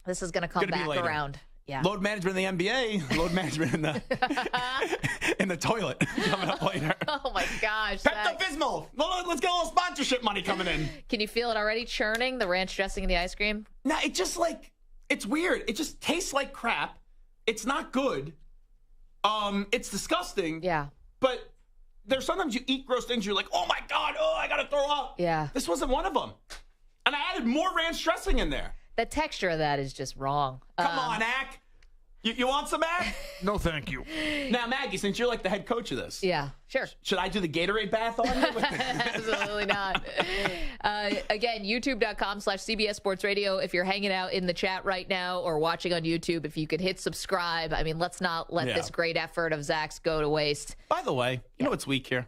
This is going to come back around. Yeah. Load management in the NBA, load management in the in the toilet coming up later. Oh my gosh. Pepto-Bismol. Let's get a little sponsorship money coming in. Can you feel it already churning, the ranch dressing in the ice cream? No, it just it's weird. It just tastes like crap. It's not good. It's disgusting. Yeah. But there's sometimes you eat gross things, you're like, oh my God, I gotta throw up. Yeah. This wasn't one of them. And I added more ranch dressing in there. The texture of that is just wrong. Come on, Ack. You want some, Ack? No, thank you. Now, Maggie, since you're like the head coach of this. Yeah, sure. Should I do the Gatorade bath on you? Absolutely not. Again, youtube.com/CBS Sports Radio. If you're hanging out in the chat right now or watching on YouTube, if you could hit subscribe. I mean, let's not let this great effort of Zach's go to waste. By the way, you know what's weak here?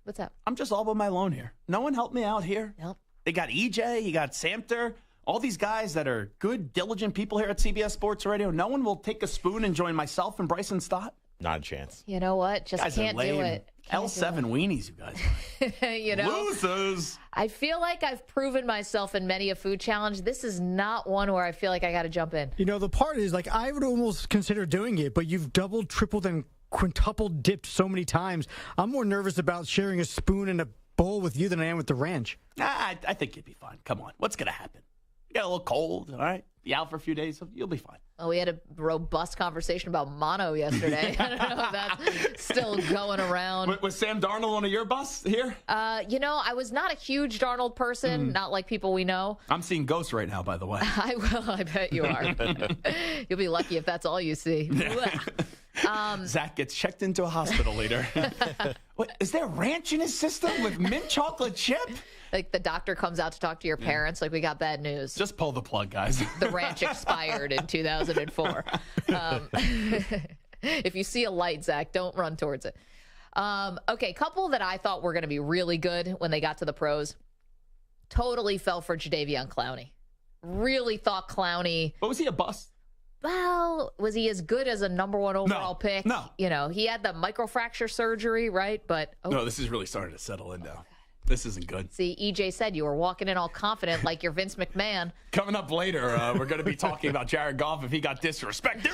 What's up? I'm just all by my alone here. No one helped me out here. Nope. They got EJ, you got Samter, all these guys that are good, diligent people here at CBS Sports Radio. No one will take a spoon and join myself and Bryson Stott. Not a chance. You know what? Just Guys can't are lame. do it. L7 weenies, you guys. You know? Losers. I feel like I've proven myself in many a food challenge. This is not one where I feel like I got to jump in. You know, the part is, like, I would almost consider doing it, but you've doubled, tripled, and quintupled dipped so many times. I'm more nervous about sharing a spoon and a bowl with you than I am with the ranch. I think you'd be fine. Come on. What's going to happen? You get a little cold, all right? Be out for a few days. You'll be fine. Well, we had a robust conversation about mono yesterday. I don't know if that's still going around. Was Sam Darnold on your bus here? You know, I was not a huge Darnold person, not like people we know. I'm seeing ghosts right now, by the way. I will. I bet you are. You'll be lucky if that's all you see. Zach gets checked into a hospital later. What, is there ranch in his system with mint chocolate chip? Like the doctor comes out to talk to your parents, like we got bad news. Just pull the plug, guys. The ranch expired in 2004. If you see a light, Zach, don't run towards it. Okay, couple that I thought were going to be really good when they got to the pros. Totally fell for Jadeveon Clowney. Really thought Clowney. But was he a bust? Well, was he as good as a number one overall pick? No. You know, he had the microfracture surgery, right? But no, this is really starting to settle in now. This isn't good. See, EJ said you were walking in all confident like you're Vince McMahon. Coming up later, we're going to be talking about Jared Goff if he got disrespected.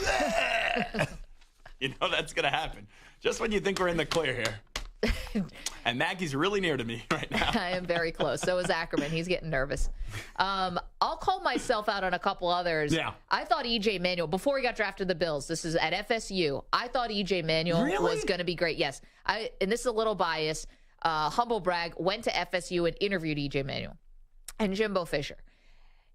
You know that's going to happen. Just when you think we're in the clear here. And Maggie's really near to me right now. I am very close. So is Ackerman. He's getting nervous. I'll call myself out on a couple others. Yeah. I thought EJ Manuel, before he got drafted to the Bills, this is at FSU, I thought EJ Manuel was going to be great. Yes. And this is a little bias. Humble brag, went to FSU and interviewed EJ Manuel and Jimbo Fisher.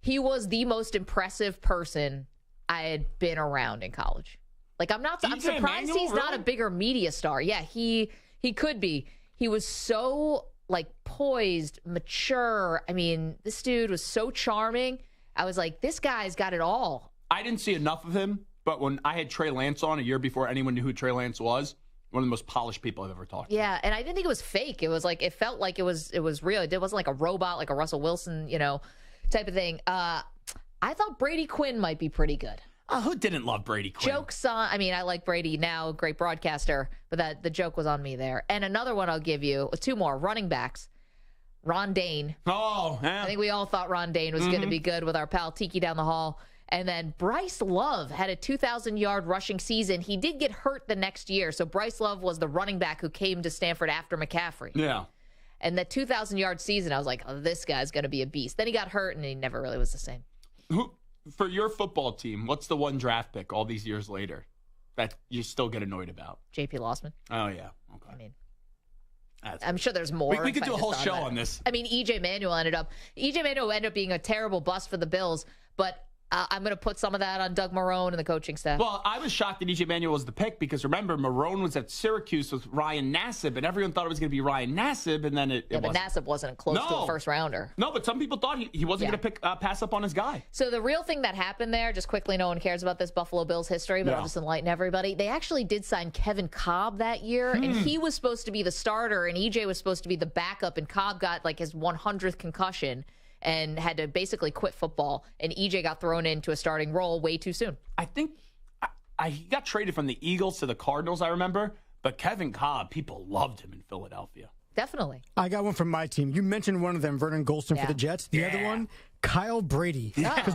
He was the most impressive person I had been around in college. Like, I'm surprised Manuel, he's not a bigger media star. Yeah, he could be. He was so, like, poised, mature. I mean, this dude was so charming. I was like, this guy's got it all. I didn't see enough of him, but when I had Trey Lance on a year before anyone knew who Trey Lance was, one of the most polished people I've ever talked to. Yeah, and I didn't think it was fake. It was like, it felt like it was real. It wasn't like a robot, like a Russell Wilson, type of thing. I thought Brady Quinn might be pretty good. Who didn't love Brady Quinn? Joke's on, I mean, I like Brady now, great broadcaster, but the joke was on me there. And another one I'll give you, two more, running backs. Ron Dane. Oh, yeah. I think we all thought Ron Dane was going to be good with our pal Tiki down the hall. And then Bryce Love had a 2,000-yard rushing season. He did get hurt the next year. So Bryce Love was the running back who came to Stanford after McCaffrey. Yeah. And the 2,000-yard season, I was like, oh, this guy's going to be a beast. Then he got hurt, and he never really was the same. For your football team, what's the one draft pick all these years later that you still get annoyed about? J.P. Lossman. Oh, yeah. Okay. I mean, I'm sure there's more. We could do a whole show on this. I mean, EJ Manuel ended up being a terrible bust for the Bills, but I'm going to put some of that on Doug Marrone and the coaching staff. Well, I was shocked that EJ Manuel was the pick because, remember, Marrone was at Syracuse with Ryan Nassib, and everyone thought it was going to be Ryan Nassib, and then it but wasn't. Nassib wasn't close to a first-rounder. No, but some people thought he wasn't going to pass up on his guy. So the real thing that happened there, just quickly, no one cares about this Buffalo Bills history, but I'll just enlighten everybody. They actually did sign Kevin Cobb that year, and he was supposed to be the starter, and EJ was supposed to be the backup, and Cobb got like his 100th concussion and had to basically quit football, and EJ got thrown into a starting role way too soon. I think he got traded from the Eagles to the Cardinals, I remember, but Kevin Cobb, people loved him in Philadelphia. Definitely. I got one from my team. You mentioned one of them, Vernon Golston for the Jets. The other one, Kyle Brady. Because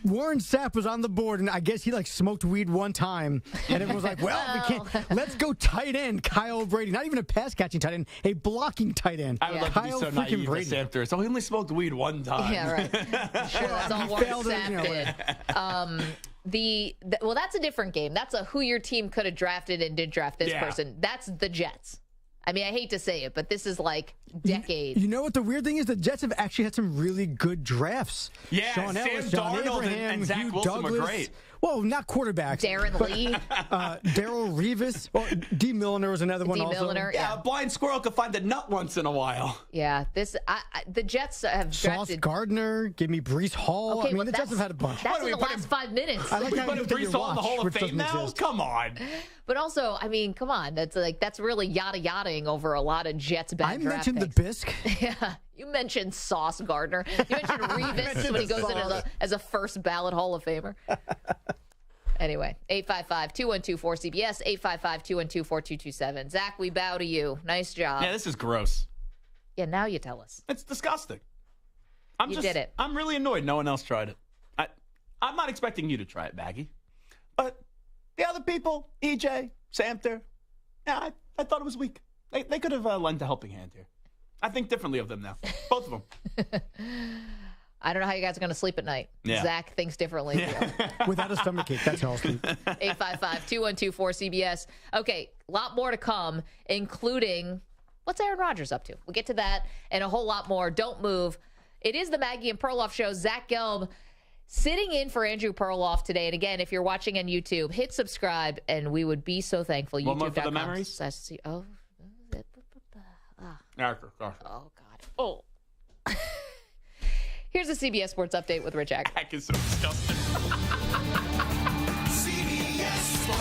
Warren Sapp was on the board, and I guess he smoked weed one time, and everyone was like, well, we can't. Let's go tight end, Kyle Brady. Not even a pass-catching tight end, a blocking tight end. I would love to be so naive Brady. After. So he only smoked weed one time. Yeah, right. Sure, that's all Warren Sapp did. Well, that's a different game. That's a who your team could have drafted and did draft this person. That's the Jets. I mean, I hate to say it, but this is like decades. You know what the weird thing is? The Jets have actually had some really good drafts. Yeah, Sean Sam Ellis, John Darnold Abraham, and Zach Hugh Wilson Douglas. were great. Well, not quarterbacks. Darren Lee. Darrell Revis. Well, D. Milliner was another one also. Milliner, yeah, a blind squirrel could find a nut once in a while. Yeah, the Jets have drafted. Sauce Gardner. Give me Breece Hall. Okay, I mean, the Jets have had a bunch. That's in the last 5 minutes. I like we how put you Breece Hall in the Hall of Fame now? Exist. Come on. But also, I mean, come on. That's really yachting over a lot of Jets bad draft mentioned picks. the Bisque. Yeah. You mentioned Sauce Gardner. You mentioned Revis when he goes in as a first ballot Hall of Famer. Anyway, 855-212-4CBS, 855-212-4227. Zach, we bow to you. Nice job. Yeah, this is gross. Yeah, now you tell us. It's disgusting. You did it. I'm really annoyed no one else tried it. I'm not expecting you to try it, Maggie. But the other people, EJ, Samter, yeah, I thought it was weak. They could have lent a helping hand here. I think differently of them now. Both of them. I don't know how you guys are going to sleep at night. Yeah. Zach thinks differently. Without a stomachache, that's how I'll sleep. 855-212-4CBS. Okay, a lot more to come, including what's Aaron Rodgers up to? We'll get to that and a whole lot more. Don't move. It is the Maggie and Perloff show. Zach Gelb sitting in for Andrew Perloff today. And again, if you're watching on YouTube, hit subscribe, and we would be so thankful. One more for the memories? Oh, God. Oh. Here's a CBS Sports Update with Rich Acker. That is so disgusting. CBS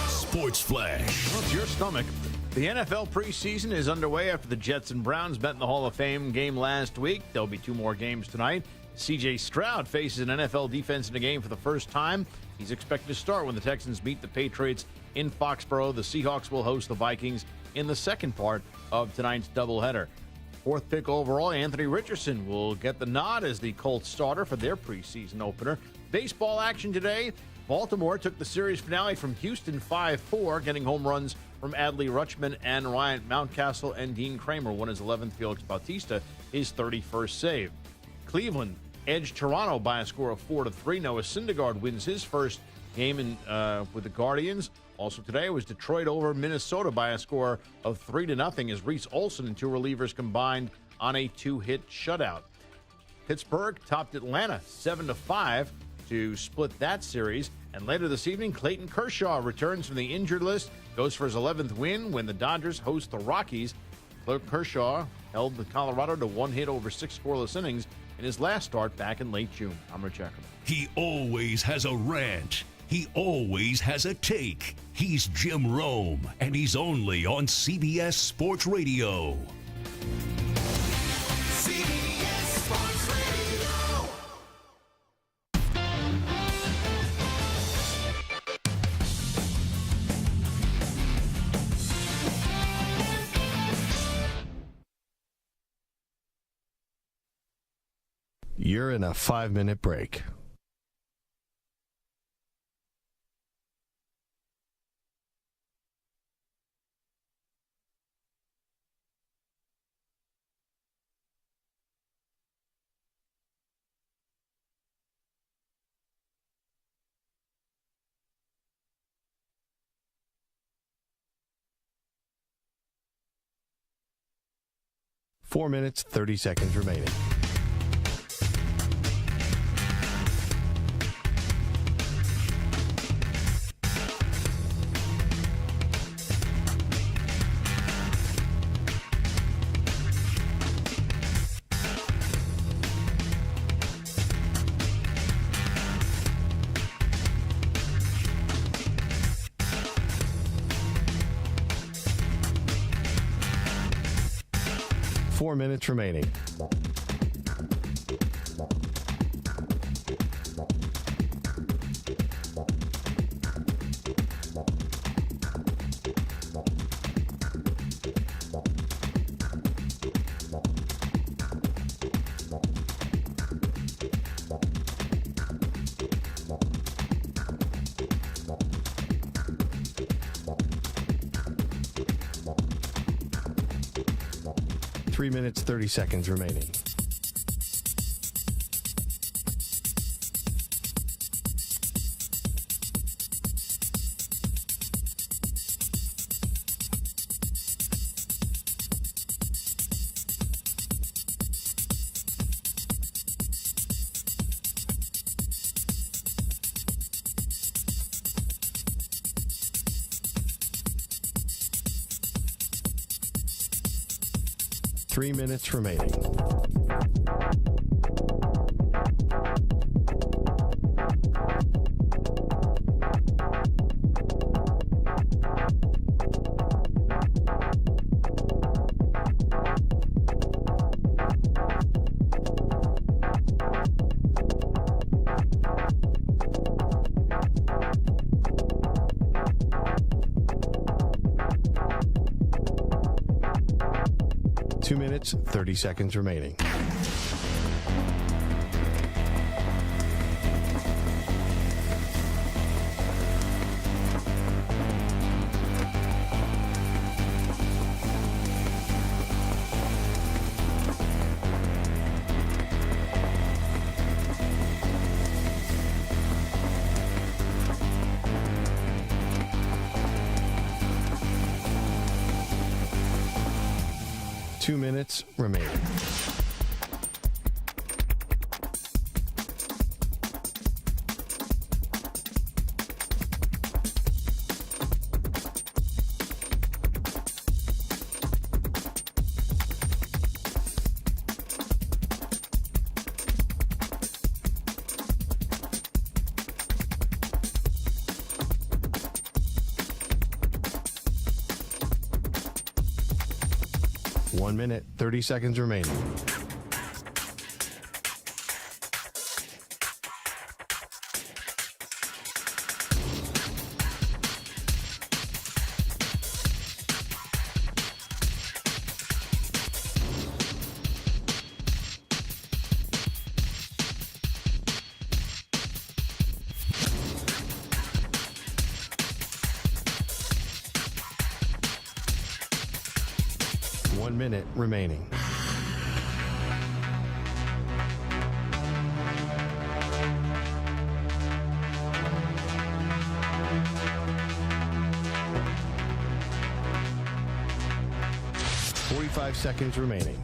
Sports Flash. Well, it's your stomach. The NFL preseason is underway after the Jets and Browns met in the Hall of Fame game last week. There'll be 2 more games tonight. C.J. Stroud faces an NFL defense in a game for the first time. He's expected to start when the Texans meet the Patriots in Foxborough. The Seahawks will host the Vikings in the second part of tonight's doubleheader. 4th pick overall, Anthony Richardson will get the nod as the Colts starter for their preseason opener. Baseball action today. Baltimore took the series finale from Houston 5-4, getting home runs from Adley Rutschman and Ryan Mountcastle, and Dean Kramer won his 11th. Felix Bautista his 31st save. Cleveland edged Toronto by a score of 4-3. Noah Syndergaard wins his first game with the Guardians. Also today was Detroit over Minnesota by a score of 3-0 as Reese Olson and 2 relievers combined on a 2-hit shutout. Pittsburgh topped Atlanta 7-5 to split that series. And later this evening, Clayton Kershaw returns from the injured list, goes for his 11th win when the Dodgers host the Rockies. Kershaw held the Colorado to 1 hit over 6 scoreless innings in his last start back in late June. I'm Rich Ackerman. He always has a rant. He always has a take. He's Jim Rome, and he's only on CBS Sports Radio. CBS Sports Radio. You're in a 5-minute break. Four minutes, 30 seconds remaining. Four minutes remaining. Three minutes, 30 seconds remaining. Three minutes remaining. minutes, 30 seconds remaining. Two minutes remaining. One minute, 30 seconds remaining. One minute remaining. Five seconds remaining.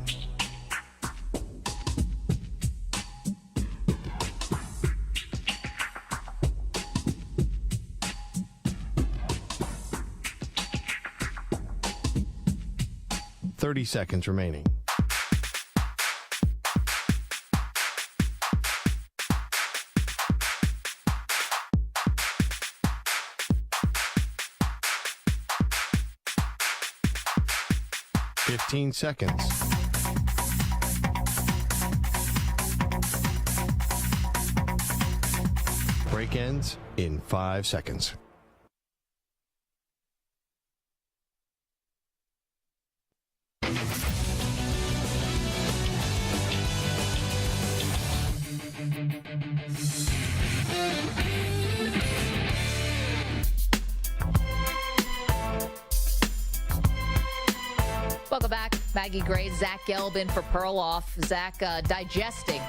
Thirty seconds remaining. Fifteen seconds. Break ends in 5 seconds. Welcome back. Maggie Gray, Zach Gelbin for Perloff. Zach digesting.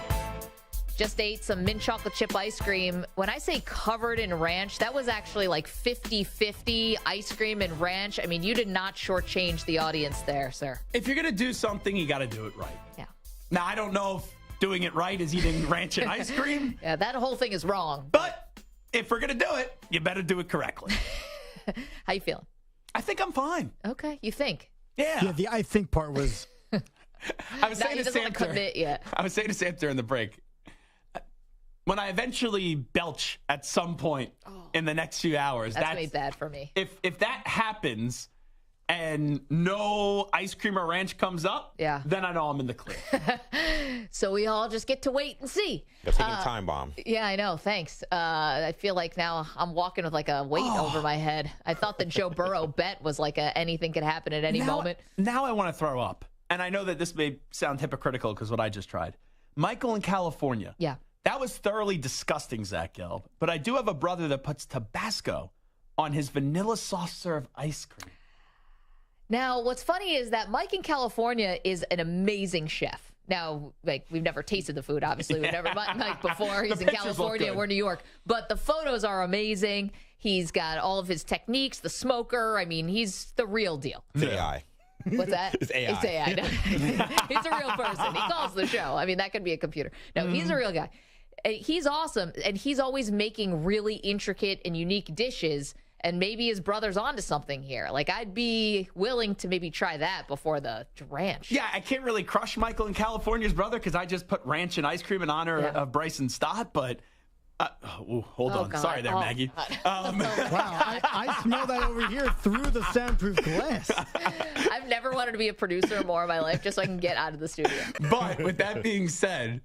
Just ate some mint chocolate chip ice cream. When I say covered in ranch, that was actually like 50-50 ice cream and ranch. I mean, you did not shortchange the audience there, sir. If you're going to do something, you got to do it right. Yeah. Now, I don't know if doing it right is eating ranch and ice cream. Yeah, that whole thing is wrong. But if we're going to do it, you better do it correctly. How you feeling? I think I'm fine. Okay, you think? Yeah, the I think part was... I was saying to Sam commit yet. I was saying to Sam during the break, when I eventually belch at some point in the next few hours, that's made bad for me. If that happens and no ice cream or ranch comes up, then I know I'm in the clear. So we all just get to wait and see. You're taking a time bomb. Yeah, I know. Thanks. I feel like now I'm walking with like a weight over my head. I thought the Joe Burrow bet was like anything could happen at any moment. Now I want to throw up. And I know that this may sound hypocritical because what I just tried. Michael in California. Yeah. That was thoroughly disgusting, Zach Gelb. But I do have a brother that puts Tabasco on his vanilla soft serve ice cream. Now, what's funny is that Mike in California is an amazing chef. Now, like, we've never tasted the food, obviously. We've never met Mike before. He's in California. We're in New York. But the photos are amazing. He's got all of his techniques, the smoker. I mean, he's the real deal. It's AI. What's that? It's AI. It's AI. No. He's a real person. He calls the show. I mean, that could be a computer. No, he's a real guy. He's awesome, and he's always making really intricate and unique dishes, and maybe his brother's onto something here. Like, I'd be willing to maybe try that before the ranch. Yeah, I can't really crush Michael in California's brother because I just put ranch and ice cream in honor of Bryson Stott, but... hold on. God. Sorry there, Maggie. Wow, I smell that over here through the soundproof glass. I've never wanted to be a producer more in my life just so I can get out of the studio. But with that being said,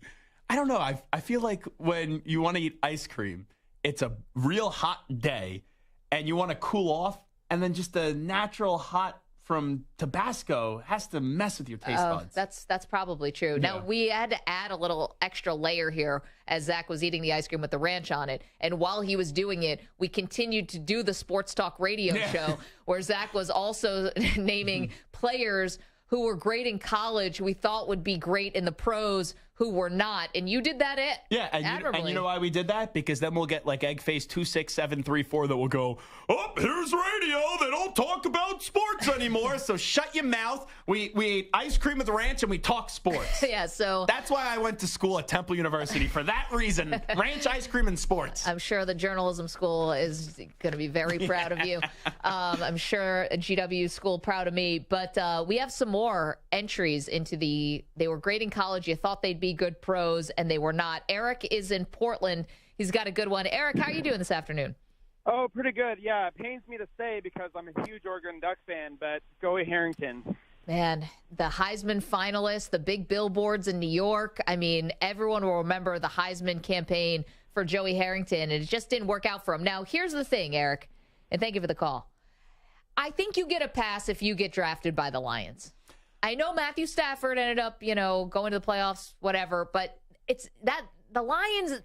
I don't know. I feel like when you want to eat ice cream, it's a real hot day and you want to cool off, and then just a natural hot from Tabasco has to mess with your taste buds. That's probably true. Now, we had to add a little extra layer here as Zach was eating the ice cream with the ranch on it. And while he was doing it, we continued to do the Sports Talk radio show where Zach was also naming players who were great in college we thought would be great in the pros who were not. And you did that and you know why we did that? Because then we'll get like Eggface 26734 that will go, oh, here's radio. They don't talk about sports anymore. So shut your mouth. We ate ice cream with ranch and we talk sports. So that's why I went to school at Temple University for that reason. Ranch, ice cream, and sports. I'm sure the journalism school is going to be very proud of you. I'm sure GW school proud of me. But we have some more entries into they were great in college. You thought they'd be good pros, and they were not. Eric is in Portland. He's got a good one. Eric, how are you doing this afternoon? Oh, pretty good. Yeah, it pains me to say because I'm a huge Oregon Duck fan, but Joey Harrington. Man, the Heisman finalist, the big billboards in New York. I mean, everyone will remember the Heisman campaign for Joey Harrington, and it just didn't work out for him. Now, here's the thing, Eric, and thank you for the call. I think you get a pass if you get drafted by the Lions. I know Matthew Stafford ended up, going to the playoffs, whatever, but it's that the Lions,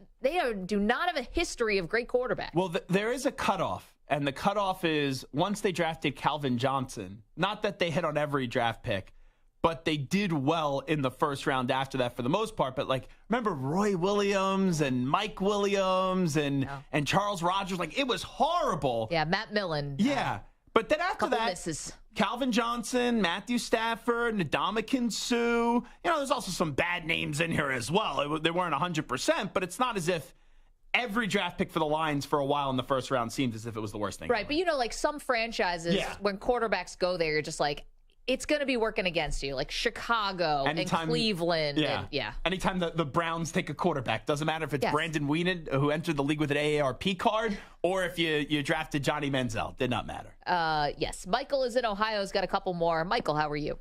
do not have a history of great quarterback. Well, there is a cutoff, and the cutoff is once they drafted Calvin Johnson. Not that they hit on every draft pick, but they did well in the first round after that for the most part. But, remember Roy Williams and Mike Williams and Charles Rodgers? It was horrible. Yeah, Matt Millen. Yeah. But then after that, misses. Calvin Johnson, Matthew Stafford, Ndamukong Suh. There's also some bad names in here as well. They weren't 100%, but it's not as if every draft pick for the Lions for a while in the first round seemed as if it was the worst thing. Right, but some franchises, when quarterbacks go there, you're just like, it's going to be working against you, like Chicago and Cleveland. Yeah. Anytime the Browns take a quarterback, doesn't matter if it's Brandon Whedon, who entered the league with an AARP card, or if you drafted Johnny Manziel. Did not matter. Yes. Michael is in Ohio. He's got a couple more. Michael, how are you?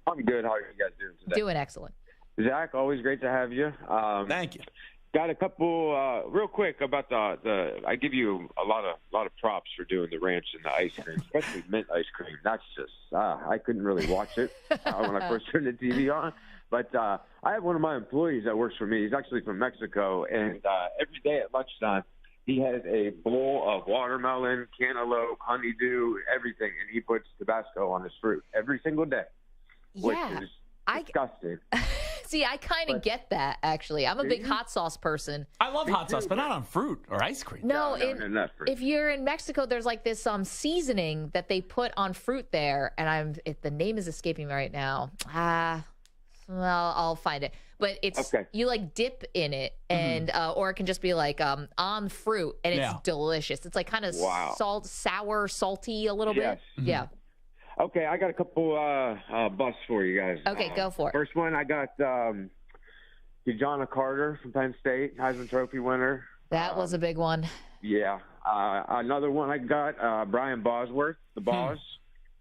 I'm good. How are you guys doing today? Doing excellent. Zach, always great to have you. Thank you. Got a couple real quick about the. I give you a lot of props for doing the ranch and the ice cream, especially mint ice cream. That's just I couldn't really watch it when I first turned the TV on. But I have one of my employees that works for me. He's actually from Mexico, and every day at lunchtime he has a bowl of watermelon, cantaloupe, honeydew, everything, and he puts Tabasco on his fruit every single day, which is disgusting. See, I kind of get that, actually. I'm a big hot sauce person. I love hot sauce, but not on fruit or ice cream. No, if you're in Mexico, there's this seasoning that they put on fruit there, and the name is escaping me right now. Well, I'll find it. But it's you dip in it, and or it can just be on fruit, and it's delicious. It's kind of sour, salty a little bit. Mm-hmm. Yeah. Okay, I got a couple busts for you guys. Okay, go for it. First one, I got Jujana Carter from Penn State, Heisman Trophy winner. That was a big one. Yeah. Another one I got, Brian Bosworth, the Boss.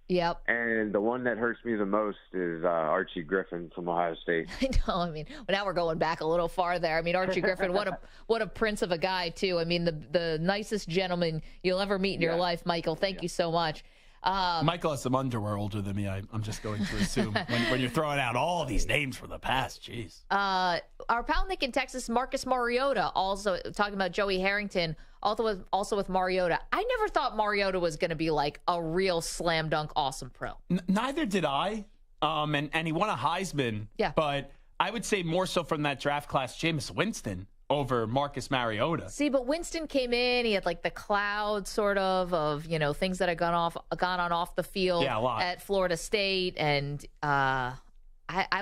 Yep. And the one that hurts me the most is Archie Griffin from Ohio State. I know. Now we're going back a little far there. Archie Griffin, what a prince of a guy, too. The nicest gentleman you'll ever meet in your life, Michael. Thank you so much. Michael has some underwear older than me. I'm just going to assume when you're throwing out all these names from the past. Jeez. Our pal Nick in Texas, Marcus Mariota, also talking about Joey Harrington, also with Mariota. I never thought Mariota was going to be a real slam dunk awesome pro. Neither did I. And he won a Heisman. Yeah. But I would say more so from that draft class, Jameis Winston over Marcus Mariota. See, but Winston came in. He had the cloud sort of things that had gone on off the field at Florida State, and I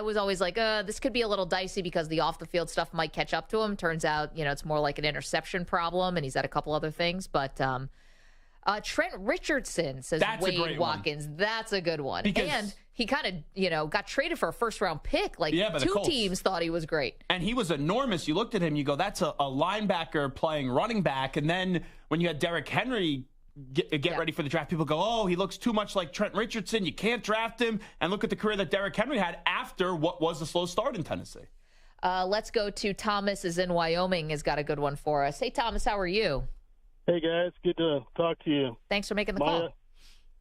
was always this could be a little dicey because the off the field stuff might catch up to him. Turns out, it's more like an interception problem, and he's had a couple other things. But Trent Richardson says Wade Watkins. That's a good one. And he kind of, got traded for a first-round pick. Two teams thought he was great. And he was enormous. You looked at him, you go, that's a linebacker playing running back. And then when you had Derrick Henry get ready for the draft, people go, oh, he looks too much like Trent Richardson. You can't draft him. And look at the career that Derrick Henry had after what was a slow start in Tennessee. Let's go to Thomas is in Wyoming, has got a good one for us. Hey, Thomas, how are you? Hey, guys. Good to talk to you. Thanks for making the call.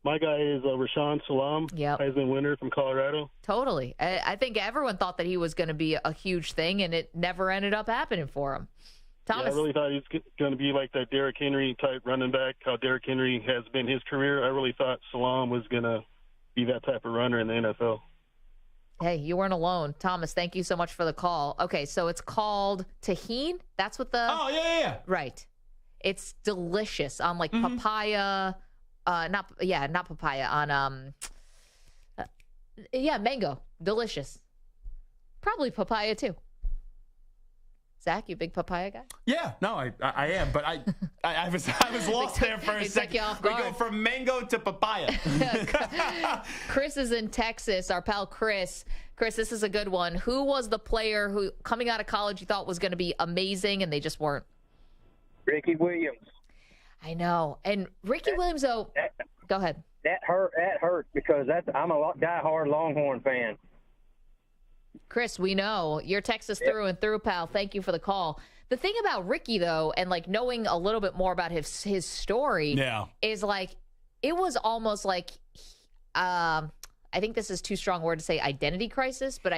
My guy is Rashaan Salam, Heisman winner from Colorado. Totally. I think everyone thought that he was going to be a huge thing, and it never ended up happening for him. Thomas. Yeah, I really thought he was going to be like that Derrick Henry type running back, how Derrick Henry has been his career. I really thought Salam was going to be that type of runner in the NFL. Hey, you weren't alone. Thomas, thank you so much for the call. Okay, so it's called tahine. That's what the... Oh, yeah. Right. It's delicious on like papaya... not papaya, on mango. Delicious. Probably papaya too. Zach, you big papaya guy? Yeah, no, I am, but I was lost there for a second. We go from mango to papaya. Chris is in Texas, our pal Chris. Chris, this is a good one. Who was the player who, coming out of college, you thought was going to be amazing and they just weren't? Ricky Williams. I know. And Ricky Williams, though, go ahead. That hurt because I'm a diehard Longhorn fan. Chris, we know you're Texas through and through, pal. Thank you for the call. The thing about Ricky, though, and like knowing a little bit more about his story is like, it was almost like, I think this is too strong a word to say identity crisis, but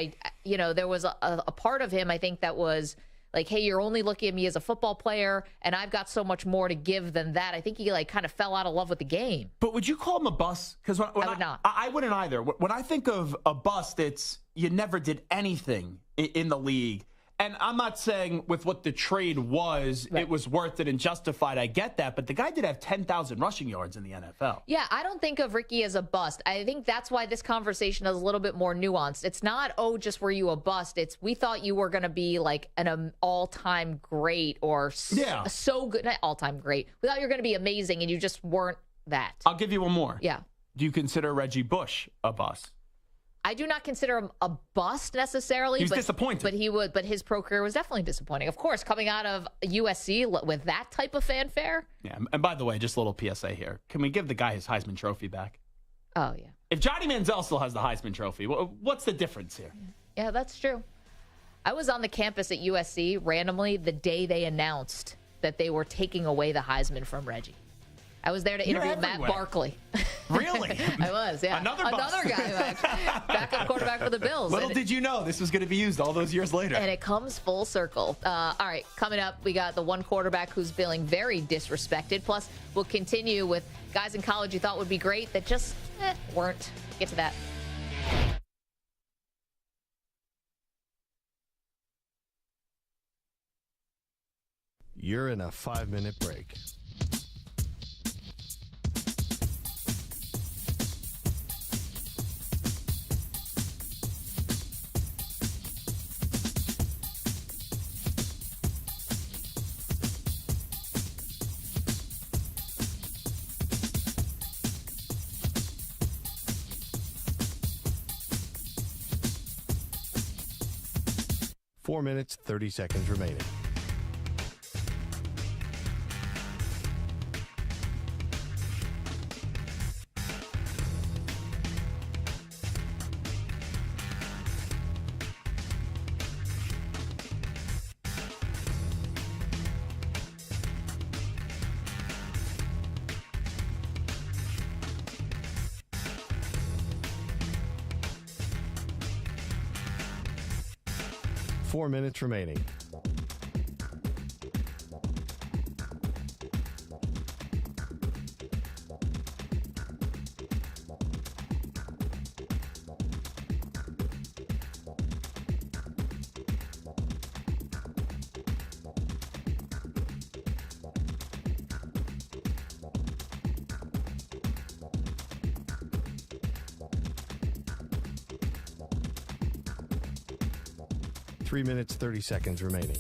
there was a part of him, I think, that was like, hey, you're only looking at me as a football player, and I've got so much more to give than that. I think he like kind of fell out of love with the game. But would you call him a bust? Because I would not. I wouldn't either. When I think of a bust, it's you never did anything in the league. And I'm not saying with what the trade was, it was worth it and justified. I get that. But the guy did have 10,000 rushing yards in the NFL. Yeah, I don't think of Ricky as a bust. I think that's why this conversation is a little bit more nuanced. It's not, just were you a bust? It's we thought you were going to be like an all-time great or so good. Not all-time great. We thought you were going to be amazing, and you just weren't that. I'll give you one more. Yeah. Do you consider Reggie Bush a bust? I do not consider him a bust necessarily. He was disappointed. But his pro career was definitely disappointing. Of course, coming out of USC with that type of fanfare. Yeah, and by the way, just a little PSA here. Can we give the guy his Heisman Trophy back? Oh, yeah. If Johnny Manziel still has the Heisman Trophy, what's the difference here? Yeah, that's true. I was on the campus at USC randomly the day they announced that they were taking away the Heisman from Reggie. I was there to interview Matt Barkley. Really? I was, yeah. Another guy, backup quarterback for the Bills. Little did you know this was going to be used all those years later. And it comes full circle. All right, coming up, we got the one quarterback who's feeling very disrespected. Plus, we'll continue with guys in college you thought would be great that just weren't. Get to that. You're in a 5-minute break. Four minutes, 30 seconds remaining. Four minutes remaining. Three minutes, 30 seconds remaining.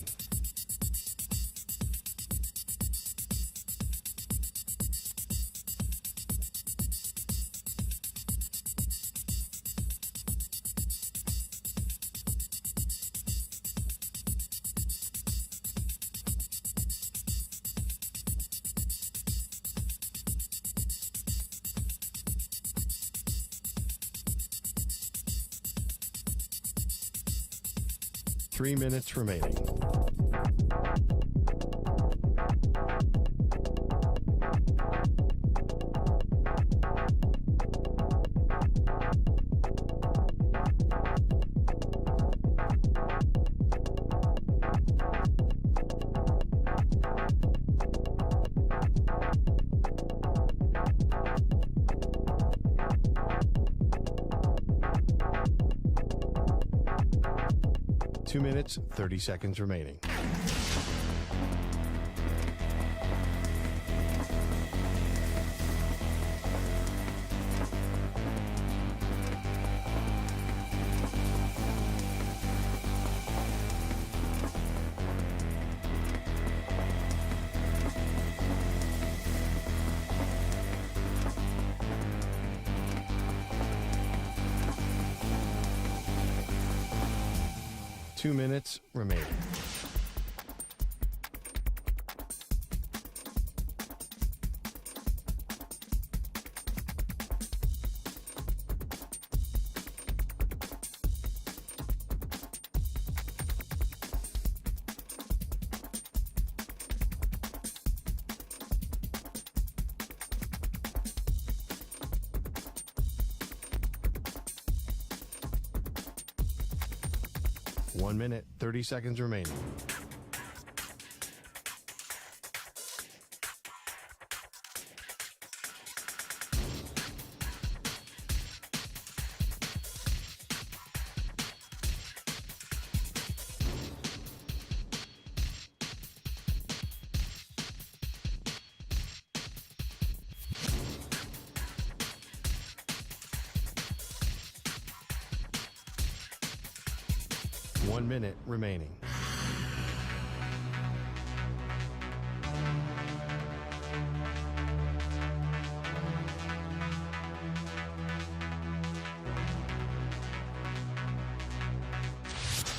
Three minutes remaining. 2 minutes, 30 seconds remaining. Two minutes remaining. One minute, 30 seconds remaining. One minute remaining.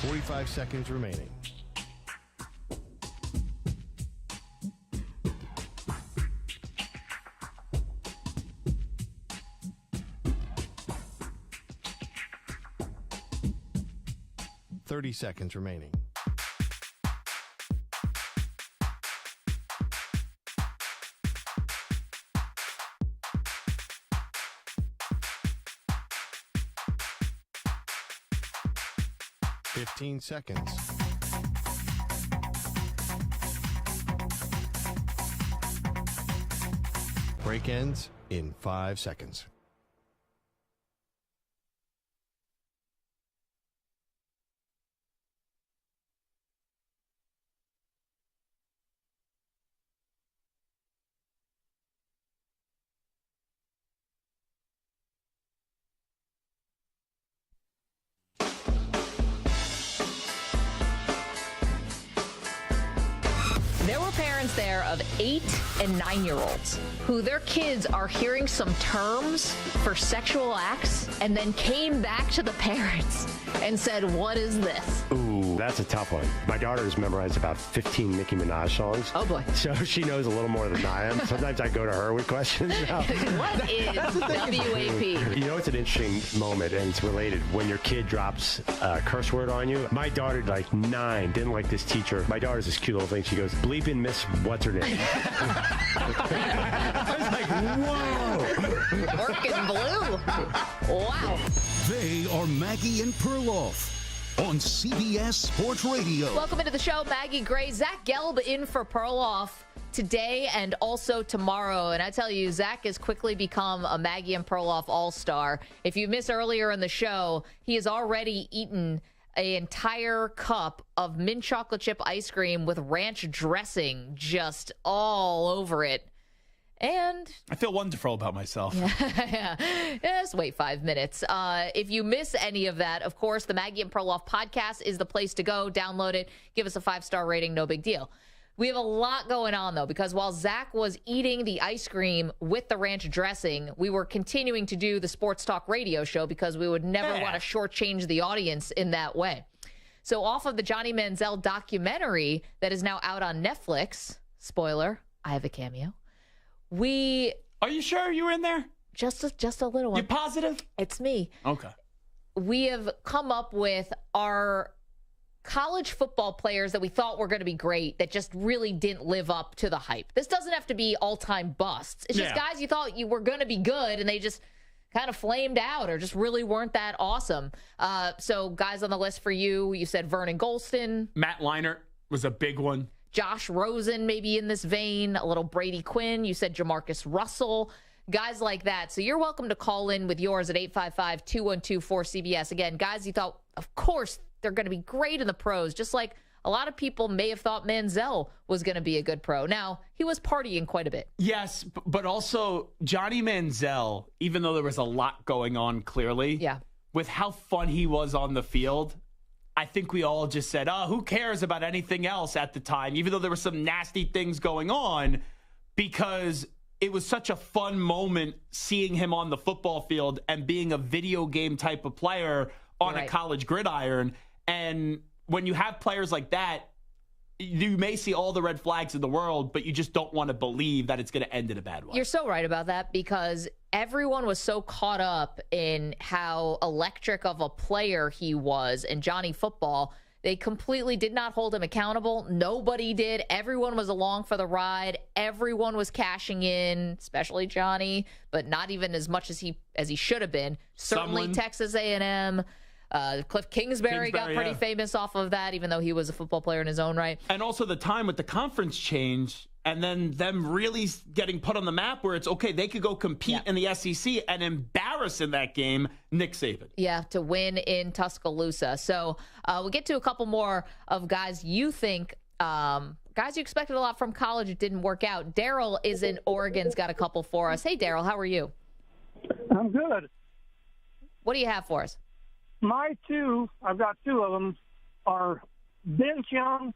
.45 seconds remaining. .30 seconds remaining. .15 seconds. Break ends in 5 seconds. There were parents there of 8 and 9-year-olds who their kids are hearing some terms for sexual acts and then came back to the parents and said, "What is this?" Ooh, that's a tough one. My daughter's memorized about 15 Nicki Minaj songs. Oh, boy. So she knows a little more than I am. Sometimes I go to her with questions. What is WAP? You know, it's an interesting moment, and it's related. When your kid drops a curse word on you, my daughter, like 9, didn't like this teacher. My daughter's this cute little thing. She goes, "Bleeping Miss What's her name?" I was like, whoa. Working blue. Wow. They are Maggie and Perloff on CBS Sports Radio. Welcome into the show, Maggie Gray. Zach Gelb in for Perloff today and also tomorrow. And I tell you, Zach has quickly become a Maggie and Perloff all-star. If you missed earlier in the show, he has already eaten an entire cup of mint chocolate chip ice cream with ranch dressing just all over it. And I feel wonderful about myself. yeah. Just wait 5 minutes. If you miss any of that, of course, the Maggie and Perloff podcast is the place to go. Download it. Give us a 5-star rating. No big deal. We have a lot going on, though, because while Zach was eating the ice cream with the ranch dressing, we were continuing to do the Sports Talk radio show because we would never want to shortchange the audience in that way. So off of the Johnny Manziel documentary that is now out on Netflix, spoiler, I have a cameo. Are you sure you were in there? Just a little one. You positive? It's me. Okay. We have come up with our college football players that we thought were going to be great that just really didn't live up to the hype. This doesn't have to be all-time busts. It's just guys you thought you were going to be good and they just kind of flamed out or just really weren't that awesome. So guys on the list for you, you said Vernon Golston. Matt Leinart was a big one. Josh Rosen, maybe in this vein, a little Brady Quinn. You said Jamarcus Russell, guys like that. So you're welcome to call in with yours at 855-212-4CBS. Again, guys you thought, of course, they're going to be great in the pros, just like a lot of people may have thought Manziel was going to be a good pro. Now, he was partying quite a bit. Yes, but also Johnny Manziel, even though there was a lot going on clearly, with how fun he was on the field, I think we all just said, oh, who cares about anything else at the time, even though there were some nasty things going on, because it was such a fun moment seeing him on the football field and being a video game type of player on a college gridiron. And when you have players like that, you may see all the red flags in the world, but you just don't want to believe that it's going to end in a bad way. You're so right about that, because everyone was so caught up in how electric of a player he was in Johnny football. They completely did not hold him accountable. Nobody did. Everyone was along for the ride. Everyone was cashing in, especially Johnny, but not even as much as he should have been. Certainly Texas A&M. Cliff Kingsbury got pretty famous off of that, even though he was a football player in his own right. And also the time with the conference change and then them really getting put on the map where it's, okay, they could go compete in the SEC and embarrass in that game Nick Saban. Yeah, to win in Tuscaloosa. So we'll get to a couple more of guys you think, guys you expected a lot from college. It didn't work out. Daryl is in Oregon's got a couple for us. Hey, Daryl, how are you? I'm good. What do you have for us? My two, I've got two of them, are Vince Young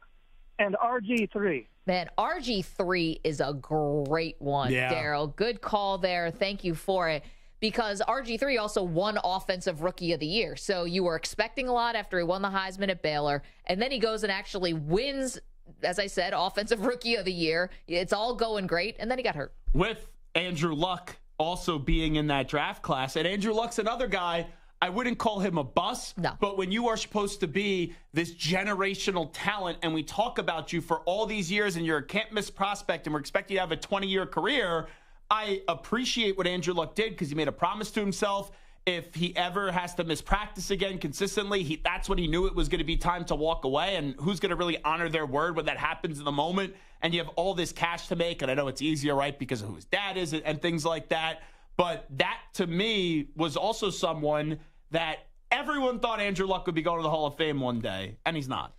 and RG3. Man, RG3 is a great one, Daryl. Good call there. Thank you for it. Because RG3 also won Offensive Rookie of the Year. So you were expecting a lot after he won the Heisman at Baylor. And then he goes and actually wins, as I said, Offensive Rookie of the Year. It's all going great. And then he got hurt. With Andrew Luck also being in that draft class. And Andrew Luck's another guy, I wouldn't call him a bust, but when you are supposed to be this generational talent and we talk about you for all these years and you're a can't-miss prospect and we're expecting you to have a 20-year career, I appreciate what Andrew Luck did because he made a promise to himself. If he ever has to miss practice again consistently, that's when he knew it was going to be time to walk away. And who's going to really honor their word when that happens in the moment? And you have all this cash to make, and I know it's easier, right, because of who his dad is and things like that. But that, to me, was also someone that everyone thought Andrew Luck would be going to the Hall of Fame one day, and he's not.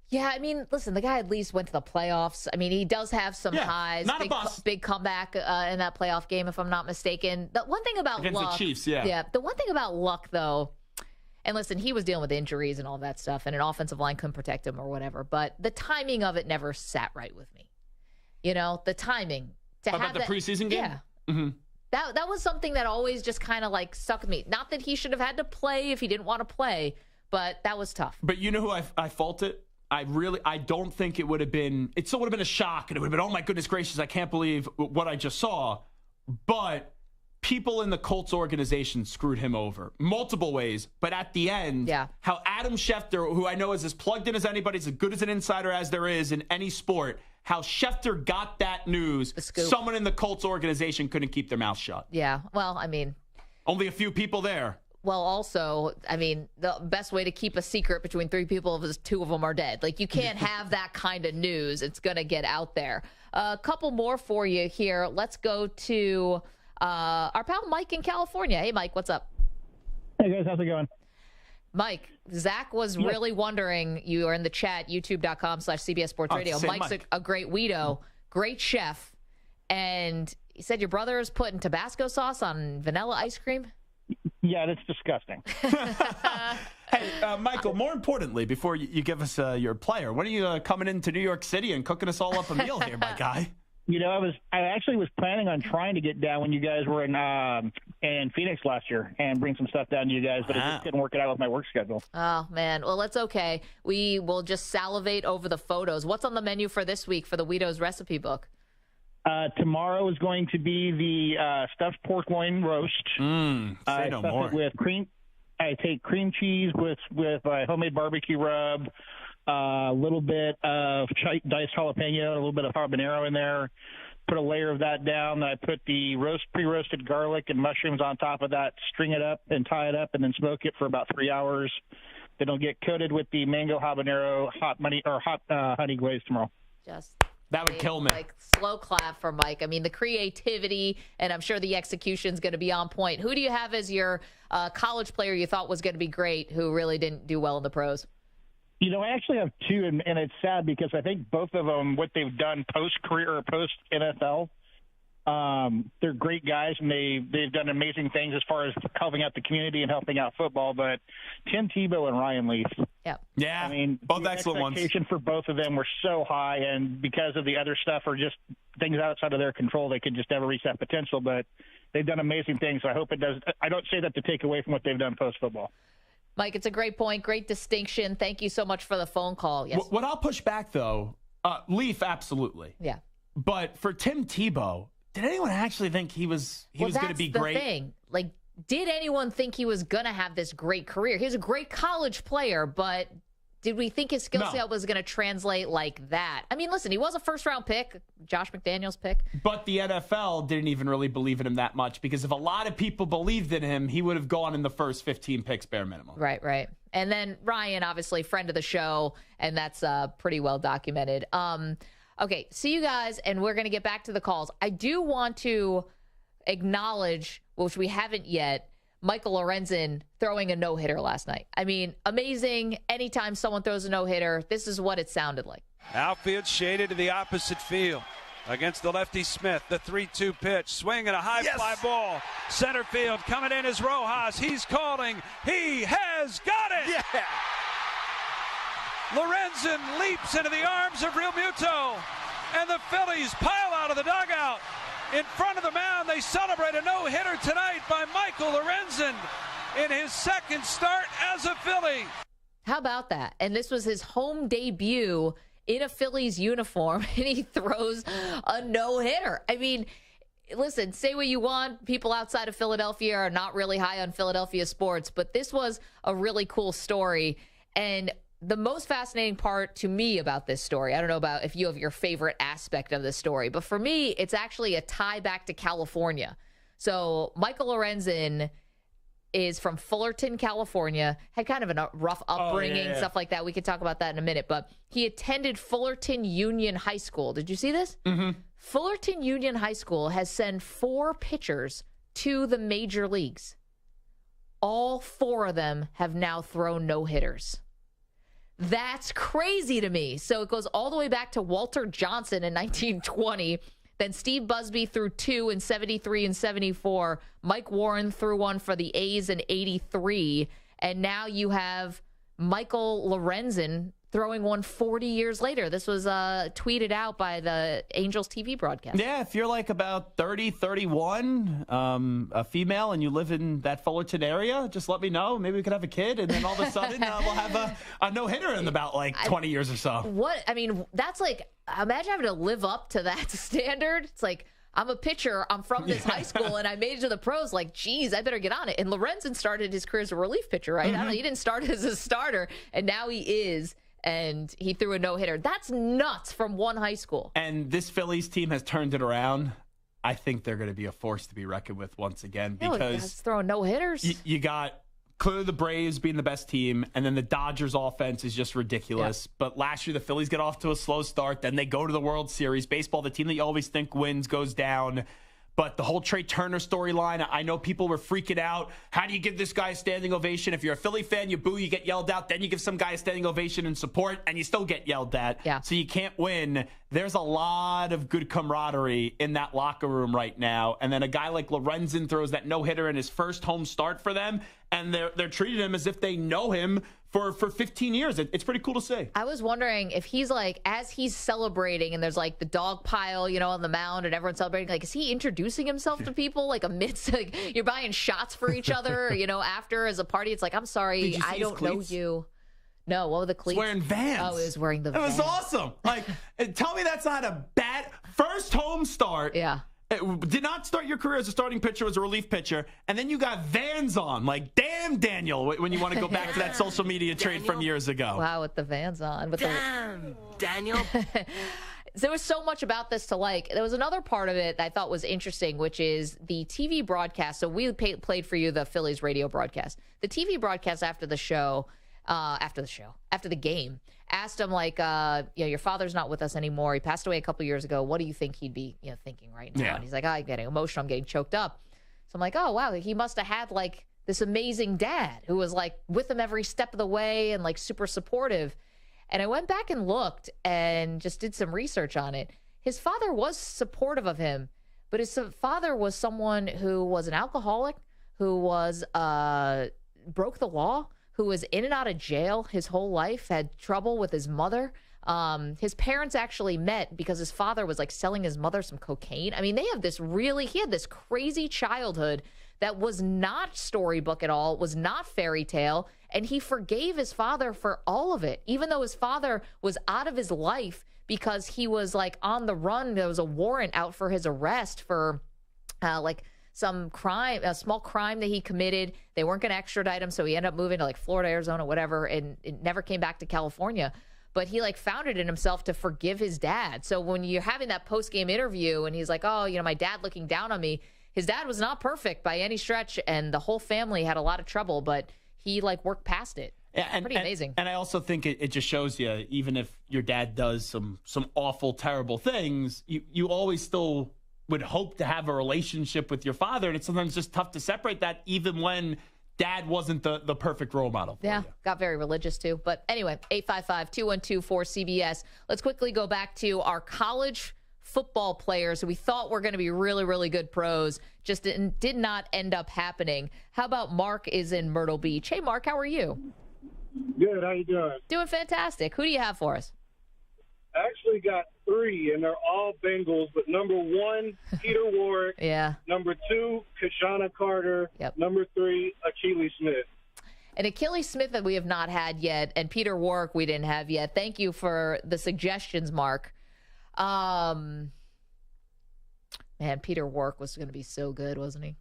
Yeah, I mean, listen, the guy at least went to the playoffs. I mean, he does have some highs. Not a bust. Big comeback in that playoff game, if I'm not mistaken. The one thing about Against Luck, the Chiefs, yeah. The one thing about Luck, though, and listen, he was dealing with injuries and all that stuff, and an offensive line couldn't protect him or whatever, but the timing of it never sat right with me. You know, the timing. About the preseason game? Yeah. Mm-hmm. That was something that always just kind of like stuck with me. Not that he should have had to play if he didn't want to play, but that was tough. But you know who I fault it? I don't think it would have been, it still would have been a shock, and it would have been, oh my goodness gracious, I can't believe what I just saw. But people in the Colts organization screwed him over multiple ways. But at the end, how Adam Schefter, who I know is as plugged in as anybody, as good as an insider as there is in any sport, how Schefter got that news, someone in the Colts organization couldn't keep their mouth shut. Yeah, well, I mean, only a few people there. Well, also, I mean, the best way to keep a secret between three people is two of them are dead. Like, you can't have that kind of news. It's going to get out there. A couple more for you here. Let's go to our pal Mike in California. Hey, Mike, what's up? Hey, guys, how's it going? Mike, Zach was really wondering, you are in the chat, youtube.com/CBS Sports Radio. Mike's Mike. a great Guido, great chef, and he said your brother is putting Tabasco sauce on vanilla ice cream? Yeah, that's disgusting. Hey, Michael, more importantly, before you give us your player, when are you coming into New York City and cooking us all up a meal here, my guy? You know, I actually was planning on trying to get down when you guys were in Phoenix last year and bring some stuff down to you guys, but it just didn't work out with my work schedule. Oh, man. Well, that's okay. We will just salivate over the photos. What's on the menu for this week for the Guido's recipe book? Tomorrow is going to be the stuffed pork loin roast. Say no more. It with cream. I take cream cheese with homemade barbecue rub, a little bit of diced jalapeno, a little bit of habanero in there. Put a layer of that down. Then I put the pre-roasted garlic and mushrooms on top of that, string it up and tie it up, and then smoke it for about 3 hours. Then it'll get coated with the mango habanero hot honey glaze tomorrow. That would kill me. Like, slow clap for Mike. I mean, the creativity, and I'm sure the execution is going to be on point. Who do you have as your college player you thought was going to be great who really didn't do well in the pros? I actually have two, and it's sad because I think both of them, what they've done post-career or post-NFL, they're great guys, and they've done amazing things as far as helping out the community and helping out football. But Tim Tebow and Ryan Leaf. Yeah. I mean, both excellent ones. The expectation for both of them were so high, and because of the other stuff or just things outside of their control, they could just never reach that potential. But they've done amazing things, so I hope it does. I don't say that to take away from what they've done post-football. Mike, it's a great point, great distinction. Thank you so much for the phone call. Yes. What I'll push back, though, Leaf, absolutely. Yeah. But for Tim Tebow, did anyone actually think he was going to be great? That's the thing. Like, did anyone think he was going to have this great career? He was a great college player, but did we think his skill set was going to translate like that? I mean, listen, he was a first-round pick, Josh McDaniels pick. But the NFL didn't even really believe in him that much, because if a lot of people believed in him, he would have gone in the first 15 picks bare minimum. Right. And then Ryan, obviously, friend of the show, and that's pretty well documented. Okay, see you guys, and we're going to get back to the calls. I do want to acknowledge, which we haven't yet, Michael Lorenzen throwing a no-hitter last night. I mean, amazing. Anytime someone throws a no-hitter, this is what it sounded like. Outfield shaded to the opposite field against the lefty Smith. The 3-2 pitch. Swing and a high fly ball. Center field coming in is Rojas. He's calling. He has got it. Yeah. Lorenzen leaps into the arms of Real Muto. And the Phillies pile out of the dugout. In front of the mound, they celebrate a no-hitter tonight by Michael Lorenzen in his second start as a Philly. How about that? And this was his home debut in a Phillies uniform, and he throws a no-hitter. I mean, listen, say what you want. People outside of Philadelphia are not really high on Philadelphia sports, but this was a really cool story. And the most fascinating part to me about this story, I don't know about if you have your favorite aspect of this story, but for me, it's actually a tie back to California. So Michael Lorenzen is from Fullerton, California, had kind of a rough upbringing, stuff like that. We could talk about that in a minute, but he attended Fullerton Union High School. Did you see this? Mm-hmm. Fullerton Union High School has sent 4 pitchers to the major leagues. All 4 of them have now thrown no-hitters. That's crazy to me. So it goes all the way back to Walter Johnson in 1920. Then Steve Busby threw 2 in 73 and 74. Mike Warren threw 1 for the A's in 83. And now you have Michael Lorenzen throwing 1 40 years later. This was tweeted out by the Angels TV broadcast. Yeah, if you're like about 30, 31, a female, and you live in that Fullerton area, just let me know. Maybe we could have a kid, and then all of a sudden we'll have a no-hitter in about 20 years or so. I mean, that's like, imagine having to live up to that standard. It's like, I'm a pitcher, I'm from this high school, and I made it to the pros. Like, geez, I better get on it. And Lorenzen started his career as a relief pitcher, right? Mm-hmm. I don't know, he didn't start as a starter, and now he is. And he threw a no-hitter. That's nuts from one high school. And this Phillies team has turned it around. I think they're going to be a force to be reckoned with once again, because throwing no-hitters. You got clearly the Braves being the best team, and then the Dodgers offense is just ridiculous. Yeah. But last year the Phillies get off to a slow start. Then they go to the World Series. Baseball, the team that you always think wins, goes down. But the whole Trey Turner storyline, I know people were freaking out. How do you give this guy a standing ovation? If you're a Philly fan, you boo, you get yelled out. Then you give some guy a standing ovation and support, and you still get yelled at. Yeah. So you can't win. There's a lot of good camaraderie in that locker room right now. And then a guy like Lorenzen throws that no-hitter in his first home start for them, and they're treating him as if they know him for 15 years. It's pretty cool to see. I was wondering if he's like, as he's celebrating and there's like the dog pile, on the mound and everyone's celebrating, like, is he introducing himself to people like amidst, like, you're buying shots for each other, after as a party? It's like, I'm sorry, I don't know you. No, what were the cleats? He's wearing Vans. Oh, he was wearing the Vans. It was awesome. Like, tell me that's not a bad first home start. Yeah. Did not start your career as a starting pitcher, as a relief pitcher, and then you got Vans on. Like, damn, Daniel, when you want to go back to that social media trade from years ago. Wow, with the Vans on. Damn, Daniel. There was so much about this to like. There was another part of it that I thought was interesting, which is the TV broadcast. So we played for you the Phillies radio broadcast. The TV broadcast after the show after the game. Asked him, like, your father's not with us anymore. He passed away a couple years ago. What do you think he'd be thinking right now? Yeah. And he's like, I'm getting emotional. I'm getting choked up. So I'm like, oh, wow, he must have had, like, this amazing dad who was, like, with him every step of the way and, like, super supportive. And I went back and looked and just did some research on it. His father was supportive of him, but his father was someone who was an alcoholic, who was broke the law, who was in and out of jail his whole life, had trouble with his mother. His parents actually met because his father was like selling his mother some cocaine. I mean, he had this crazy childhood that was not storybook at all, was not fairy tale. And he forgave his father for all of it, even though his father was out of his life because he was like on the run. There was a warrant out for his arrest for some crime, a small crime that he committed. They weren't going to extradite him, so he ended up moving to like Florida, Arizona, whatever, and it never came back to California. But he like found it in himself to forgive his dad. So when you're having that post-game interview and he's like, oh, my dad looking down on me, his dad was not perfect by any stretch, and the whole family had a lot of trouble, but he like worked past it. Yeah, pretty amazing. And I also think it just shows you, even if your dad does some awful, terrible things, you always still would hope to have a relationship with your father. And it's sometimes just tough to separate that, even when dad wasn't the perfect role model for you. Got very religious too. But anyway, 855-212-4CBS. Let's quickly go back to our college football players who we thought were going to be really, really good pros, just did not end up happening. How about Mark is in Myrtle Beach? Hey, Mark, how are you? Good. How you doing? Doing fantastic. Who do you have for us? I actually got 3, and they're all Bengals, but number 1, Peter Warwick. Yeah. Number 2, Kashana Carter. Yep. Number 3, Achilles Smith. And Achilles Smith that we have not had yet, and Peter Warwick we didn't have yet. Thank you for the suggestions, Mark. Man, Peter Warwick was going to be so good, wasn't he?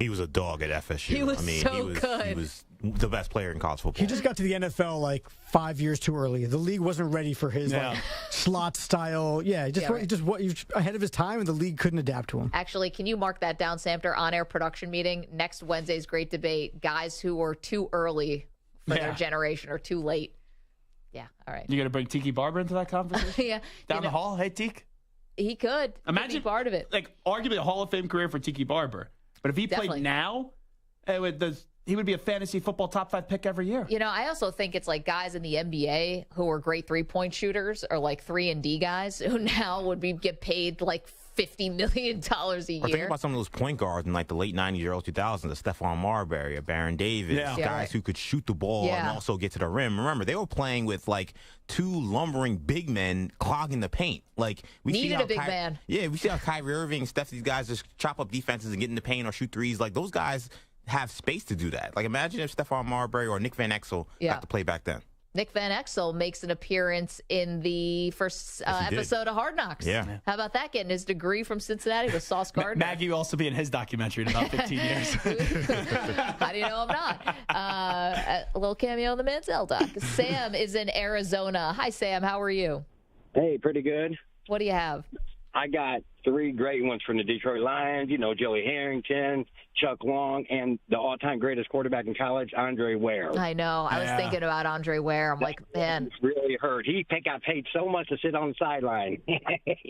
He was a dog at FSU. He was good. He was the best player in college football. He just got to the NFL like 5 years too early. The league wasn't ready for his like, slot style. Yeah, he was ahead of his time, and the league couldn't adapt to him. Actually, can you mark that down, Samter? On-air production meeting next Wednesday's great debate. Guys who were too early for their generation or too late. Yeah, all right. You going to bring Tiki Barber into that conversation? Yeah. Down the hall? Hey, Tiki. He could. Imagine be part of it. Like, arguably a Hall of Fame career for Tiki Barber. But if he played now, he would be a fantasy football top 5 pick every year. I also think it's like guys in the NBA who are great 3-point shooters or like 3-and-D guys who now would get paid like $50 million a year. Or think about some of those point guards in like the late 90s, early 2000s, a Stephon Marbury, a Baron Davis, guys who could shoot the ball and also get to the rim. Remember, they were playing with like 2 lumbering big men clogging the paint. Like we needed see how a big man. Yeah, we see how Kyrie Irving, Steph, these guys just chop up defenses and get in the paint or shoot threes. Like those guys have space to do that. Like imagine if Stephon Marbury or Nick Van Exel got to play back then. Nick Van Exel makes an appearance in the first episode of Hard Knocks. Yeah. How about that? Getting his degree from Cincinnati with Sauce Gardner. Maggie will also be in his documentary in about 15 years. How do you know I'm not? A little cameo in the Manziel doc. Sam is in Arizona. Hi, Sam. How are you? Hey, pretty good. What do you have? I got 3 great ones from the Detroit Lions, Joey Harrington, Chuck Long, and the all-time greatest quarterback in college, Andre Ware. I know. I was thinking about Andre Ware. I'm like, man. It's really hurt. He got paid so much to sit on the sideline.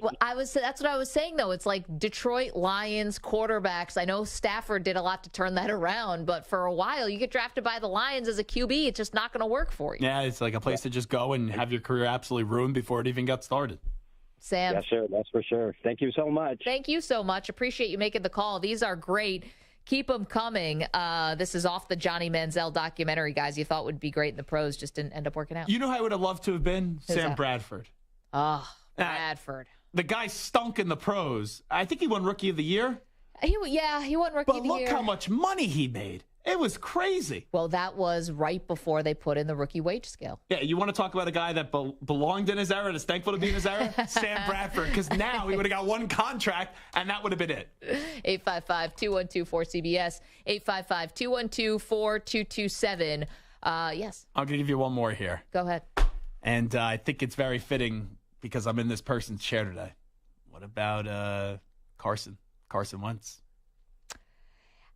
Well, that's what I was saying, though. It's like Detroit Lions quarterbacks. I know Stafford did a lot to turn that around, but for a while, you get drafted by the Lions as a QB. It's just not going to work for you. Yeah, it's like a place to just go and have your career absolutely ruined before it even got started. Sam. Yes, sir. That's for sure. Thank you so much. Thank you so much. Appreciate you making the call. These are great. Keep them coming. This is off the Johnny Manziel documentary, guys. You thought would be great in the pros, just didn't end up working out. You know who I would have loved to have been? Who's Sam that? Bradford. Oh, Bradford. The guy stunk in the pros. I think he won Rookie of the Year. He won Rookie of the Year. But look how much money he made. It was crazy. Well, that was right before they put in the rookie wage scale. Yeah, you want to talk about a guy that belonged in his era and is thankful to be in his era? Sam Bradford, because now he would have got 1 contract, and that would have been it. 855-212-4CBS, 855-212-4227. Yes. I'm going to give you one more here. Go ahead. And I think it's very fitting because I'm in this person's chair today. What about Carson Wentz?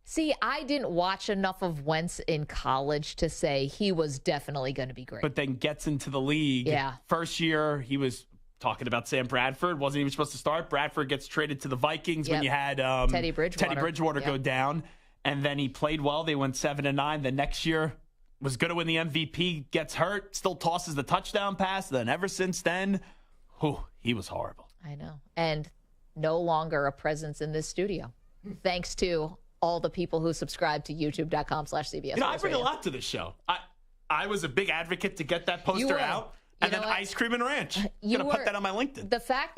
See, I didn't watch enough of Wentz in college to say he was definitely going to be great. But then gets into the league. Yeah. First year, he was talking about Sam Bradford. Wasn't even supposed to start. Bradford gets traded to the Vikings when you had Teddy Bridgewater go down. And then he played well. They went 7-9. The next year was going to win the MVP. Gets hurt. Still tosses the touchdown pass. Then ever since then, he was horrible. I know. And no longer a presence in this studio. Thanks to all the people who subscribe to youtube.com/CBS. I bring a lot to this show. I was a big advocate to get that poster out. And then ice cream and ranch. I'm going to put that on my LinkedIn. The fact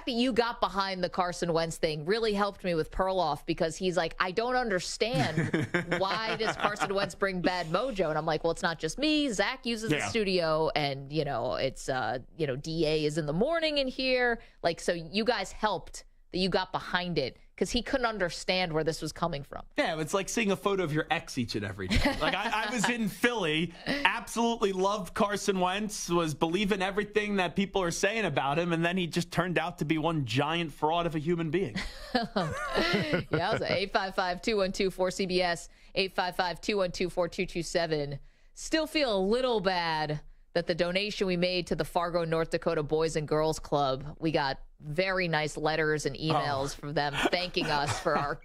that you got behind the Carson Wentz thing really helped me with Perloff, because he's like, I don't understand why does Carson Wentz bring bad mojo? And I'm like, well, it's not just me. Zach uses the studio, and it's DA is in the morning in here. Like, so you guys helped that you got behind it, because he couldn't understand where this was coming from. Yeah, it's like seeing a photo of your ex each and every day. Like, I was in Philly, absolutely loved Carson Wentz, was believing everything that people are saying about him, and then he just turned out to be one giant fraud of a human being. Yeah, it was 855-212-4CBS, 855-212-4227. Still feel a little bad that the donation we made to the Fargo, North Dakota Boys and Girls Club, we got very nice letters and emails from them thanking us for our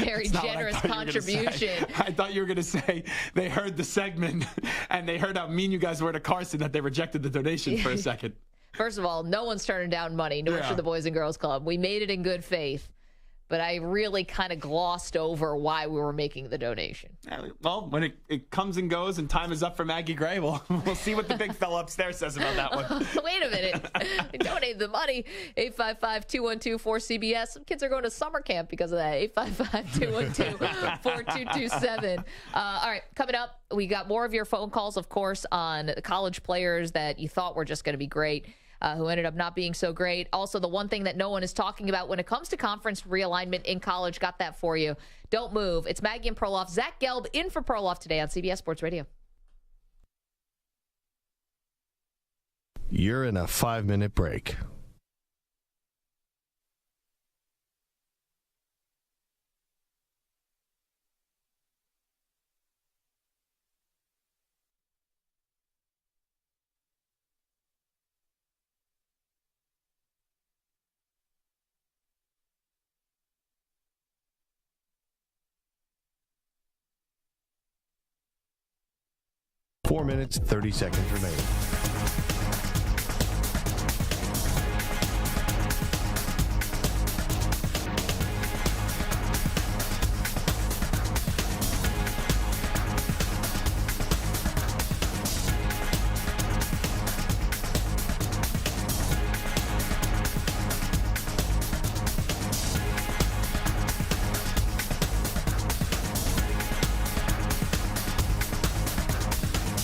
very generous contribution. I thought you were going to say they heard the segment and they heard how mean you guys were to Carson that they rejected the donation for a second. First of all, no one's turning down money, nor should the Boys and Girls Club. We made it in good faith, but I really kind of glossed over why we were making the donation. Well, when it comes and goes and time is up for Maggie Gray, we'll see what the big fella upstairs says about that one. Wait a minute. We donated the money. 855-212-4CBS. Some kids are going to summer camp because of that. 855-212-4227. All right, coming up, we got more of your phone calls, of course, on college players that you thought were just going to be great, who ended up not being so great. Also, the one thing that no one is talking about when it comes to conference realignment in college, got that for you. Don't move. It's Maggie and Perloff. Zach Gelb in for Perloff today on CBS Sports Radio. You're in a 5-minute break. Four minutes, 30 seconds remaining.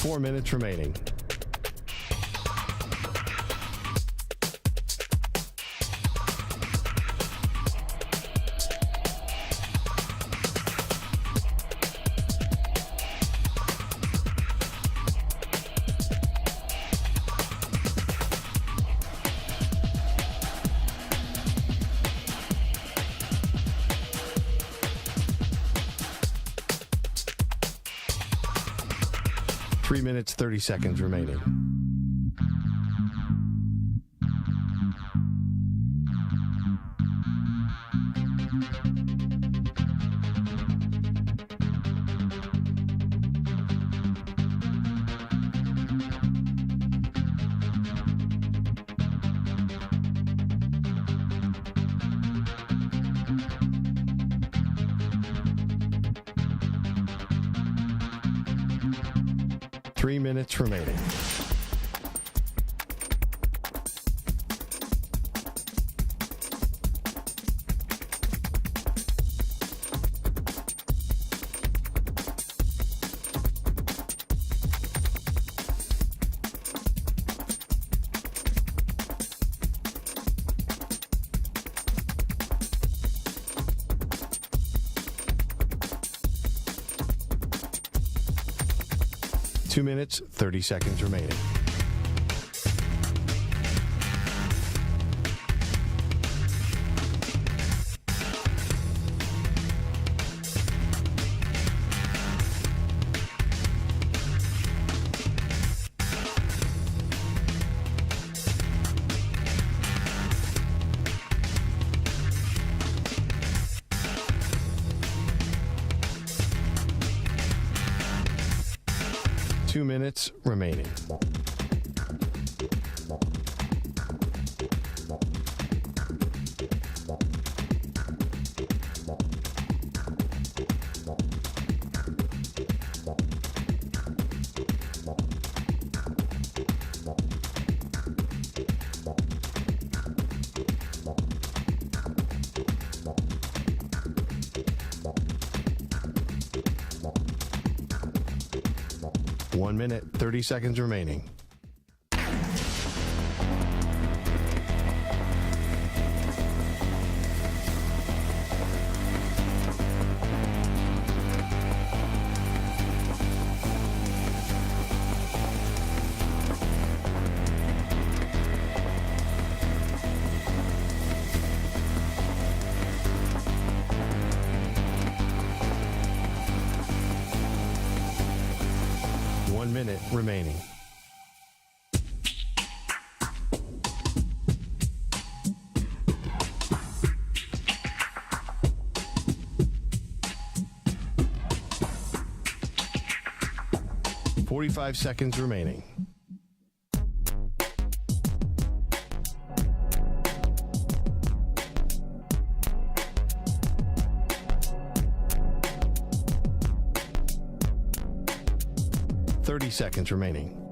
Four minutes remaining. Three minutes, 30 seconds remaining. Three minutes remaining. Two minutes, 30 seconds remaining. 2 minutes remaining. One minute, 30 seconds remaining. Minute remaining. .45 seconds remaining. .30 seconds remaining.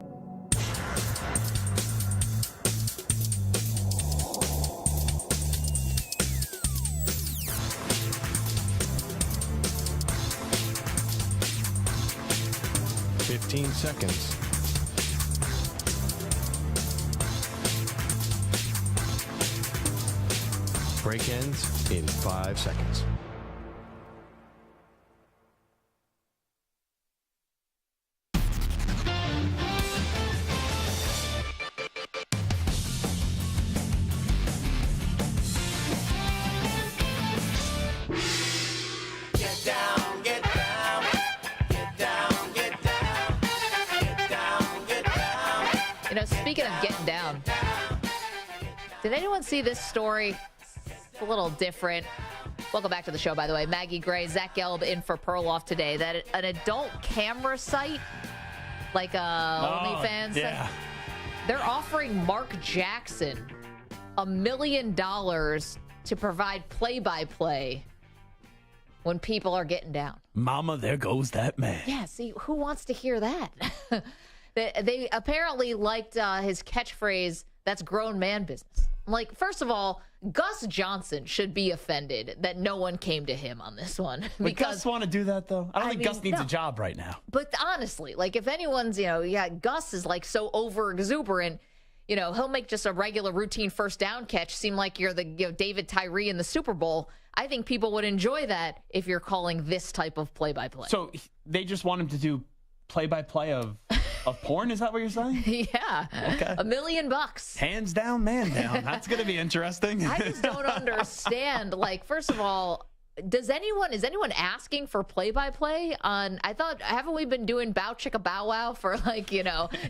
.15 seconds. Break ends in 5 seconds. Speaking of getting down, did anyone see this story? It's a little different. Welcome back to the show, by the way. Maggie Gray, Zach Gelb in for Perloff today. That an adult camera site, like OnlyFans, yeah. They're offering Mark Jackson $1 million to provide play-by-play when people are getting down. Mama, there goes that man. Yeah, see, who wants to hear that? They apparently liked his catchphrase, that's grown man business. Like, first of all, Gus Johnson should be offended that no one came to him on this one. Would Gus want to do that, though? I don't think Gus needs a job right now. But honestly, like, if anyone's, Gus is, like, so over-exuberant, he'll make just a regular routine first down catch seem like you're the David Tyree in the Super Bowl. I think people would enjoy that if you're calling this type of play-by-play. So they just want him to do play-by-play of porn? Is that what you're saying? Yeah. Okay. $1 million. Hands down, man down. That's going to be interesting. I just don't understand. Like, first of all, is anyone asking for play-by-play on, haven't we been doing Bow Chicka Bow Wow for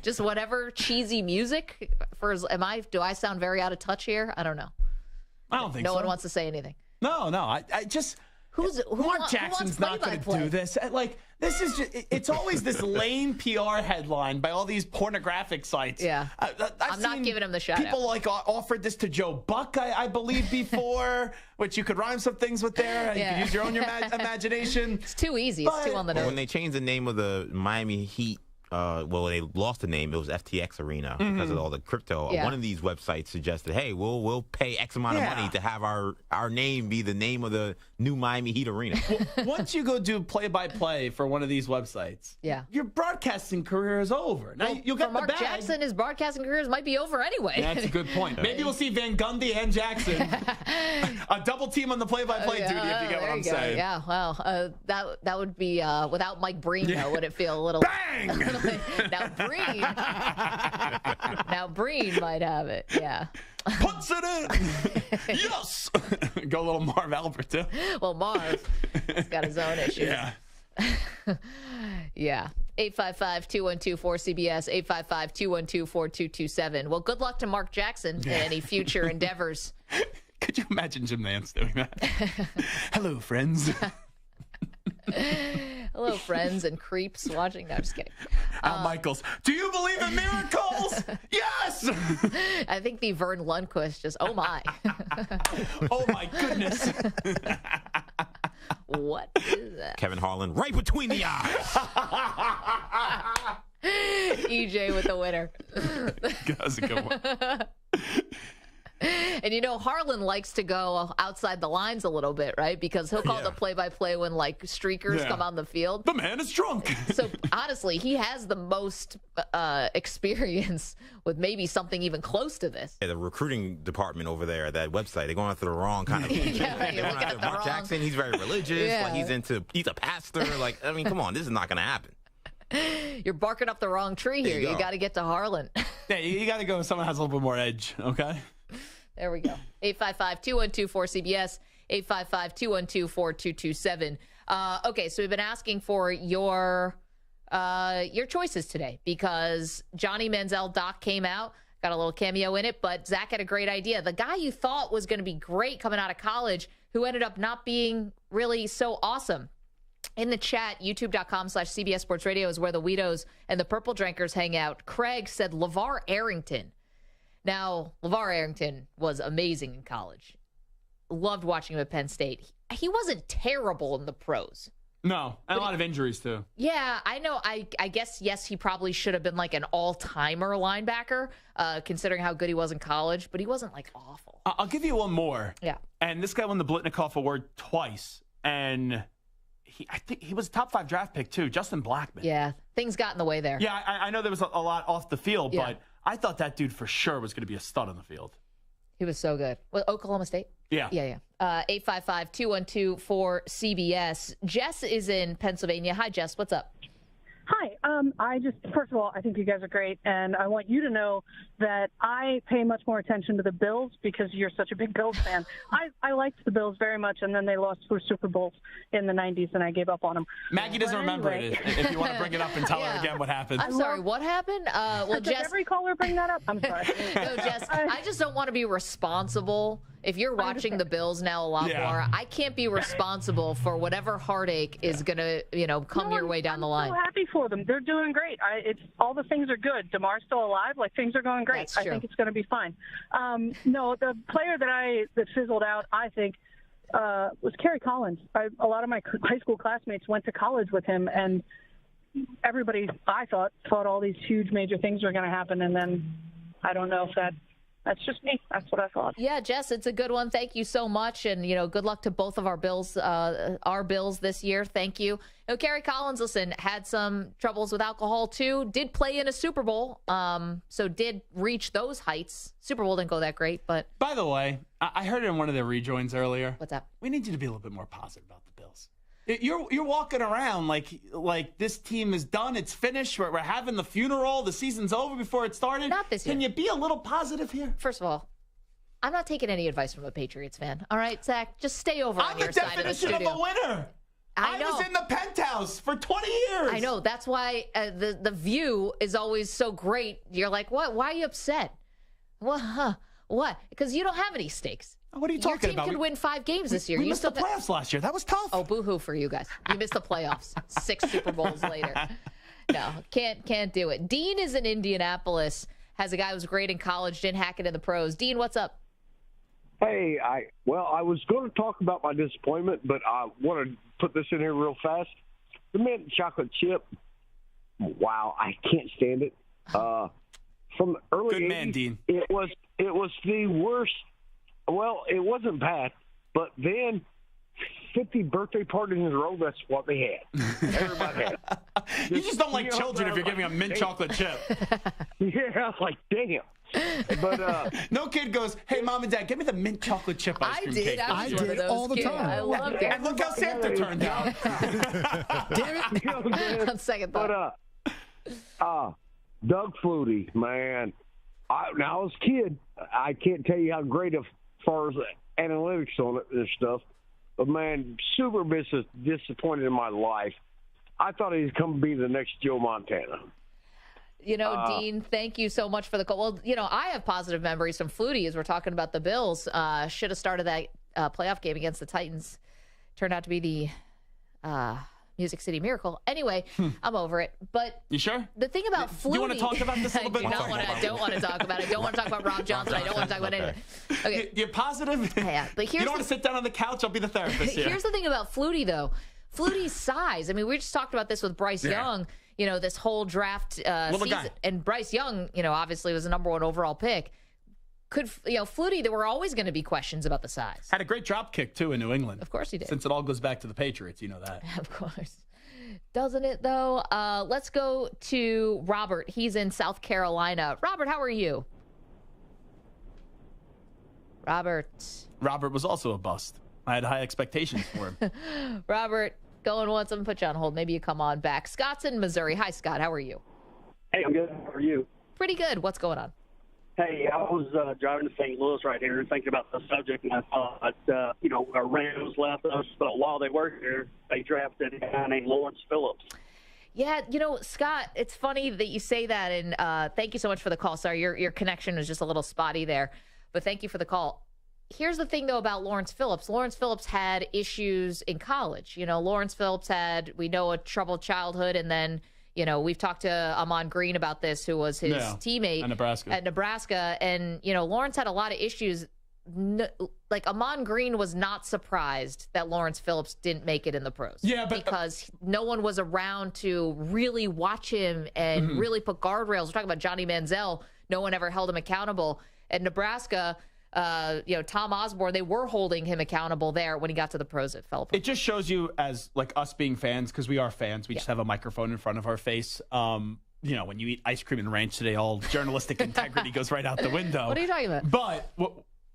just whatever cheesy music? Do I sound very out of touch here? I don't know. I don't think so. No one wants to say anything. No, I just... Mark Jackson's not going to do this. Like, this is just, it's always this lame PR headline by all these pornographic sites. Yeah. I'm not giving him the shout People offered this to Joe Buck, I believe, before, which you could rhyme some things with there. Yeah. You could use your own imagination. It's too easy. It's too on the nose. When they changed the name of the Miami Heat, they lost the name. It was FTX Arena because of all the crypto. Yeah. One of these websites suggested, hey, we'll pay X amount of money to have our name be the name of the new Miami Heat Arena. Well, once you go do play-by-play for one of these websites, your broadcasting career is over. Now you'll get for Mark the bag. Jackson, his broadcasting careers might be over anyway. That's a good point. Maybe we'll see Van Gundy and Jackson a double team on the play-by-play duty. If you get what I'm saying. Yeah, well, that would be without Mike Breen. Though, would it feel a little? Bang! Now Breen might have it. Yeah. Puts it in. Yes. Go a little Marv Albert too. Well, Marv, he's got his own issues. Yeah. Yeah. 855-212-4CBS, 855-212-4227. Well, good luck to Mark Jackson in any future endeavors. Could you imagine Jim Nance doing that? Hello, friends. Hello, friends and creeps watching. No, just kidding. Al Michaels, do you believe in miracles? Yes! I think the Vern Lundquist just, oh my. Oh my goodness. What is that? Kevin Harlan right between the eyes. EJ with the winner. That was a good one. And Harlan likes to go outside the lines a little bit, right? Because he'll call the play-by-play when streakers come on the field. The man is drunk. So honestly, he has the most experience with maybe something even close to this. Yeah, the recruiting department over there, that website, they're going after the wrong kind of Mark Jackson, he's very religious. Yeah. He's a pastor. Come on, this is not going to happen. You're barking up the wrong tree here. You got to get to Harlan. Yeah, you got to go with someone who has a little bit more edge, okay? There we go. 855-212-4CBS, 855-212-4227. Okay, so we've been asking for your choices today because Johnny Manziel doc came out, got a little cameo in it, but Zach had a great idea. The guy you thought was going to be great coming out of college who ended up not being really so awesome. In the chat, youtube.com/CBS Sports Radio is where the Weedos and the Purple Drinkers hang out. Craig said LeVar Arrington. Now, LeVar Arrington was amazing in college. Loved watching him at Penn State. He wasn't terrible in the pros. No, and a lot of injuries, too. Yeah, I know. I guess, yes, he probably should have been an all-timer linebacker, considering how good he was in college, but he wasn't, awful. I'll give you one more. Yeah. And this guy won the Blitnikoff Award twice, and I think he was a top 5 draft pick, too, Justin Blackman. Yeah, things got in the way there. Yeah, I know there was a lot off the field, but I thought that dude for sure was going to be a stud on the field. He was so good. Well, Oklahoma State? Yeah. Yeah. 855-212-4CBS. Jess is in Pennsylvania. Hi, Jess. What's up? Hi. First of all, I think you guys are great, and I want you to know that I pay much more attention to the Bills because you're such a big Bills fan. I liked the Bills very much, and then they lost 4 Super Bowls in the 90s, and I gave up on them. Maggie doesn't remember it. If you want to bring it up and tell her again what happened. I'm sorry, what happened? Well, Does Jess, every caller bring that up? I'm sorry. No, Jess, I just don't want to be responsible. If you're watching the Bills now a lot more, I can't be responsible for whatever heartache is going to, come your way down the line. I'm so happy for them. They're doing great. All the things are good. DeMar's still alive. Things are going great. That's true. I think it's going to be fine. No, the player that fizzled out, I think, was Kerry Collins. A lot of my high school classmates went to college with him, and everybody, I thought all these huge major things were going to happen, and then I don't know if that's just me. That's what I thought. Yeah, Jess, it's a good one. Thank you so much. And, good luck to both of our Bills this year. Thank you. Kerry Collins, listen, had some troubles with alcohol, too. Did play in a Super Bowl, so did reach those heights. Super Bowl didn't go that great, but... By the way, I heard it in one of the rejoins earlier. What's that? We need you to be a little bit more positive about the Bills. You're walking around like this team is done. It's finished. We're having the funeral. The season's over before it started. Not this year. Can you be a little positive here? First of all, I'm not taking any advice from a Patriots fan. All right, Zach, just stay over on your side of the studio. I'm the definition of a winner. I was in the penthouse for 20 years. I know. That's why the view is always so great. You're like, what? Why are you upset? What? Because you don't have any stakes. What are you talking about? Your team could win 5 games this year. We missed the playoffs last year. That was tough. Oh, boo-hoo for you guys. You missed the playoffs 6 Super Bowls later. No, can't do it. Dean is in Indianapolis. Has a guy who was great in college, didn't hack it in the pros. Dean, what's up? Hey, I was going to talk about my disappointment, but I want to put this in here real fast. The mint chocolate chip, wow, I can't stand it. From the early 80s, Dean. It was the worst. Well, it wasn't bad, but then 50 birthday parties in a row, that's what they had. Everybody had it. You just don't like children if you're giving them mint chocolate chip. Yeah, I was like, damn. But no kid goes, hey, Mom and Dad, give me the mint chocolate chip ice cream cake. I did all the time. I loved it. And look how Santa turned out. Damn it. On second thought. But Doug Flutie, man. Now, as a kid, I can't tell you how great as far as analytics on it and stuff. But, man, super disappointed in my life. I thought he was going to be the next Joe Montana. Dean, thank you so much for the call. Well, I have positive memories from Flutie as we're talking about the Bills. Should have started that playoff game against the Titans. Turned out to be the Music City Miracle. Anyway, I'm over it. But you sure? The thing about Flutie... Do you want to talk about this a little bit? I don't want to talk about it. I don't want to talk about Rob Johnson. I don't want to talk about anything. Okay. You're positive? Yeah, but here's you don't want to sit down on the couch? I'll be the therapist here. Here's the thing about Flutie, though. Flutie's size. I mean, we just talked about this with Bryce Young, this whole draft season. Guy. And Bryce Young, obviously was the number 1 overall pick. Flutie, there were always going to be questions about the size. Had a great drop kick, too, in New England. Of course he did. Since it all goes back to the Patriots, you know that. Of course. Doesn't it, though? Let's go to Robert. He's in South Carolina. Robert, how are you? Robert was also a bust. I had high expectations for him. Robert, going once. I'm going to put you on hold. Maybe you come on back. Scott's in Missouri. Hi, Scott. How are you? Hey, I'm good. How are you? Pretty good. What's going on? Hey, I was driving to St. Louis right here and thinking about the subject, and I thought, our Rams left us, but while they were here, they drafted a guy named Lawrence Phillips. Yeah, Scott, it's funny that you say that, and thank you so much for the call. Sorry, your connection is just a little spotty there, but thank you for the call. Here's the thing, though, about Lawrence Phillips. Lawrence Phillips had issues in college. Lawrence Phillips had, we know, a troubled childhood, and then we've talked to Amon Green about this, who was his teammate at Nebraska. And, Lawrence had a lot of issues. Amon Green was not surprised that Lawrence Phillips didn't make it in the pros. Yeah, but because no one was around to really watch him and really put guardrails. We're talking about Johnny Manziel. No one ever held him accountable. At Nebraska, Tom Osborne, they were holding him accountable there. When he got to the pros, it fell apart. It just shows you, as us being fans, because we are fans, we just have a microphone in front of our face. When you eat ice cream and ranch today, all journalistic integrity goes right out the window. What are you talking about?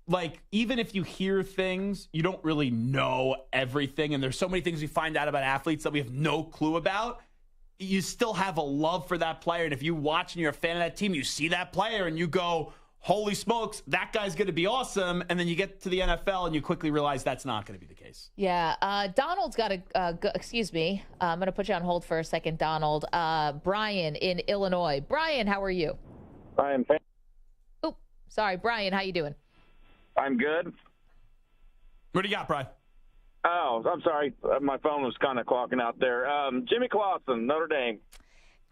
But even if you hear things, you don't really know everything. And there's so many things we find out about athletes that we have no clue about. You still have a love for that player. And if you watch and you're a fan of that team, you see that player and you go, holy smokes, that guy's going to be awesome. And then you get to the NFL and you quickly realize that's not going to be the case. Yeah. Donald's got excuse me. I'm going to put you on hold for a second, Donald. Brian in Illinois. Brian, how are you? I am. Oh, sorry. Brian, how you doing? I'm good. What do you got, Brian? Oh, I'm sorry. My phone was kind of clocking out there. Jimmy Clausen, Notre Dame.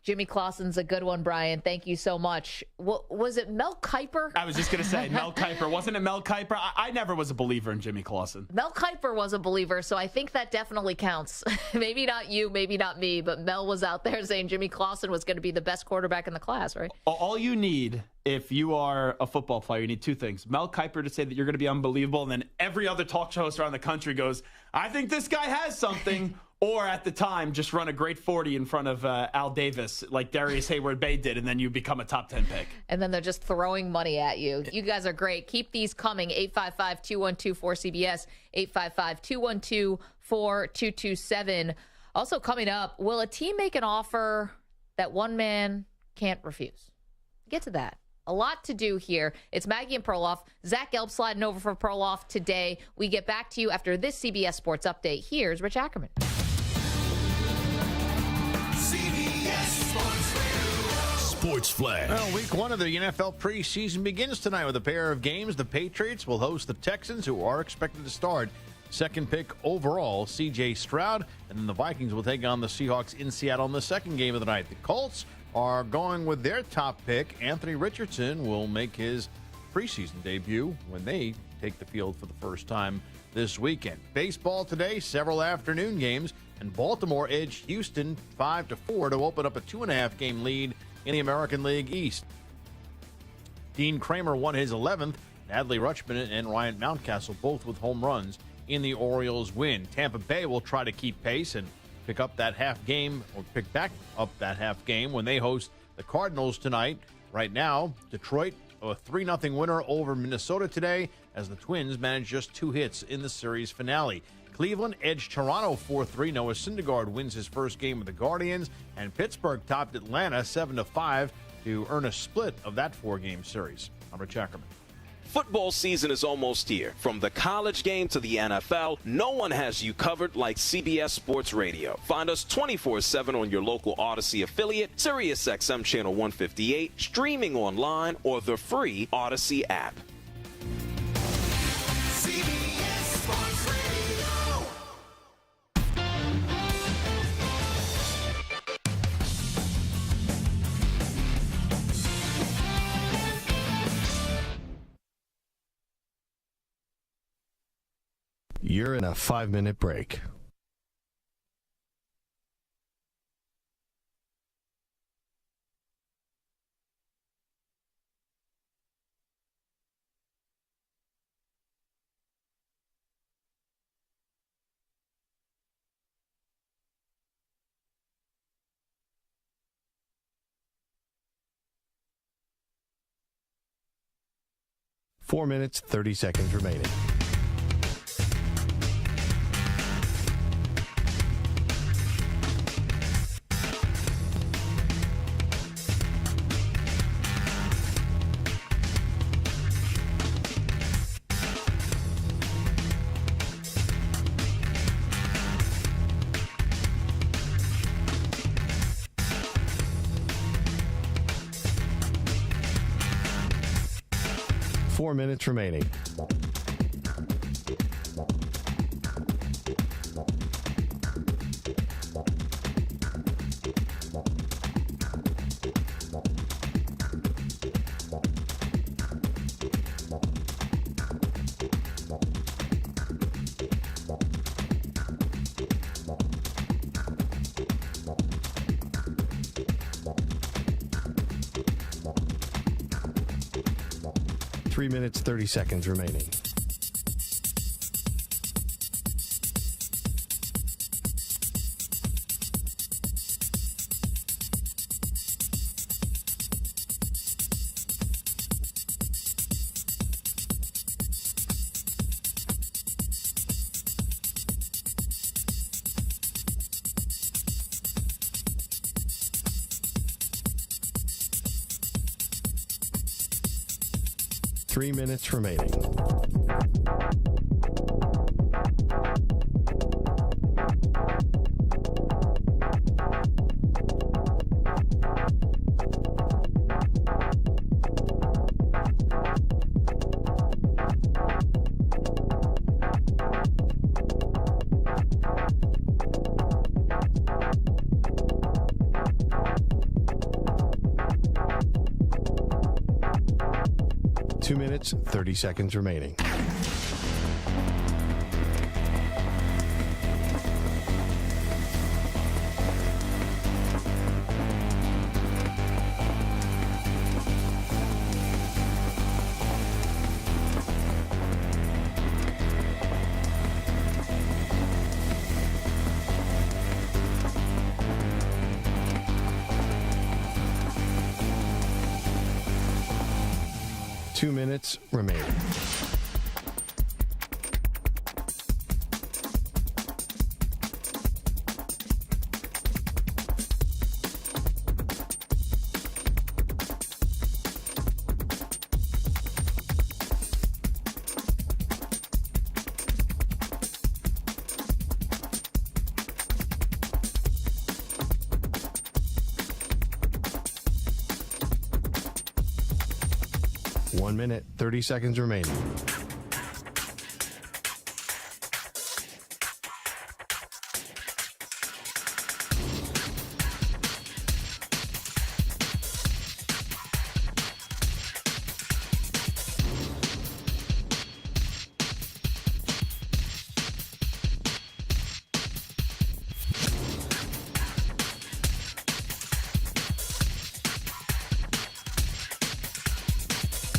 Jimmy Clausen's a good one, Brian. Thank you so much. Was it Mel Kiper? I was just going to say Mel Kiper. Wasn't it Mel Kiper? I never was a believer in Jimmy Clausen. Mel Kiper was a believer, so I think that definitely counts. Maybe not you, maybe not me, but Mel was out there saying Jimmy Clausen was going to be the best quarterback in the class, right? All you need, if you are a football player, you need two things. Mel Kiper to say that you're going to be unbelievable, and then every other talk show host around the country goes, I think this guy has something. Or at the time, just run a great 40 in front of Al Davis like Darius Hayward-Bay did, and then you become a top 10 pick. And then they're just throwing money at you. You guys are great. Keep these coming. 855-212-4CBS, 855-212-4227. Also coming up, will a team make an offer that one man can't refuse? Get to that. A lot to do here. It's Maggie and Perloff. Zach Gelb sliding over for Perloff today. We get back to you after this CBS Sports Update. Here's Rich Ackerman. Sports Flash. Well, week one of the NFL preseason begins tonight with a pair of games. The Patriots will host the Texans, who are expected to start second pick overall, C.J. Stroud. And then the Vikings will take on the Seahawks in Seattle in the second game of the night. The Colts are going with their top pick. Anthony Richardson will make his preseason debut when they take the field for the first time this weekend. Baseball today, several afternoon games, and Baltimore edged Houston 5-4 to open up a 2.5 game lead in the American League East. Dean Kramer won his 11th. Adley Rutschman and Ryan Mountcastle both with home runs in the Orioles win. Tampa Bay will try to keep pace and pick back up that half game when they host the Cardinals tonight. Right now, Detroit, a 3-0 winner over Minnesota today as the Twins managed just 2 hits in the series finale. Cleveland edged Toronto 4-3. Noah Syndergaard wins his first game with the Guardians, and Pittsburgh topped Atlanta 7-5 to earn a split of that 4-game series. I'm Rich Ackerman. Football season is almost here. From the college game to the NFL, no one has you covered like CBS Sports Radio. Find us 24/7 on your local Odyssey affiliate, SiriusXM Channel 158, streaming online, or the free Odyssey app. CBS Sports Radio. You're in a 5-minute break. Four minutes, 30 seconds remaining. Four minutes remaining. Three minutes, 30 seconds remaining. Three minutes remaining. Two minutes, 30 seconds remaining. Two minutes remaining. One minute, 30 seconds remaining.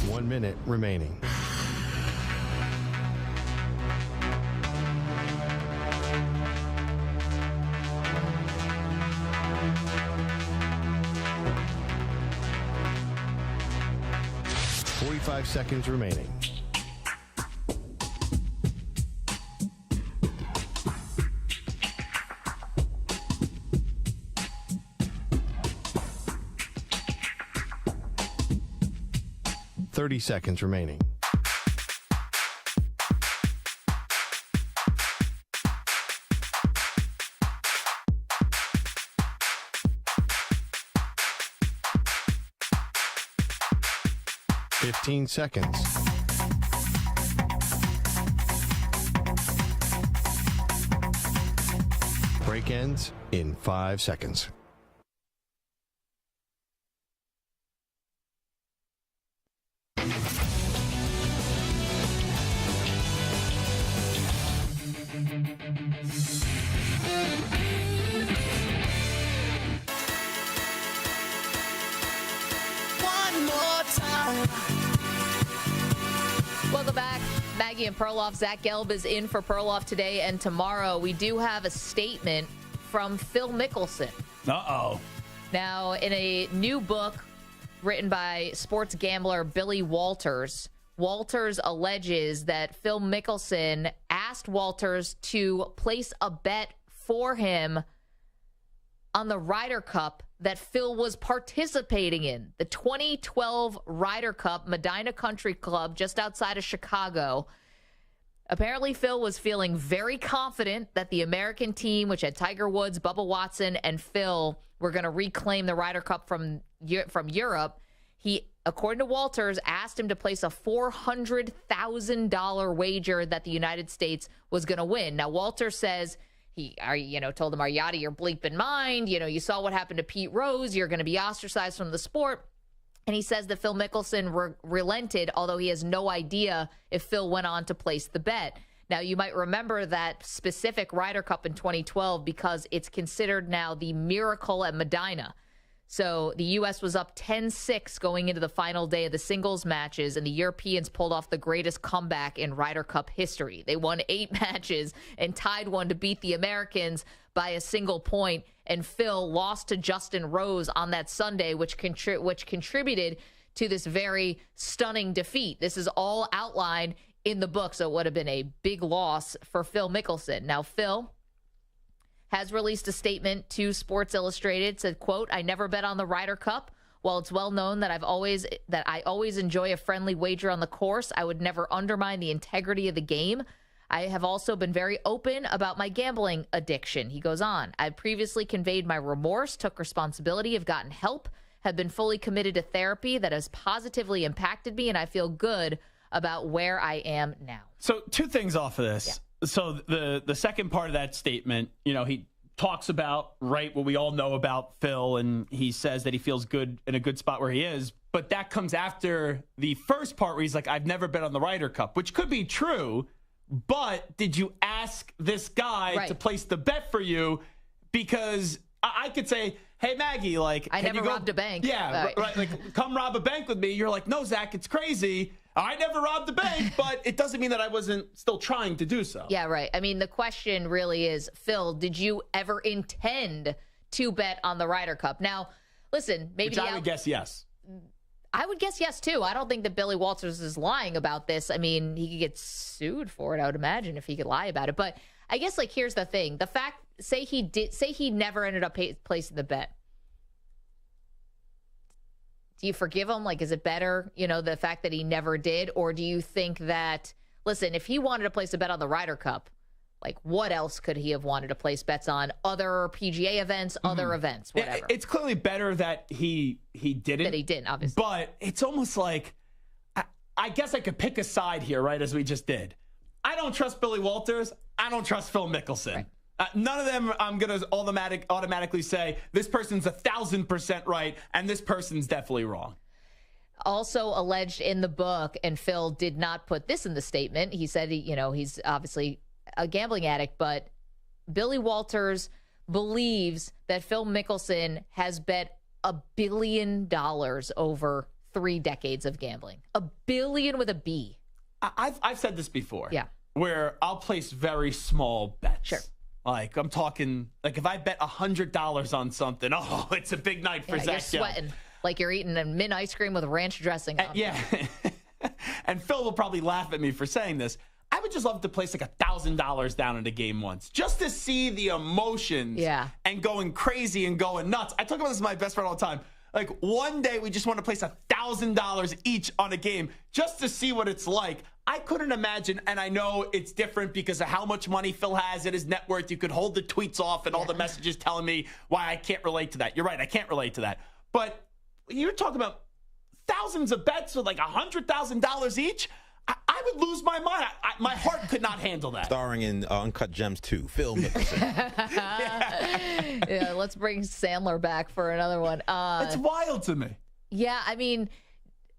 One minute remaining. Five seconds remaining. Seconds remaining. Fifteen seconds. Break ends in 5 seconds. Maggie and Perloff. Zach Gelb is in for Perloff today and tomorrow. We do have a statement from Phil Mickelson. Uh-oh. Now, in a new book written by sports gambler Billy Walters, Walters alleges that Phil Mickelson asked Walters to place a bet for him on the Ryder Cup that Phil was participating in. The 2012 Ryder Cup, Medina Country Club, just outside of Chicago. Apparently, Phil was feeling very confident that the American team, which had Tiger Woods, Bubba Watson, and Phil, were going to reclaim the Ryder Cup from Europe. He, according to Walters, asked him to place a $400,000 wager that the United States was going to win. Now, Walters says he told him, "Are you out of your bleeping mind? You saw what happened to Pete Rose. You're going to be ostracized from the sport." And he says that Phil Mickelson relented, although he has no idea if Phil went on to place the bet. Now, you might remember that specific Ryder Cup in 2012 because it's considered now the Miracle at Medina. So the U.S. was up 10-6 going into the final day of the singles matches, and the Europeans pulled off the greatest comeback in Ryder Cup history. They won 8 matches and tied one to beat the Americans by a single point, and Phil lost to Justin Rose on that Sunday, which contributed to this very stunning defeat. This is all outlined in the book, so it would have been a big loss for Phil Mickelson. Now, Phil has released a statement to Sports Illustrated, said, quote, "I never bet on the Ryder Cup. While it's well known that I always enjoy a friendly wager on the course, I would never undermine the integrity of the game. I have also been very open about my gambling addiction." He goes on, "I've previously conveyed my remorse, took responsibility, have gotten help, have been fully committed to therapy that has positively impacted me, and I feel good about where I am now." So 2 things off of this. Yeah. So the second part of that statement, he talks about, right, what we all know about Phil, and he says that he feels good in a good spot where he is. But that comes after the first part where he's like, "I've never bet on the Ryder Cup," which could be true. But did you ask this guy to place the bet for you? Because I could say, "Hey, Maggie, I never robbed a bank." Yeah, right. Come rob a bank with me. You're like, "No, Zach, it's crazy. I never robbed a bank," but it doesn't mean that I wasn't still trying to do so. Yeah, right. I mean, the question really is, Phil, did you ever intend to bet on the Ryder Cup? Now, listen, maybe I would guess yes. I would guess yes, too. I don't think that Billy Walters is lying about this. I mean, he could get sued for it, I would imagine, if he could lie about it. But I guess, here's the thing. The fact, say he never ended up placing the bet. Do you forgive him? Is it better, the fact that he never did? Or do you think that, listen, if he wanted to place a bet on the Ryder Cup, what else could he have wanted to place bets on? Other PGA events, other events, whatever. It's clearly better that he didn't. That he didn't, obviously. But it's almost like, I guess I could pick a side here, right, as we just did. I don't trust Billy Walters. I don't trust Phil Mickelson. Right. None of them I'm going to automatically say this person's 1,000% right and this person's definitely wrong. Also alleged in the book, and Phil did not put this in the statement. He said, he's obviously a gambling addict, but Billy Walters believes that Phil Mickelson has bet $1 billion over 3 decades of gambling. $1 billion with a B. I've said this before. Yeah. Where I'll place very small bets. Sure. I'm talking, if I bet $100 on something, it's a big night for Zach. You're sweating like you're eating a mint ice cream with ranch dressing on. Yeah. And Phil will probably laugh at me for saying this. I would just love to place $1,000 down in a game once, just to see the emotions and going crazy and going nuts. I talk about this with my best friend all the time. One day we just want to place $1,000 each on a game just to see what it's like. I couldn't imagine, and I know it's different because of how much money Phil has in his net worth. You could hold the tweets off and all the messages telling me why I can't relate to that. You're right, I can't relate to that. But you're talking about thousands of bets with $100,000 each. I would lose my mind. My heart could not handle that. Starring in Uncut Gems 2, Phil Mickelson. Yeah, let's bring Sandler back for another one. It's wild to me. Yeah, I mean,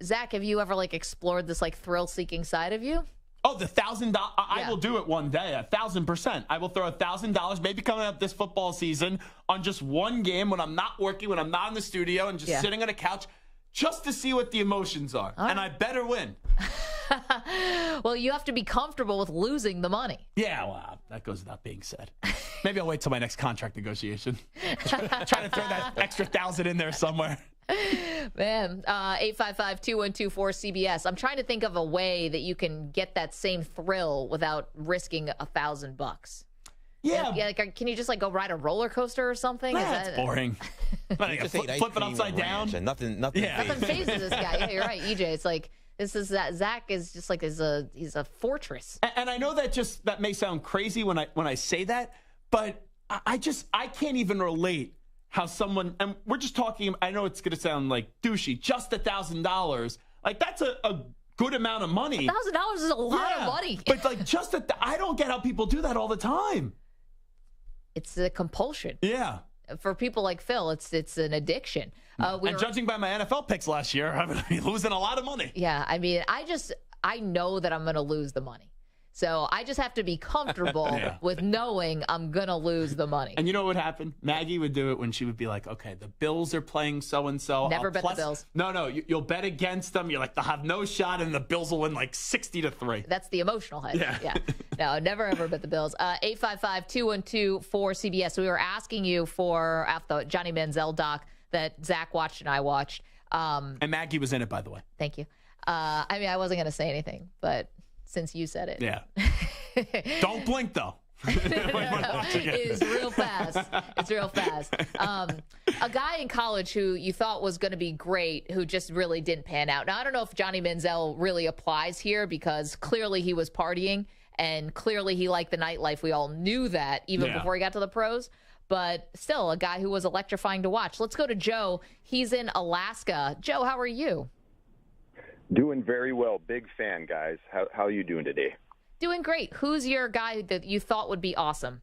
Zach, have you ever explored this thrill-seeking side of you? Oh, the $1,000. I will do it one day, 1,000%. I will throw $1,000, maybe coming up this football season, on just one game when I'm not working, when I'm not in the studio and just sitting on a couch, just to see what the emotions are, and I better win. Well, you have to be comfortable with losing the money. Yeah, well, that goes without being said. Maybe I'll wait till my next contract negotiation. Try to throw that extra 1,000 in there somewhere. Man, 855-212-4CBS. I'm trying to think of a way that you can get that same thrill without risking $1,000. Yeah. Like, can you just go ride a roller coaster or something? That's boring. Flip it upside down. Nothing. Nothing phases this guy. Yeah, you're right, EJ. It's like Zach is just like he's a fortress. And I know that may sound crazy when I say that, but I can't even relate how someone, and we're just talking, I know it's going to sound like douchey, just $1,000. Like, that's a good amount of money. $1,000 is a lot of money. But I don't get how people do that all the time. It's a compulsion. Yeah. For people like Phil, it's an addiction. Judging by my NFL picks last year, I'm going to be losing a lot of money. Yeah, I mean, I know that I'm going to lose the money. So I just have to be comfortable with knowing I'm going to lose the money. And you know what would happen? Maggie would do it when she would be like, okay, the Bills are playing so-and-so. Never bet the Bills. No, you'll bet against them. You're like, they'll have no shot, and the Bills will win 60-3. That's the emotional hedge. Yeah. No, never ever bet the Bills. 855-212-4CBS. We were asking you for the Johnny Manziel doc that Zach watched and I watched. And Maggie was in it, by the way. Thank you. I wasn't going to say anything, but since you said it. Yeah. Don't blink, though. It's real fast. It's real fast. A guy in college who you thought was going to be great, who just really didn't pan out. Now, I don't know if Johnny Manziel really applies here because clearly he was partying and clearly he liked the nightlife. We all knew that even before he got to the pros. But still, a guy who was electrifying to watch. Let's go to Joe. He's in Alaska. Joe, how are you? Doing very well. Big fan, guys. How are you doing today? Doing great. Who's your guy that you thought would be awesome?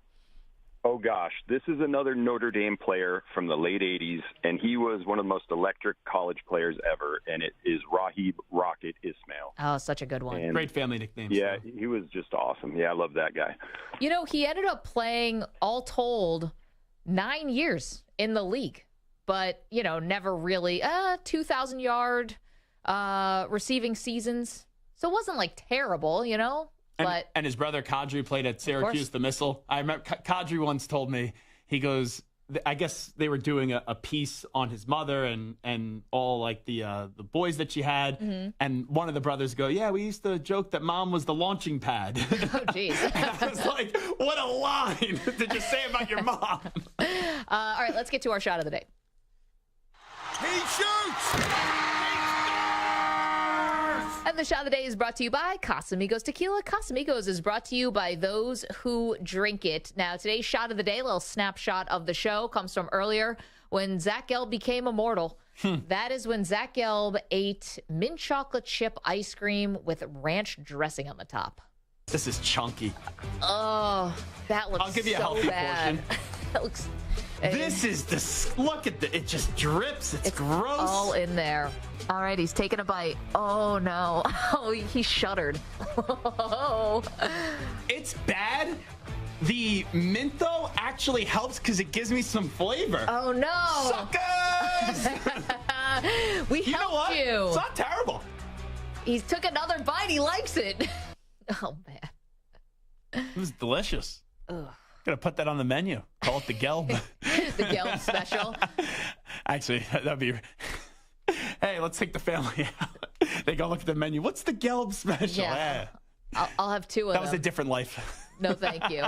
Oh, gosh. This is another Notre Dame player from the late 80s, and he was one of the most electric college players ever, and it is Rahib Rocket Ismail. Oh, such a good one. And great family nickname. Yeah, he was just awesome. Yeah, I love that guy. You know, he ended up playing, all told, 9 years in the league, but, never really 2,000-yard receiving seasons. So it wasn't terrible, And his brother Kadri played at Syracuse, the Missile. I remember Kadri once told me, he goes, I guess they were doing a piece on his mother and all the boys that she had. Mm-hmm. And one of the brothers go, yeah, we used to joke that mom was the launching pad. Oh, geez. I was like, what a line to just say about your mom. All right, let's get to our shot of the day. He shoots! And the shot of the day is brought to you by Casamigos Tequila. Casamigos is brought to you by those who drink it. Now, today's shot of the day, a little snapshot of the show, comes from earlier when Zach Gelb became immortal. That is when Zach Gelb ate mint chocolate chip ice cream with ranch dressing on the top. This is chunky. Oh, that looks so bad. I'll give you a healthy portion. That looks... This is look at it just drips. It's gross. All in there. All right, he's taking a bite. Oh no. Oh, he shuddered. Oh. It's bad. The mint though actually helps because it gives me some flavor. Oh no. Suckers! We helped you. It's not terrible. He took another bite. He likes it. Oh man. It was delicious. Ugh. Gonna put that on the menu. Call it the Gelb. The Gelb special. Actually, that'd be. Hey, let's take the family out. They go look at the menu. What's the Gelb special? Yeah. I'll have two of them. That was a different life. No, thank you.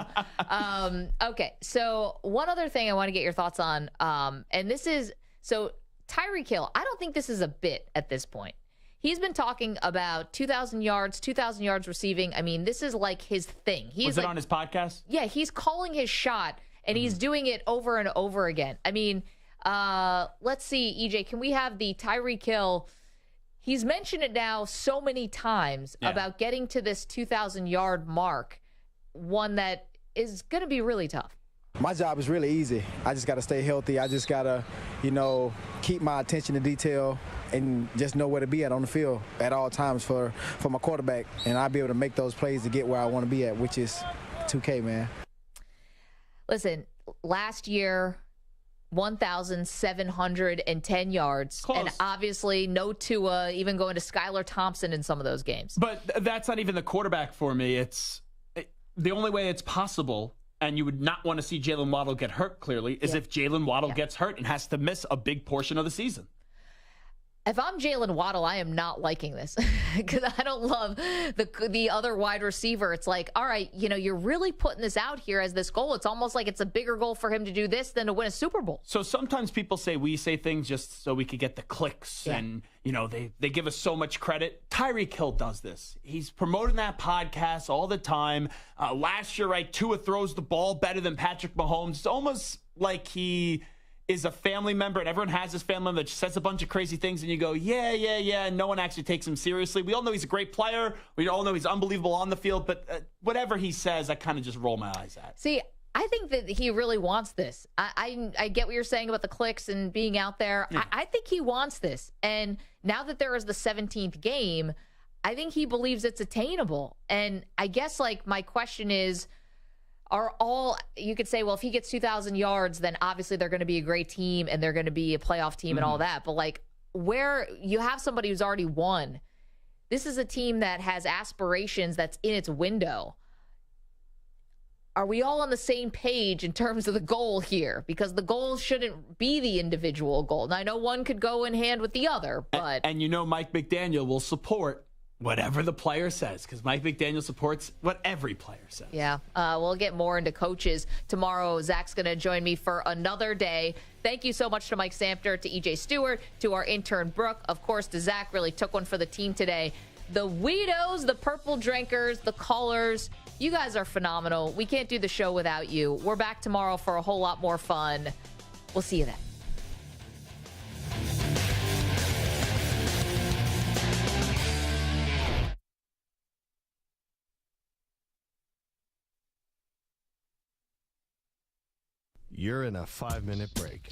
Okay, so one other thing I want to get your thoughts on, and this is Tyreek Hill. I don't think this is a bit at this point. He's been talking about 2,000 yards receiving. I mean, this is like his thing. Was it on his podcast? Yeah, he's calling his shot, and he's doing it over and over again. I mean, let's see, EJ, can we have the Tyreek Hill? He's mentioned it now so many times about getting to this 2,000-yard mark, one that is going to be really tough. My job is really easy. I just got to stay healthy. I just got to, keep my attention to detail and just know where to be at on the field at all times for my quarterback. And I'll be able to make those plays to get where I want to be at, which is 2K, man. Listen, last year 1,710 yards. Close. And obviously no Tua, even going to Skylar Thompson in some of those games. But that's not even the quarterback for me. It's the only way it's possible, and you would not want to see Jalen Waddle get hurt, clearly, is if Jalen Waddle gets hurt and has to miss a big portion of the season. If I'm Jalen Waddle, I am not liking this because I don't love the other wide receiver. It's like, all right, you're really putting this out here as this goal. It's almost like it's a bigger goal for him to do this than to win a Super Bowl. So sometimes people say we say things just so we could get the clicks, and they give us so much credit. Tyreek Hill does this. He's promoting that podcast all the time. Last year, right, Tua throws the ball better than Patrick Mahomes. It's almost like he is a family member, and everyone has this family member that says a bunch of crazy things, and you go, yeah, and no one actually takes him seriously. We all know he's a great player. We all know he's unbelievable on the field, but whatever he says, I kind of just roll my eyes at. See, I think that he really wants this. I get what you're saying about the clicks and being out there. Yeah. I think he wants this. And now that there is the 17th game, I think he believes it's attainable. And I guess, my question is, you could say, well, if he gets 2,000 yards, then obviously they're going to be a great team and they're going to be a playoff team and all that. But where you have somebody who's already won, this is a team that has aspirations that's in its window. Are we all on the same page in terms of the goal here? Because the goal shouldn't be the individual goal. Now, I know one could go in hand with the other, but... And Mike McDaniel will support whatever the player says, because Mike McDaniel supports what every player says. Yeah, we'll get more into coaches tomorrow. Zach's going to join me for another day. Thank you so much to Mike Samter, to EJ Stewart, to our intern Brooke, of course, to Zach. Really took one for the team today. The Weedos, the Purple Drinkers, the Callers, you guys are phenomenal. We can't do the show without you. We're back tomorrow for a whole lot more fun. We'll see you then. You're in a 5-minute break.